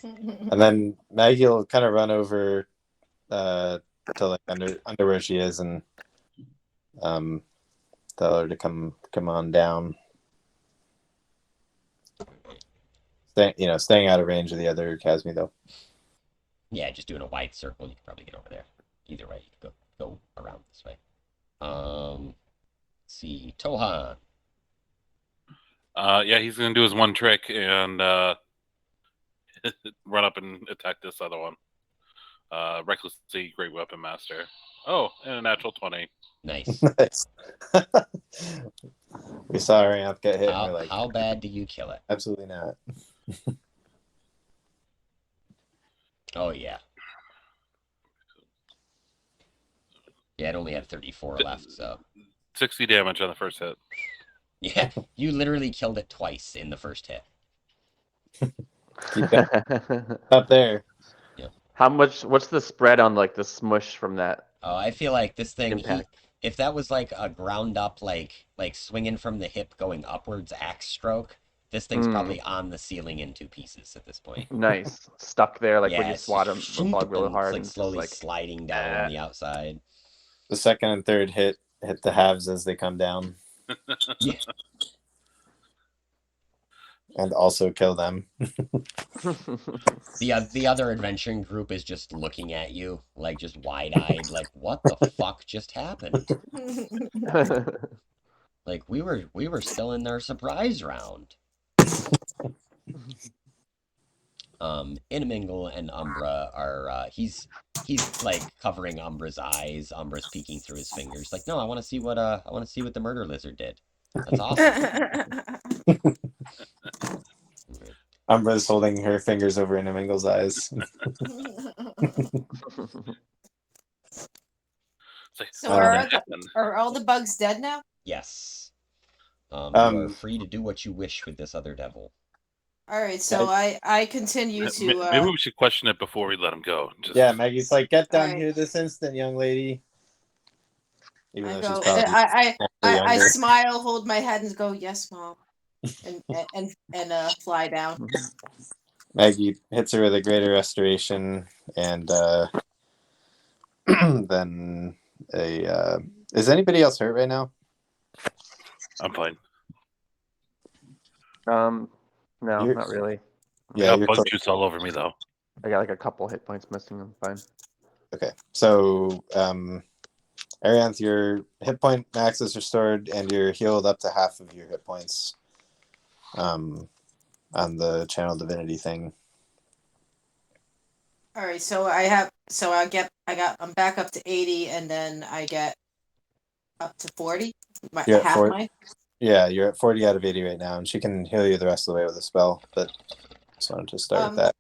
And then Maggie will kind of run over to like under where she is and tell her to come on down. Staying out of range of the other Casmi though. Yeah, just doing a wide circle. You can probably get over there. Either way, you can go around this way. Let's see, Tohan. Yeah, he's gonna do his one trick and run up and attack this other one. Recklessly, great weapon master. Oh, and a natural 20. Nice. Nice. We saw Arianth get hit and we're like, How bad do you kill it? absolutely not. Oh yeah. Yeah, it only had 34 left, so 60 damage on the first hit. yeah, you literally killed it twice in the first hit. Keep going up there. How much? What's the spread on like the smush from that Oh, I feel like this thing, impact? if that was like a ground up, like swinging from the hip going upwards axe stroke, this thing's probably on the ceiling in 2 pieces at this point. Nice, stuck there like when Yeah, you it's swat just a bug really and hard it's like and just slowly like sliding down the outside. The second and third hit the halves as they come down. Yeah. And also kill them. The other adventuring group is just looking at you, like just wide-eyed, like what the fuck just happened? Like we were still in their surprise round. Inamingle and Umbra are he's like covering Umbra's eyes. Umbra's peeking through his fingers. Like, no, I want to see what the murder lizard did. That's awesome. Umbra's holding her fingers over Inimingle's eyes. So are all the bugs dead now? Yes. You are free to do what you wish with this other devil. All right, so I continue to. Maybe we should question it before we let him go. Yeah, Maggie's like, get down Alright. here this instant, young lady. Even I though she's go. probably I younger. smile, hold my head, and go, "Yes, mom," and fly down. Maggie hits her with a greater restoration, and then is anybody else hurt right now? I'm fine. No, You're- not really. Yeah, I you're got bug close. juice all over me though. I got like a couple hit points missing. I'm fine. Okay, so Arianth, your hit point max is restored, and you're healed up to half of your hit points. On the channel divinity thing. All right, so I'm back up to 80, and then I get up to 40. You're at Half 40. mine. Yeah, you're at 40 out of 80 right now, and she can heal you the rest of the way with a spell, but just wanted to start with that.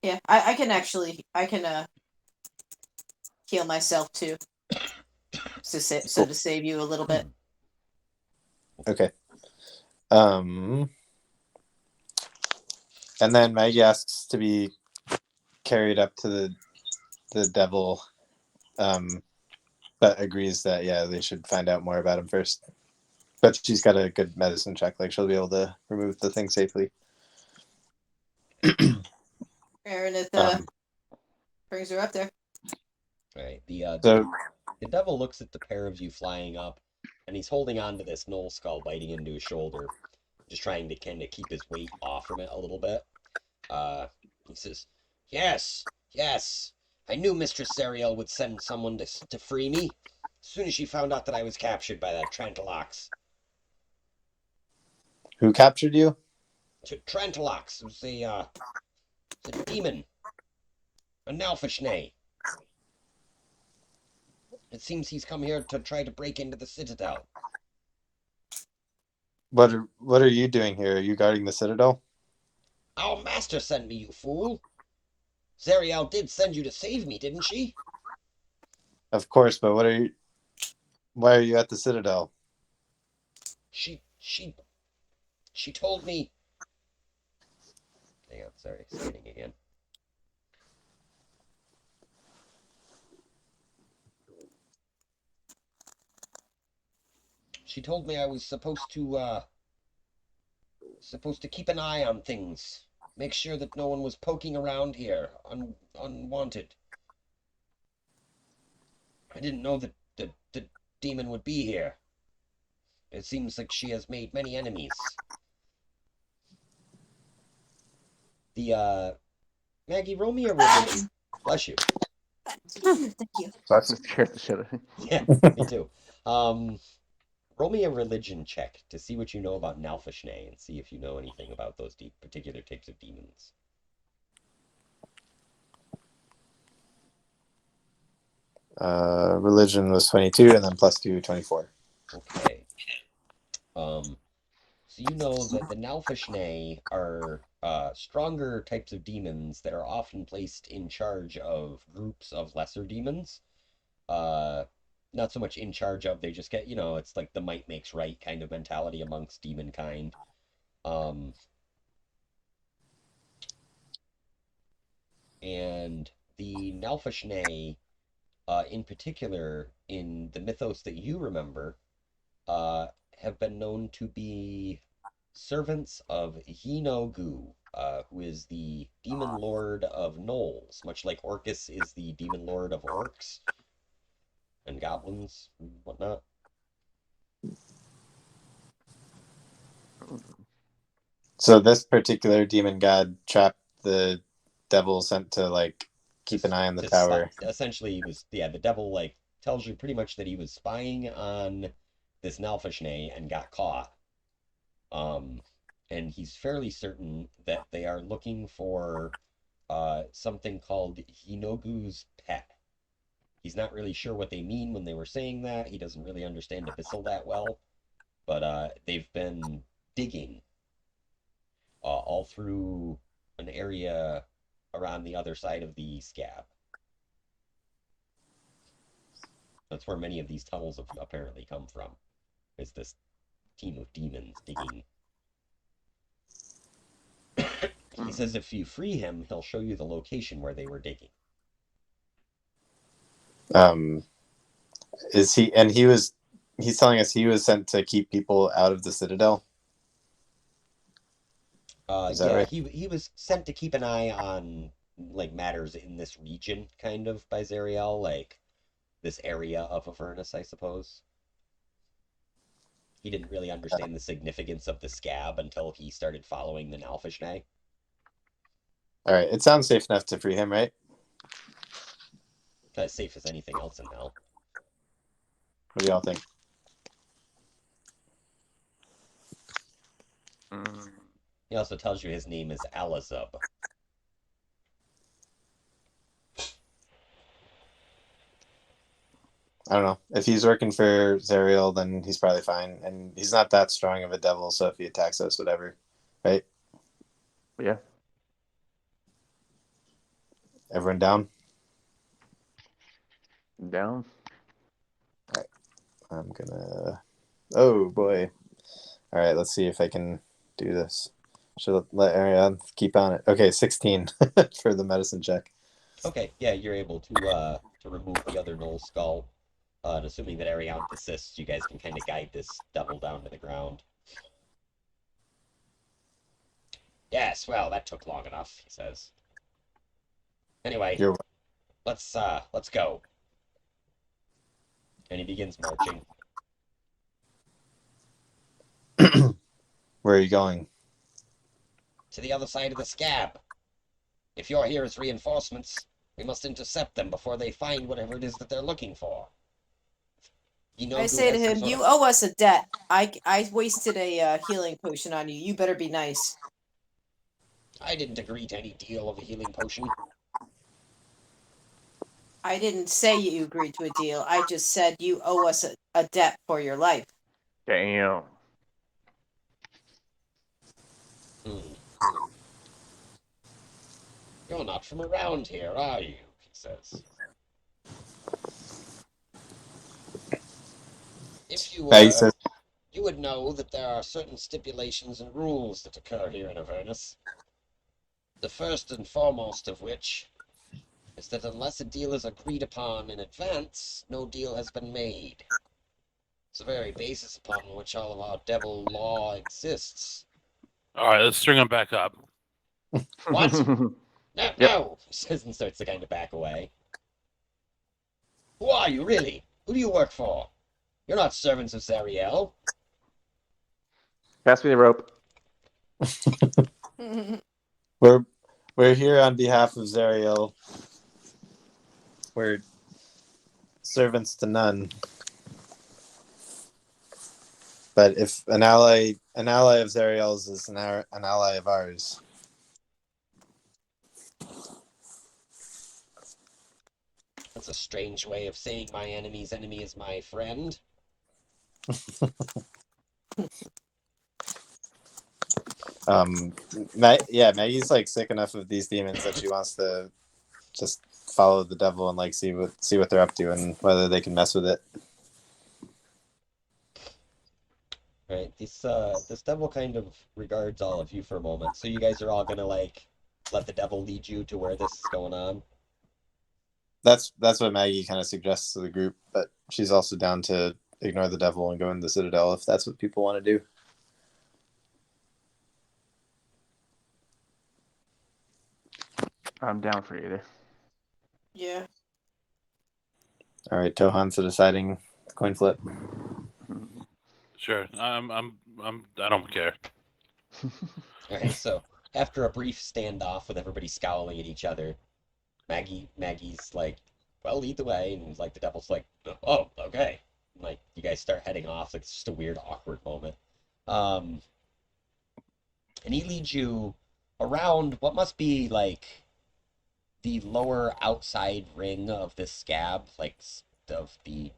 Yeah, I can heal myself too. To save you a little bit. Okay. And then Maggie asks to be carried up to the devil, but agrees that they should find out more about him first. But she's got a good medicine check, like she'll be able to remove the thing safely. Aaron, it brings her up there. Right. The So devil looks at the pair of you flying up, and he's holding on to this gnoll skull, biting into his shoulder, just trying to kind of keep his weight off from it a little bit. He says, "Yes, I knew Mistress Zariel would send someone to free me, as soon as she found out that I was captured by that Trantalox." who captured you? Trantalox was a demon, a Nalfishnay. It seems he's come here to try to break into the Citadel. What are you doing here? Are you guarding the Citadel? Our master sent me, you fool. Zariel did send you to save me, didn't she? Of course, but why are you at the Citadel? She told me. Hang on, sorry, starting again. She told me I was supposed to keep an eye on things, make sure that no one was poking around here unwanted. I didn't know that the demon would be here. It seems like she has made many enemies. The Maggie, roll me a religion. Bless you. Thank you. That just scared the shit out of me. Yeah, me too. Roll me a religion check to see what you know about Nalfashnay and see if you know anything about those particular types of demons. Religion was 22, and then +2, 24. Okay. So you know that the Nalfashnay are stronger types of demons that are often placed in charge of groups of lesser demons. Not so much in charge of, they just get, it's like the might makes right kind of mentality amongst demon kind. And the Nalfashnay, in particular, in the mythos that you remember, have been known to be servants of Hinogu, who is the demon lord of gnolls, much like Orcus is the demon lord of orcs and goblins and whatnot. So this particular demon god trapped the devil sent to like keep an eye on the tower. Essentially, the devil like tells you pretty much that he was spying on this Nalfashnay and got caught. And he's fairly certain that they are looking for something called Hinogu's pet. He's not really sure what they mean when they were saying that. He doesn't really understand Abyssal that well, but they've been digging all through an area around the other side of the scab. That's where many of these tunnels have apparently come from. Is this team of demons digging. He says if you free him, he'll show you the location where they were digging. Is he? And he's telling us he was sent to keep people out of the citadel. Is that right? He was sent to keep an eye on like matters in this region, kind of, by Zariel, like this area of Avernus, I suppose. He didn't really understand the significance of the scab until he started following the Nalfashnay. All right, it sounds safe enough to free him, right? As safe as anything else in hell. What do y'all think? He also tells you his name is Alazub. I don't know. If he's working for Zariel, then he's probably fine. And he's not that strong of a devil, so if he attacks us, whatever. Right? Yeah. Everyone down? Down. Alright. I'm gonna... Oh, boy. Alright, let's see if I can do this. Should let Ariane keep on it. Okay, 16 for the medicine check. Okay, yeah, you're able to remove the other Knoll skull. And assuming that Ariane assists, you guys can kind of guide this devil down to the ground. Yes, well, that took long enough, he says. Anyway, let's go. And he begins marching. Where are you going? To the other side of the scab. If you're here as reinforcements, we must intercept them before they find whatever it is that they're looking for. I say to him, you owe us a debt. I wasted a healing potion on you. You better be nice. I didn't agree to any deal of a healing potion. I didn't say you agreed to a deal. I just said you owe us a debt for your life. Damn. You're not from around here, are you? He says. If you were, you would know that there are certain stipulations and rules that occur here in Avernus. The first and foremost of which is that unless a deal is agreed upon in advance, no deal has been made. It's the very basis upon which all of our devil law exists. All right, let's string them back up. What? No, Yep. no! He says and starts to kind of back away. Who are you, really? Who do you work for? You're not servants of Zariel. Pass me the rope. We're here on behalf of Zariel. We're servants to none. But if an ally of Zariel's is an ally of ours. That's a strange way of saying my enemy's enemy is my friend. Maggie's like sick enough of these demons that she wants to just follow the devil and like see what they're up to and whether they can mess with it. Right, this devil kind of regards all of you for a moment. So you guys are all gonna like let the devil lead you to where this is going on. That's what Maggie kind of suggests to the group, but she's also down to ignore the devil and go in the Citadel if that's what people want to do. I'm down for either. Yeah. All right, Tohan's deciding coin flip. Sure, I don't care. Alright, so after a brief standoff with everybody scowling at each other, Maggie's like, well, lead the way, and like the devil's like, oh, okay. And, like you guys start heading off, like it's just a weird, awkward moment. And he leads you around what must be like the lower outside ring of this scab, like of the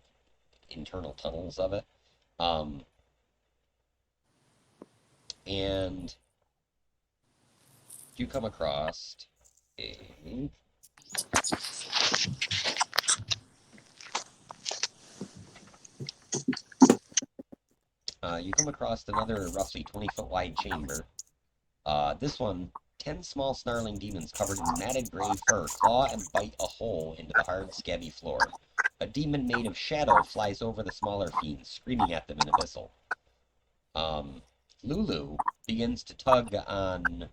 internal tunnels of it. And you come across a another roughly 20-foot wide chamber. This one, 10 small snarling demons covered in matted gray fur claw and bite a hole into the hard, scabby floor. A demon made of shadow flies over the smaller fiends, screaming at them in abyssal. Lulu begins to tug on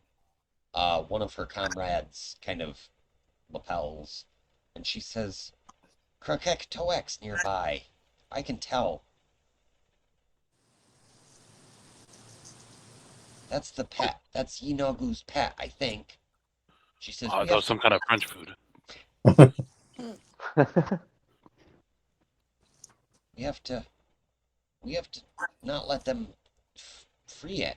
one of her comrades' kind of lapels, and she says, Krakek Toex nearby. I can tell. That's the pet. That's Yinogu's pet, I think. She says, Oh, that was some kind of French food. we have to not let them free it.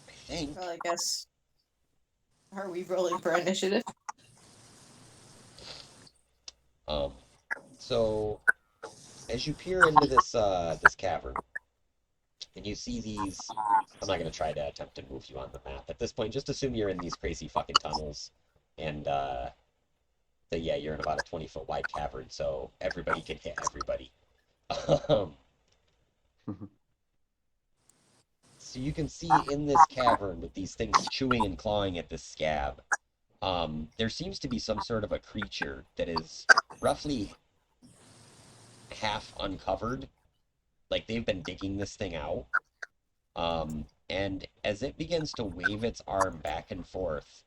I think. Well, I guess. Are we rolling for initiative? So as you peer into this cavern, and you see these, I'm not gonna try to attempt to move you on the map at this point. Just assume you're in these crazy fucking tunnels, and you're in about a 20-foot wide cavern, so everybody can hit everybody. So you can see in this cavern with these things chewing and clawing at this scab, there seems to be some sort of a creature that is roughly half uncovered. Like they've been digging this thing out. And as it begins to wave its arm back and forth,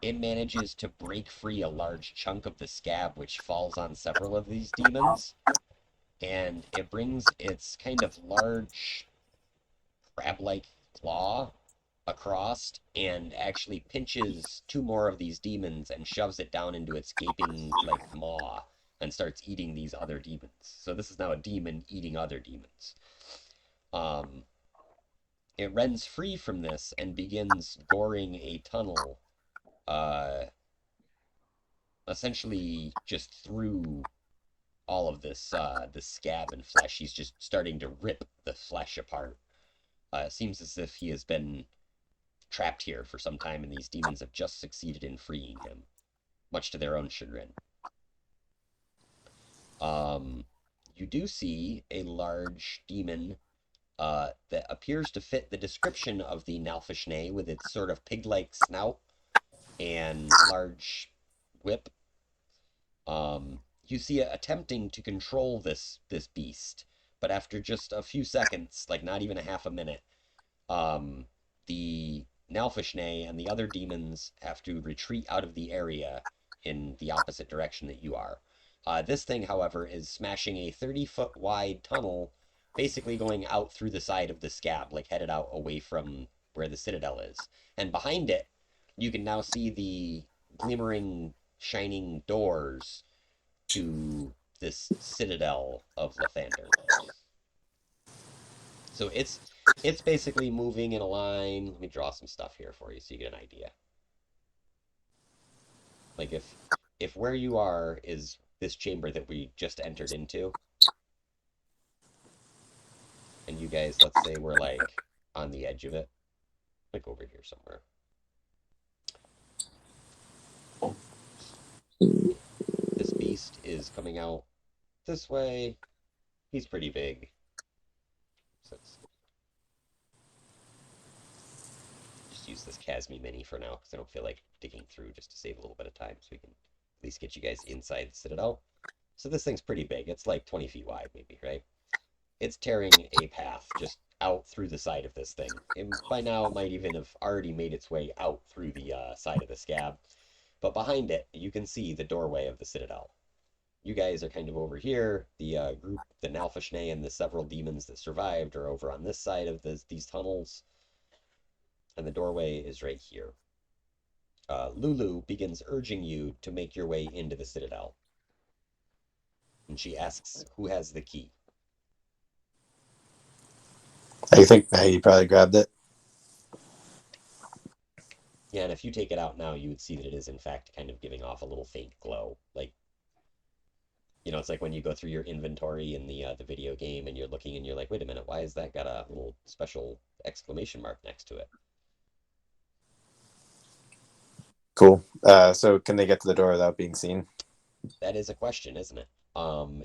it manages to break free a large chunk of the scab, which falls on several of these demons. And it brings its kind of large crab-like claw across and actually pinches two more of these demons and shoves it down into its gaping like maw and starts eating these other demons. So this is now a demon eating other demons. It rends free from this and begins goring a tunnel, essentially just through all of this scab and flesh. He's just starting to rip the flesh apart. It seems as if he has been trapped here for some time, and these demons have just succeeded in freeing him, much to their own chagrin. You do see a large demon that appears to fit the description of the Nalfishne with its sort of pig-like snout and large whip. you see it attempting to control this beast, but after just a few seconds, like not even a half a minute, the Nalfishnay and the other demons have to retreat out of the area in the opposite direction that you are. This thing, however, is smashing a 30-foot wide tunnel, basically going out through the side of the scab, like headed out away from where the citadel is. And behind it, you can now see the glimmering, shining doors to this citadel of Lathander. So it's basically moving in a line. Let me draw some stuff here for you so you get an idea. Like if where you are is this chamber that we just entered into, and you guys, let's say we're like on the edge of it, like over here somewhere. This beast is coming out this way. He's pretty big. So just use this Casmi Mini for now because I don't feel like digging through, just to save a little bit of time so we can at least get you guys inside the citadel. So this thing's pretty big. It's like 20 feet wide, maybe, right? It's tearing a path just out through the side of this thing. And by now, it might even have already made its way out through the side of the scab. But behind it, you can see the doorway of the citadel. You guys are kind of over here. The group, the Nalfishnay and the several demons that survived are over on this side of these tunnels. And the doorway is right here. Lulu begins urging you to make your way into the citadel. And she asks who has the key. I think Maggie probably grabbed it. Yeah, and if you take it out now, you would see that it is in fact kind of giving off a little faint glow. Like, you know, it's like when you go through your inventory in the video game and you're looking and you're like, wait a minute, why has that got a little special exclamation mark next to it? Cool. So can they get to the door without being seen? That is a question, isn't it?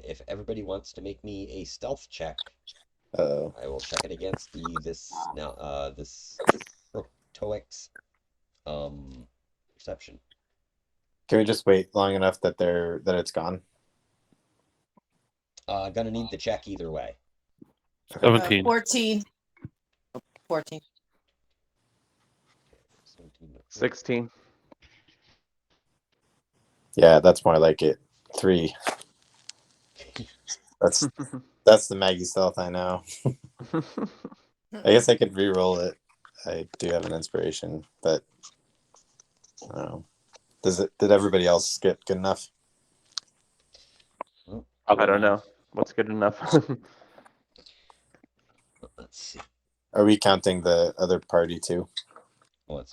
If everybody wants to make me a stealth check, I will check it against this Protoic's perception. Can we just wait long enough that it's gone? Gonna need the check either way. 17. 14. 14. 16. Yeah, that's more like it. 3. That's the Maggie stealth I know. I guess I could re-roll it. I do have an inspiration, but I don't know. Did everybody else get good enough? I don't know. What's good enough? Let's see. Are we counting the other party too? Well,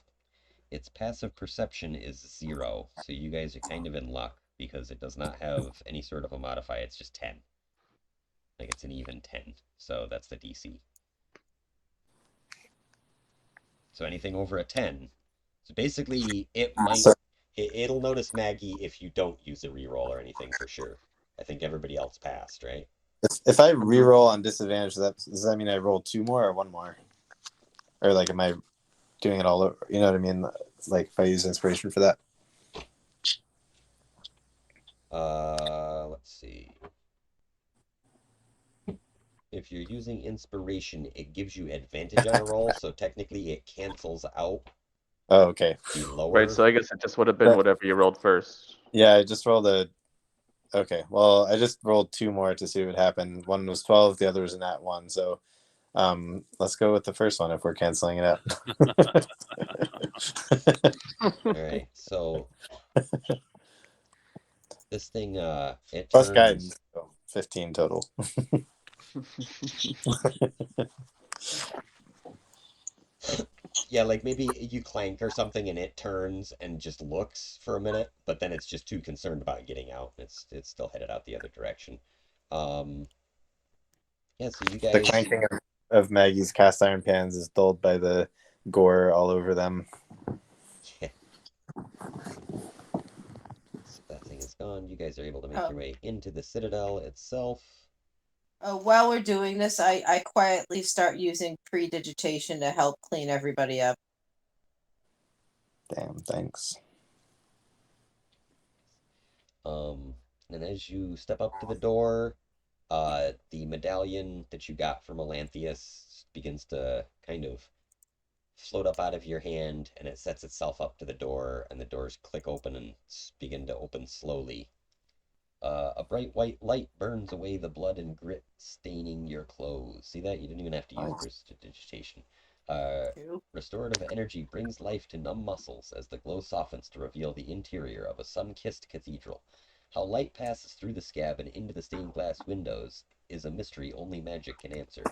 its passive perception is 0, so you guys are kind of in luck because it does not have any sort of a modifier. It's just 10. Like it's an even 10, so that's the DC. So anything over a 10. So basically, it'll notice Maggie if you don't use a reroll or anything for sure. I think everybody else passed, right? If I re-roll on disadvantage, does that mean I roll 2 more or 1 more? Or like, am I doing it all over? You know what I mean? Like if I use inspiration for that. Let's see. If you're using inspiration, it gives you advantage on a roll, so technically it cancels out Oh, okay. the lower. Right, so I guess it just would have been whatever you rolled first. Yeah, I just rolled a. Okay, well, I just rolled 2 more to see what happened. One was 12, the other was a nat 1. So, let's go with the first one if we're canceling it out. All right, so this thing it Plus turns. guidance, so 15 total. Yeah, like maybe you clank or something and it turns and just looks for a minute, but then it's just too concerned about getting out. It's still headed out the other direction. Yeah, so you guys. The clanking of Maggie's cast iron pans is dulled by the gore all over them. Yeah. So that thing is gone. You guys are able to make your way into the citadel itself. While we're doing this, I quietly start using predigitation to help clean everybody up. Damn, thanks. And as you step up to the door, the medallion that you got from Elanthius begins to kind of float up out of your hand, and it sets itself up to the door, and the doors click open and begin to open slowly. A bright white light burns away the blood and grit staining your clothes. See that? You didn't even have to use prestidigitation. Restorative energy brings life to numb muscles as the glow softens to reveal the interior of a sun-kissed cathedral. How light passes through the scab and into the stained glass windows is a mystery only magic can answer.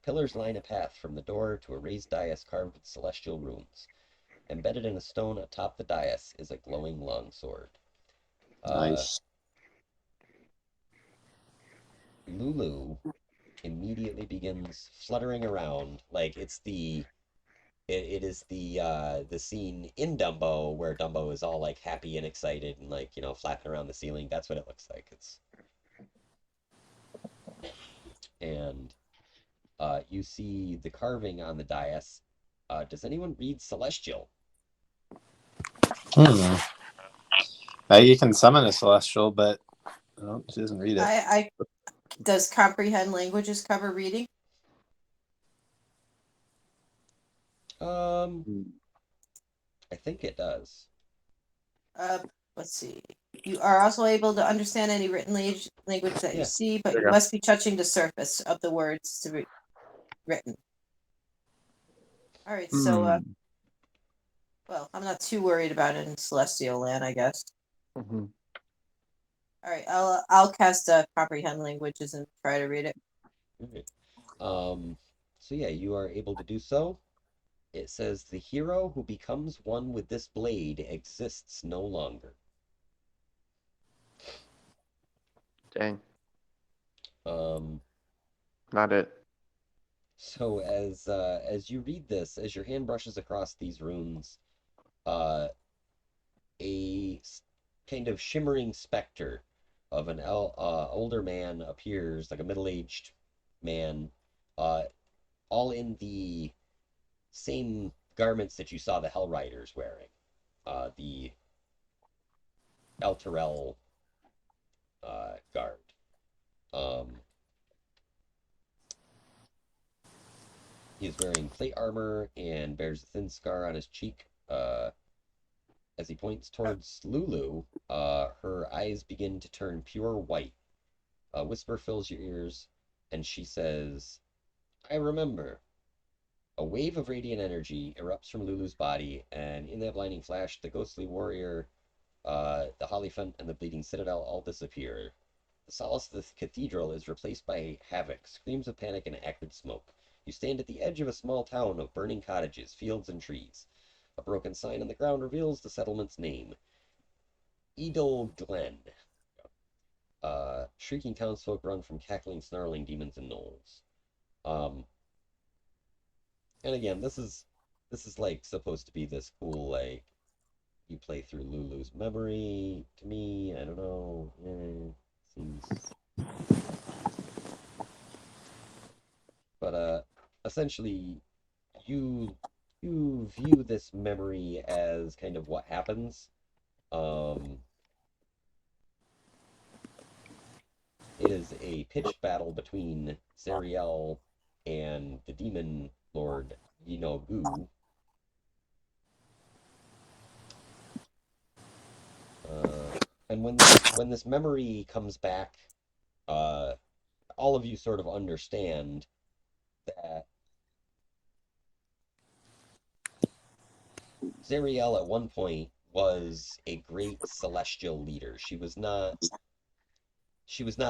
Pillars line a path from the door to a raised dais carved with celestial runes. Embedded in a stone atop the dais is a glowing longsword. Nice. Lulu immediately begins fluttering around like it is the scene in Dumbo where Dumbo is all like happy and excited and like, you know, flapping around the ceiling. That's what it looks like. And you see the carving on the dais. Does anyone read Celestial? You can summon a celestial, but she doesn't read it. Does comprehend languages cover reading? I think it does. Let's see. You are also able to understand any written language that you see, but you must be touching the surface of the words to be written. All right, so well, I'm not too worried about it in Celestial Land, I guess. Mm-hmm. All right, I'll cast comprehend languages and try to read it. Okay. So yeah, you are able to do so. It says the hero who becomes one with this blade exists no longer. Dang. Not it. So as you read this, as your hand brushes across these runes, a kind of shimmering specter of an older man appears, like a middle-aged man, all in the same garments that you saw the hellriders wearing, the Elturel guard. He is wearing plate armor and bears a thin scar on his cheek. As he points towards Lulu, her eyes begin to turn pure white. A whisper fills your ears, and she says, I remember. A wave of radiant energy erupts from Lulu's body, and in that blinding flash, the ghostly warrior, the Hollyphant, and the bleeding citadel all disappear. The solace of the cathedral is replaced by havoc, screams of panic, and acrid smoke. You stand at the edge of a small town of burning cottages, fields, and trees. A broken sign on the ground reveals the settlement's name, Edel Glen. Shrieking townsfolk run from cackling, snarling demons and gnolls. And again, this is like supposed to be this cool, like, you play through Lulu's memory. To me, I don't know. Seems. But essentially, you view this memory as kind of what happens. It is a pitched battle between Zariel and the demon lord Yinogu. And when this memory comes back, all of you sort of understand that Zariel at one point was a great celestial leader. She was not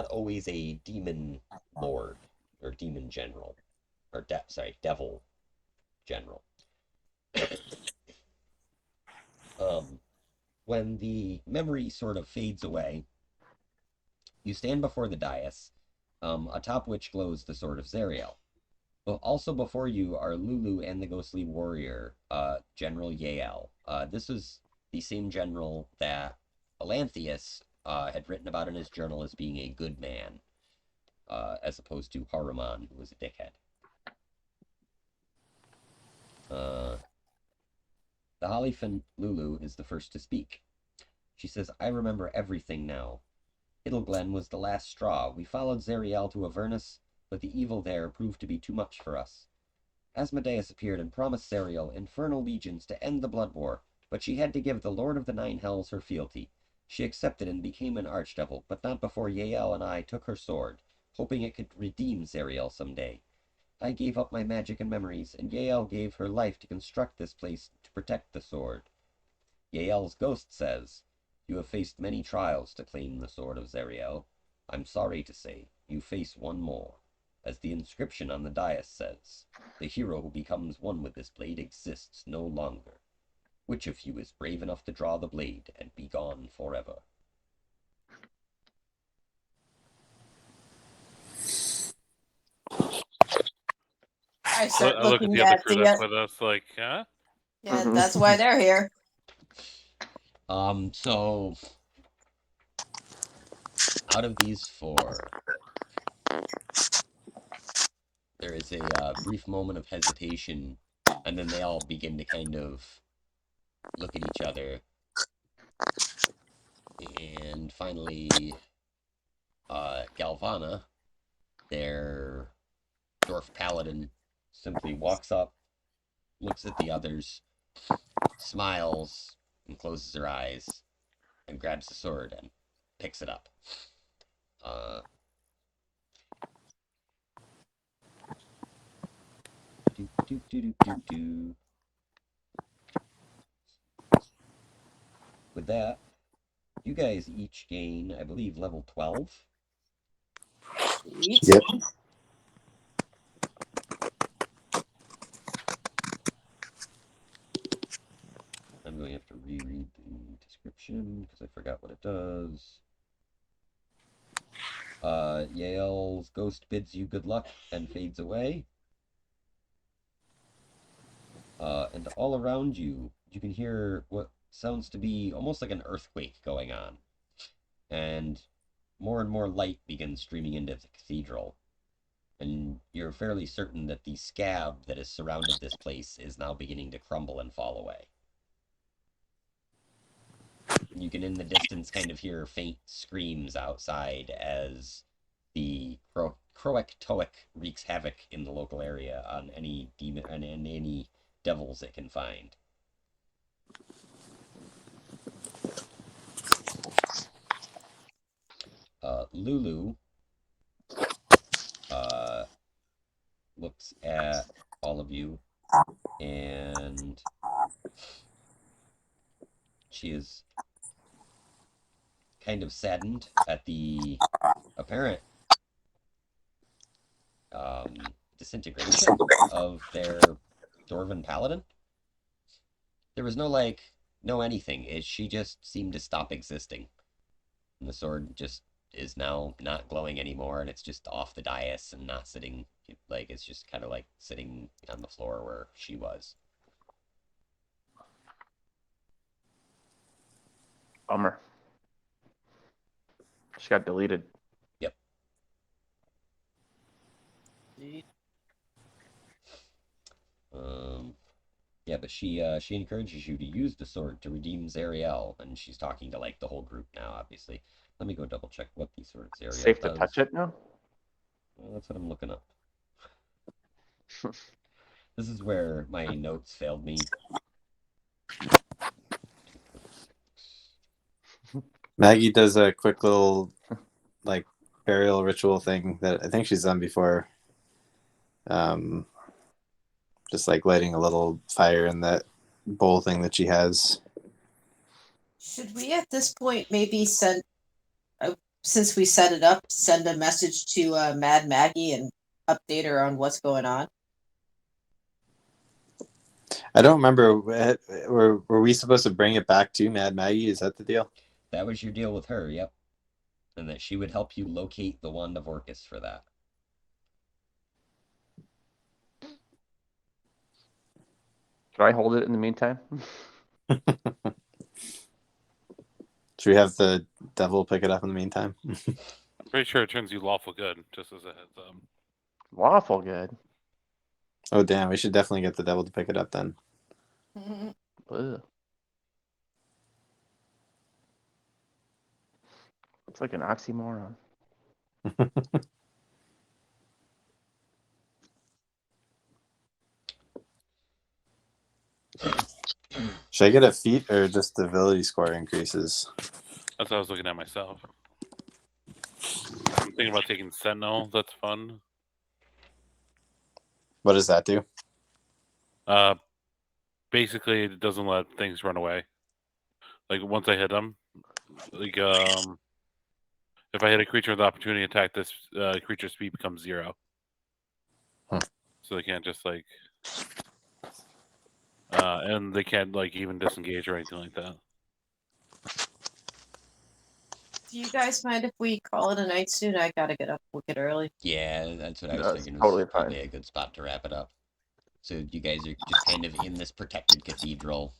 always a demon lord or demon general or devil general. When the memory sort of fades away, you stand before the dais, atop which glows the sword of Zariel. But also before you are Lulu and the ghostly warrior, General Yael. This is the same general that Elanthius had written about in his journal as being a good man, as opposed to Haruman, who was a dickhead. The Hollyphant Lulu is the first to speak. She says, I remember everything now. Hiddleglen was the last straw. We followed Zariel to Avernus, but the evil there proved to be too much for us. Asmodeus appeared and promised Zariel infernal legions to end the blood war, but she had to give the Lord of the Nine Hells her fealty. She accepted and became an archdevil, but not before Yael and I took her sword, hoping it could redeem Zariel someday. I gave up my magic and memories, and Yael gave her life to construct this place to protect the sword. Yael's ghost says, "You have faced many trials to claim the sword of Zariel. I'm sorry to say, you face one more. As the inscription on the dais says, the hero who becomes one with this blade exists no longer. Which of you is brave enough to draw the blade and be gone forever?" I I start look at looking the other at crew the. that's with us, like, huh? Yeah, Mhm. that's why they're here. So out of these four, there is a brief moment of hesitation, and then they all begin to kind of look at each other. And finally, Galvana, their dwarf paladin, simply walks up, looks at the others, smiles, and closes her eyes, and grabs the sword and picks it up. Uh, do, do, do, do, do, do. With that, you guys each gain, I believe, level 12. Sweet. Yep. I'm going to have to reread the description because I forgot what it does. Yael's ghost bids you good luck and fades away. And all around you, you can hear what sounds to be almost like an earthquake going on. And more light begins streaming into the cathedral. And you're fairly certain that the scab that has surrounded this place is now beginning to crumble and fall away. You can, in the distance, kind of hear faint screams outside as the Croak wreaks havoc in the local area on any demon and any devils it can find. Lulu uh, looks at all of you, and she is kind of saddened at the apparent disintegration of their Dwarven paladin. There was no no anything. She just seemed to stop existing. And the sword just is now not glowing anymore, and it's just off the dais and not sitting, like, it's just kind of like sitting on the floor where she was. Bummer. She got deleted. Yep. Yeah, but she encourages you to use the sword to redeem Zariel, and she's talking to like the whole group now, obviously. Let me go double check what the sword of Zariel Safe to does. touch it now? Well, that's what I'm looking up. This is where my notes failed me. Maggie does a quick little like burial ritual thing that I think she's done before. Just like lighting a little fire in that bowl thing that she has. Should we at this point maybe send, since we set it up, send a message to Mad Maggie and update her on what's going on? I don't remember. Were we supposed to bring it back to Mad Maggie? Is that the deal? That was your deal with her, yep. And that she would help you locate the Wand of Orcus for that. Can I hold it in the meantime? Should we have the devil pick it up in the meantime? Pretty sure it turns you lawful good, just as a heads up. Lawful good. Oh, damn. We should definitely get the devil to pick it up then. Ugh. It's like an oxymoron. Should I get a feat or just the ability score increases? That's what I was looking at myself. I'm thinking about taking Sentinel. That's fun. What does that do? Basically, it doesn't let things run away. Like once I hit them, like if I hit a creature with opportunity attack, this creature's speed becomes 0. Huh. So they can't just like, and they can't like even disengage or anything like that. Do you guys mind if we call it a night soon? I gotta get up wicked early. Yeah, that's what I was No, it's thinking. totally Was probably fine. a good spot to wrap it up. So you guys are just kind of in this protected cathedral.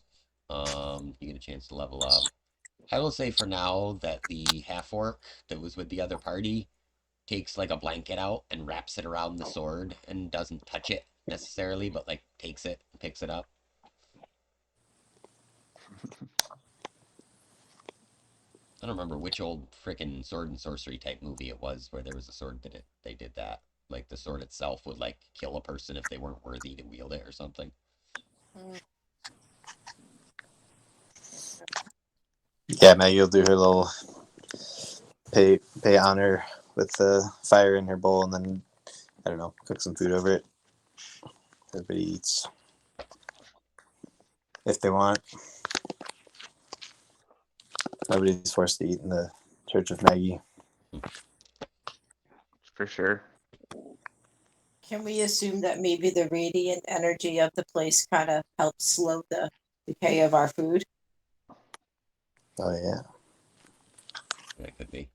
You get a chance to level up. I will say for now that the half orc that was with the other party takes like a blanket out and wraps it around the sword and doesn't touch it necessarily, but like takes it and picks it up. I don't remember which old frickin' sword and sorcery type movie it was where there was a sword that they did that. Like the sword itself would like kill a person if they weren't worthy to wield it or something. Mm. Yeah, Maggie will do her little pay honor with the fire in her bowl, and then I don't know, cook some food over it. Everybody eats if they want. Nobody's forced to eat in the Church of Maggie. For sure. Can we assume that maybe the radiant energy of the place kind of helps slow the decay of our food? Oh yeah, That could be.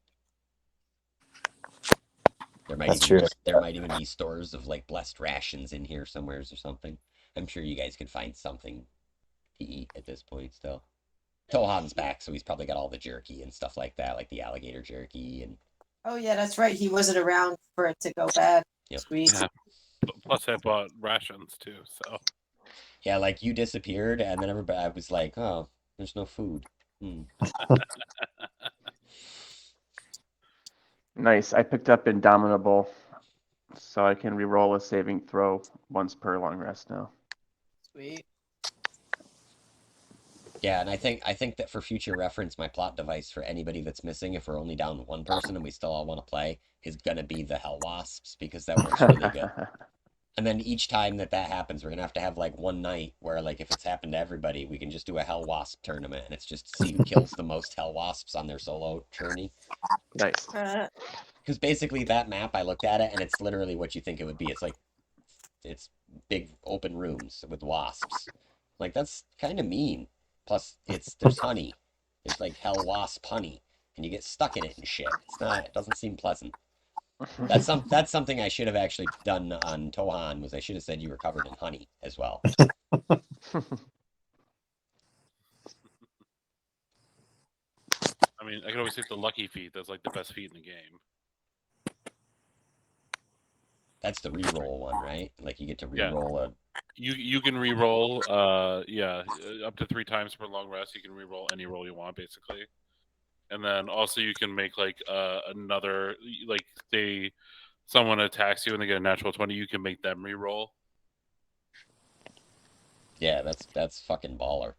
There might that's even true. be there might even be stores of like blessed rations in here somewheres or something. I'm sure you guys could find something to eat at this point still. Tohan's back, so he's probably got all the jerky and stuff like that, like the alligator jerky and Oh yeah, that's right. He wasn't around for it to go bad. Yep. Sweet. Yeah. Plus, I bought rations too. So yeah, like you disappeared and then everybody was like, oh, there's no food. Nice. I picked up Indomitable, so I can re-roll a saving throw once per long rest now. Sweet. Yeah, and I think that for future reference, my plot device for anybody that's missing, if we're only down one person and we still all want to play, is gonna be the Hell Wasps because that works really good. And then each time that happens, we're gonna have like one night where like if it's happened to everybody, we can just do a Hell Wasp tournament, and it's just to see who kills the most Hell Wasps on their solo journey. Nice. Because basically that map, I looked at it, and it's literally what you think it would be. It's big open rooms with wasps. Like that's kind of mean. Plus, there's honey. There's like hell wasp honey, and you get stuck in it and shit. It's not. It doesn't seem pleasant. That's something I should have actually done on Tohan. Was I should have said you were covered in honey as well. I mean, I could always take the lucky feat. That's like the best feat in the game. That's the reroll one, right? Like you get to Yeah. reroll a. You can re-roll. Up to 3 times per long rest. You can re-roll any roll you want, basically. And then also you can make like another, like say someone attacks you and they get a natural 20, you can make them re-roll. Yeah, that's fucking baller.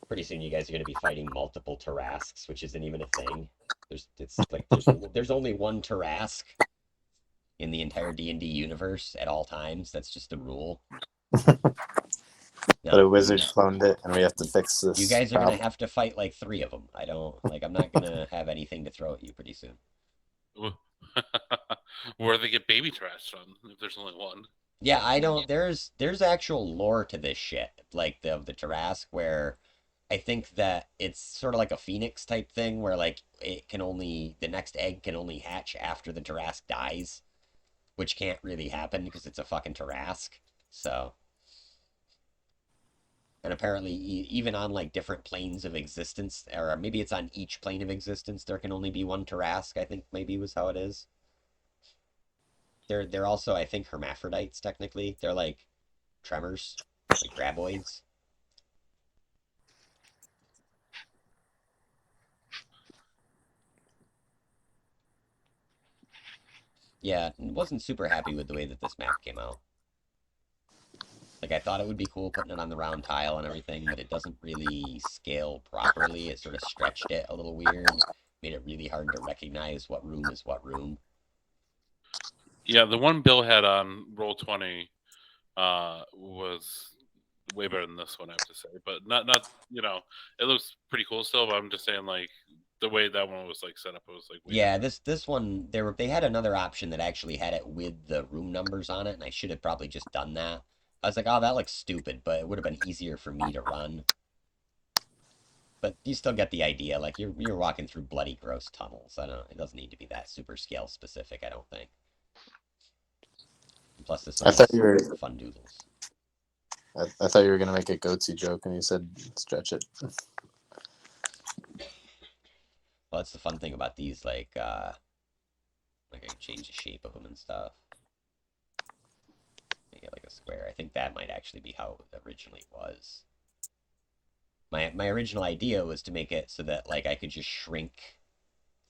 Pretty soon you guys are gonna be fighting multiple Tarrasques, which isn't even a thing. There's only one Tarrasque in the entire D&D universe at all times. That's just the rule. But a wizard cloned it, and we have to fix this. You guys are problem. gonna have to fight like 3 of them. I'm not gonna have anything to throw at you pretty soon. Where they get baby trash from if there's only one. Yeah, I don't. There's actual lore to this shit, like the Tarrasque, where I think that it's sort of like a phoenix type thing, where like the next egg can only hatch after the Tarrasque dies, which can't really happen because it's a fucking Tarrasque. So, and apparently even on like different planes of existence, or maybe it's on each plane of existence, there can only be one Tarrasque. I think maybe was how it is. They're also, I think, hermaphrodites technically. They're like tremors, like graboids. Yeah, wasn't super happy with the way that this map came out. Like, I thought it would be cool putting it on the round tile and everything, but it doesn't really scale properly. It sort of stretched it a little weird, made it really hard to recognize what room is what room. Yeah, the one Bill had on Roll20 was way better than this one, I have to say. But not it looks pretty cool still. But I'm just saying, like, the way that one was like set up, it was like way Yeah, different. this one they had another option that actually had it with the room numbers on it, and I should have probably just done that. I was like, oh, that looks stupid, but it would have been easier for me to run. But you still get the idea. Like you're walking through bloody gross tunnels. I don't know. It doesn't need to be that super scale specific, I don't think. And plus, this I one thought is you were. fun doodles. I thought you were gonna make a goatsy joke, and you said stretch it. Well, that's the fun thing about these. Like I can change the shape of them and stuff. Make it like a square. I think that might actually be how it originally was. My original idea was to make it so that like I could just shrink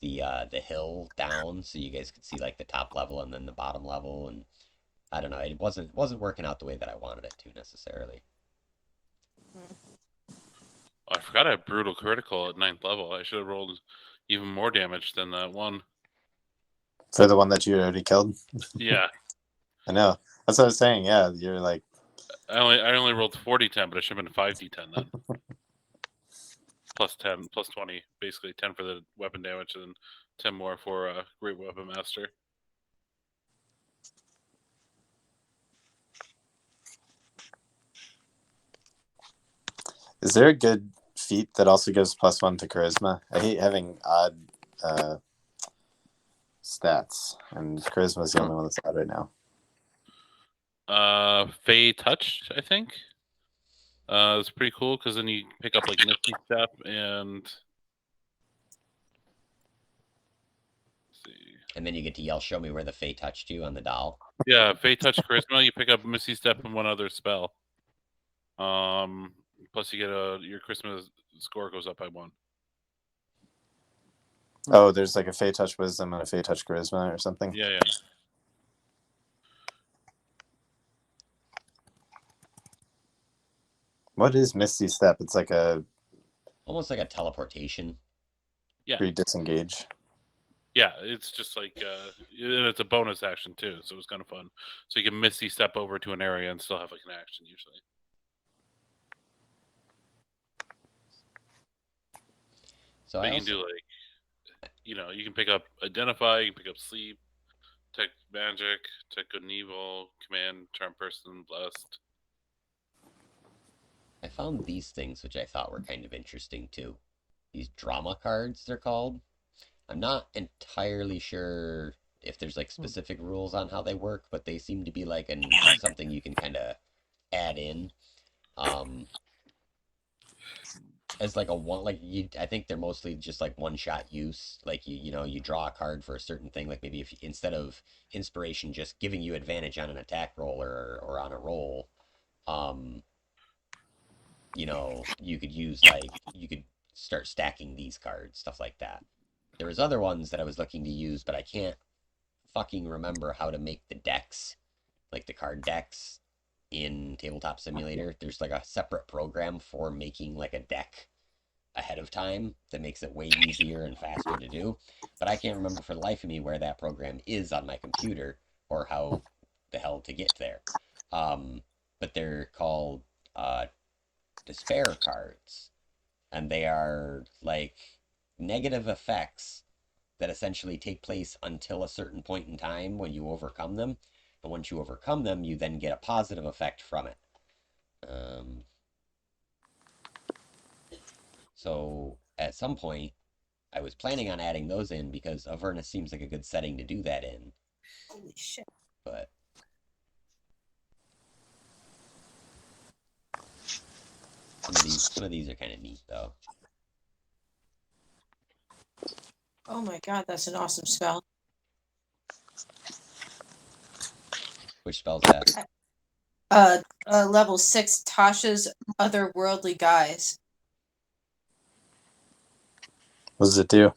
the hill down so you guys could see like the top level and then the bottom level, and I don't know, it wasn't working out the way that I wanted it to necessarily. Oh, I forgot I had brutal critical at 9th level. I should have rolled even more damage than that one. For the one that you already killed. Yeah, I know. That's what I was saying. Yeah, you're like. I only rolled 40-10, but it should have been 5d10 then. Plus 10, plus 20, basically 10 for the weapon damage and 10 more for Great Weapon Master. Is there a good feat that also gives +1 to charisma? I hate having odd stats, and charisma is the only one that's odd right now. Fey Touch, I think. It's pretty cool because then you pick up like Misty Step and. See. And then you get to yell, "Show me where the Fae touched you" on the doll. Yeah, Fey Touch Charisma. You pick up Misty Step and one other spell. Plus you get your Christmas score goes up by 1. Oh, there's like a Fey Touch Wisdom and a Fey Touch Charisma or something. Yeah. What is Misty Step? It's like a Almost like a teleportation. Yeah. Disengage. Yeah, it's just like and it's a bonus action too, so it's kind of fun. So you can Misty Step over to an area and still have like an action usually. So but you can do like, you can pick up Identify, you can pick up Sleep, Tech Magic, Tech Good and Evil, Command, Charm Person, Blessed. I found these things which I thought were kind of interesting too. These drama cards, they're called. I'm not entirely sure if there's like specific rules on how they work, but they seem to be like something you can kind of add in. As like a one, like I think they're mostly just like one shot use. Like you draw a card for a certain thing. Like maybe if instead of inspiration just giving you advantage on an attack roll or on a roll, you could use you could start stacking these cards, stuff like that. There was other ones that I was looking to use, but I can't fucking remember how to make the decks, like the card decks in Tabletop Simulator. There's like a separate program for making like a deck ahead of time that makes it way easier and faster to do. But I can't remember for the life of me where that program is on my computer or how the hell to get there. But they're called despair cards, and they are like negative effects that essentially take place until a certain point in time when you overcome them. And once you overcome them, you then get a positive effect from it. So at some point, I was planning on adding those in because Avernus seems like a good setting to do that in. Holy shit. But some of these are kind of neat though. Oh my god, that's an awesome spell. Which spell's that? Level 6, Tasha's Otherworldly Guise. What does it do?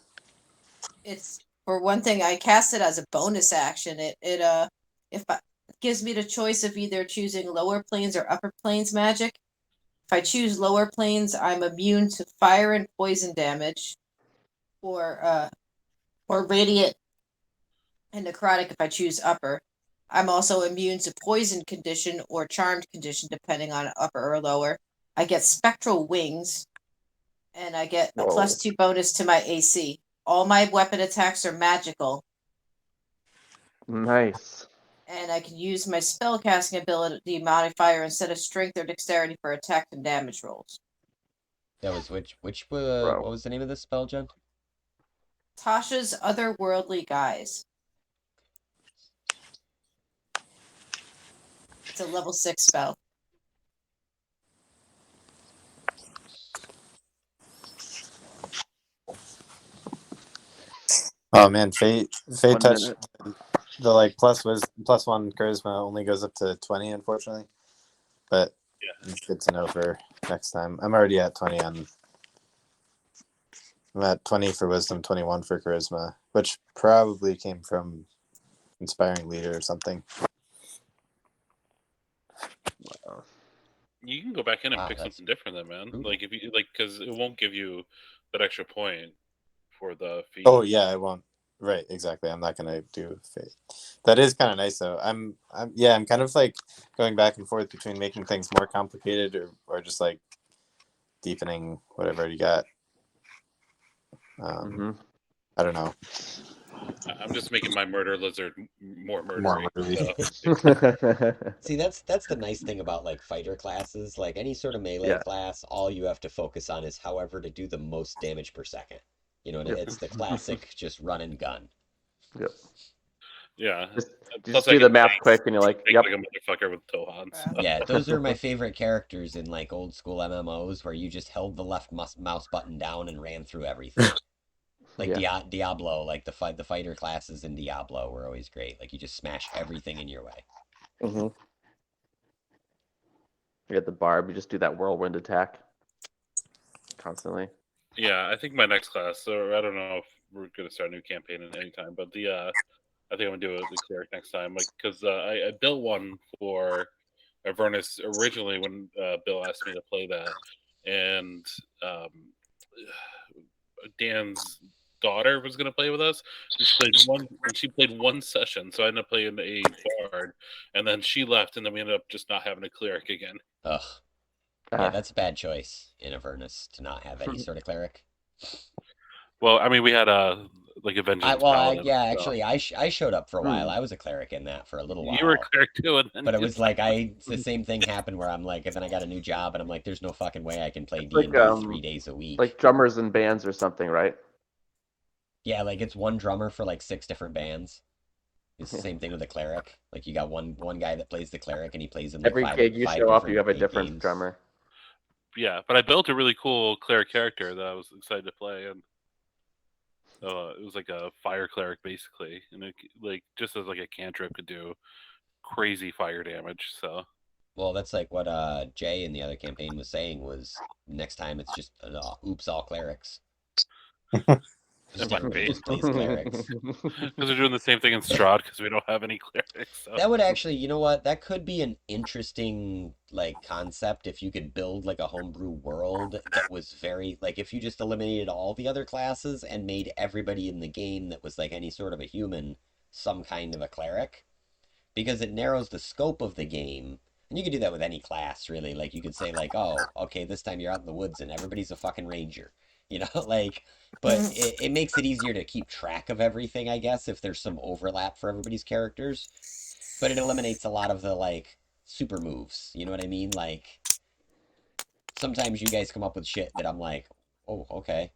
It's for one thing, I cast it as a bonus action. It gives me the choice of either choosing lower planes or upper planes magic. If I choose lower planes, I'm immune to fire and poison damage, or radiant and necrotic if I choose upper. I'm also immune to poison condition or charmed condition, depending on upper or lower. I get spectral wings, and I get a Whoa. +2 bonus to my AC. All my weapon attacks are magical, Nice. and I can use my spellcasting ability modifier instead of strength or dexterity for attack and damage rolls. That was which Bro. what was the name of this spell, Jen? Tasha's Otherworldly Guise. It's a level 6 spell. Oh man, Fate 1 touch minute. the like +1 charisma only goes up to 20, unfortunately. But Yeah. it's good to know for next time. I'm already at 20 on. I'm at 20 for wisdom, 21 for charisma, which probably came from inspiring leader or something. Wow. You can go back in and Wow, pick that's something different then, man. brutal. Like if you like, because it won't give you that extra point for the feat. Oh yeah, I won't. Right, exactly. I'm not gonna do Fate. That is kind of nice though. I'm kind of like going back and forth between making things more complicated or just like deepening whatever you got. Mm-hmm. I don't know. I'm just making my murder lizard more More murdery. murdery. So, See, that's the nice thing about like fighter classes. Like any sort of melee Yeah. class, all you have to focus on is however to do the most damage per second. You know, and Yep. it's the classic just run and gun. Yep. yeah. Just, you Plus just I do can the math tank- quick, and you're like, tank yep. like a motherfucker with Tohan. So. Yeah, those are my favorite characters in like old school MMOs where you just held the left mouse button down and ran through everything. Like Yeah. Diablo, like the fighter classes in Diablo were always great. Like you just smash everything in your way. Mm-hmm. You get the barb. You just do that whirlwind attack constantly. Yeah, I think my next class. So I don't know if we're gonna start a new campaign at any time, but I think I'm gonna do the cleric next time. Like, because I built one for Avernus originally when Bill asked me to play that, and um, Dan's daughter was gonna play with us. And she played one session, so I ended up playing a bard, and then she left, and then we ended up just not having a cleric again. Ugh. Yeah, Ah. that's a bad choice in Avernus to not have any sort of cleric. Well, I mean, we had like a vengeance paladin. Yeah, so- actually, I showed up for a while. I was a cleric in that for a little You were a while. cleric too, and then But it you was like the same thing happened where I'm like, and then I got a new job, and I'm like, there's no fucking way I can play It's D&D like 3 days a week. like drummers and bands or something, right? Yeah, like it's one drummer for like 6 different bands. It's the Yeah. same thing with a cleric. Like you got one guy that plays the cleric, and he plays in like Every five gig you five show up, you different have a big different games. drummer. Yeah, but I built a really cool cleric character that I was excited to play, and it was like a fire cleric basically, and it, like just as like a cantrip could do crazy fire damage. So Well, that's like what Jay in the other campaign was saying was next time it's just oops all clerics. Just might everybody be. just plays clerics. because they're doing the same thing in Strahd because we don't have any clerics. So. That would actually, you know what? That could be an interesting like concept if you could build like a homebrew world that was very like if you just eliminated all the other classes and made everybody in the game that was like any sort of a human some kind of a cleric. Because it narrows the scope of the game. And you could do that with any class, really. Like you could say like, "Oh, okay, this time you're out in the woods and everybody's a fucking ranger." You know, like but it makes it easier to keep track of everything, I guess, if there's some overlap for everybody's characters. But it eliminates a lot of the like super moves. You know what I mean? Like sometimes you guys come up with shit that I'm like, "Oh, okay."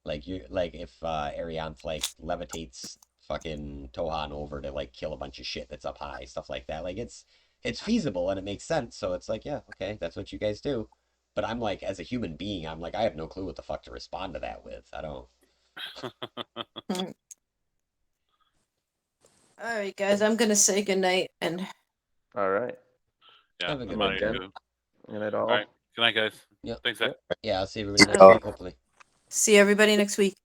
like you like if Arianth like levitates fucking Tohan over to like kill a bunch of shit that's up high, stuff like that. Like it's feasible and it makes sense. So it's like, yeah, okay, that's what you guys do. But I'm like, as a human being, I'm like, I have no clue what the fuck to respond to that with. I don't. All right, guys, I'm gonna say goodnight and All right. Yeah, Have a good I'm one, out of Jen. here too. Good night, all. All right, good night, guys. Yep. Thanks, Zach. Yeah, I'll see everybody next Oh. week, hopefully. See everybody next week.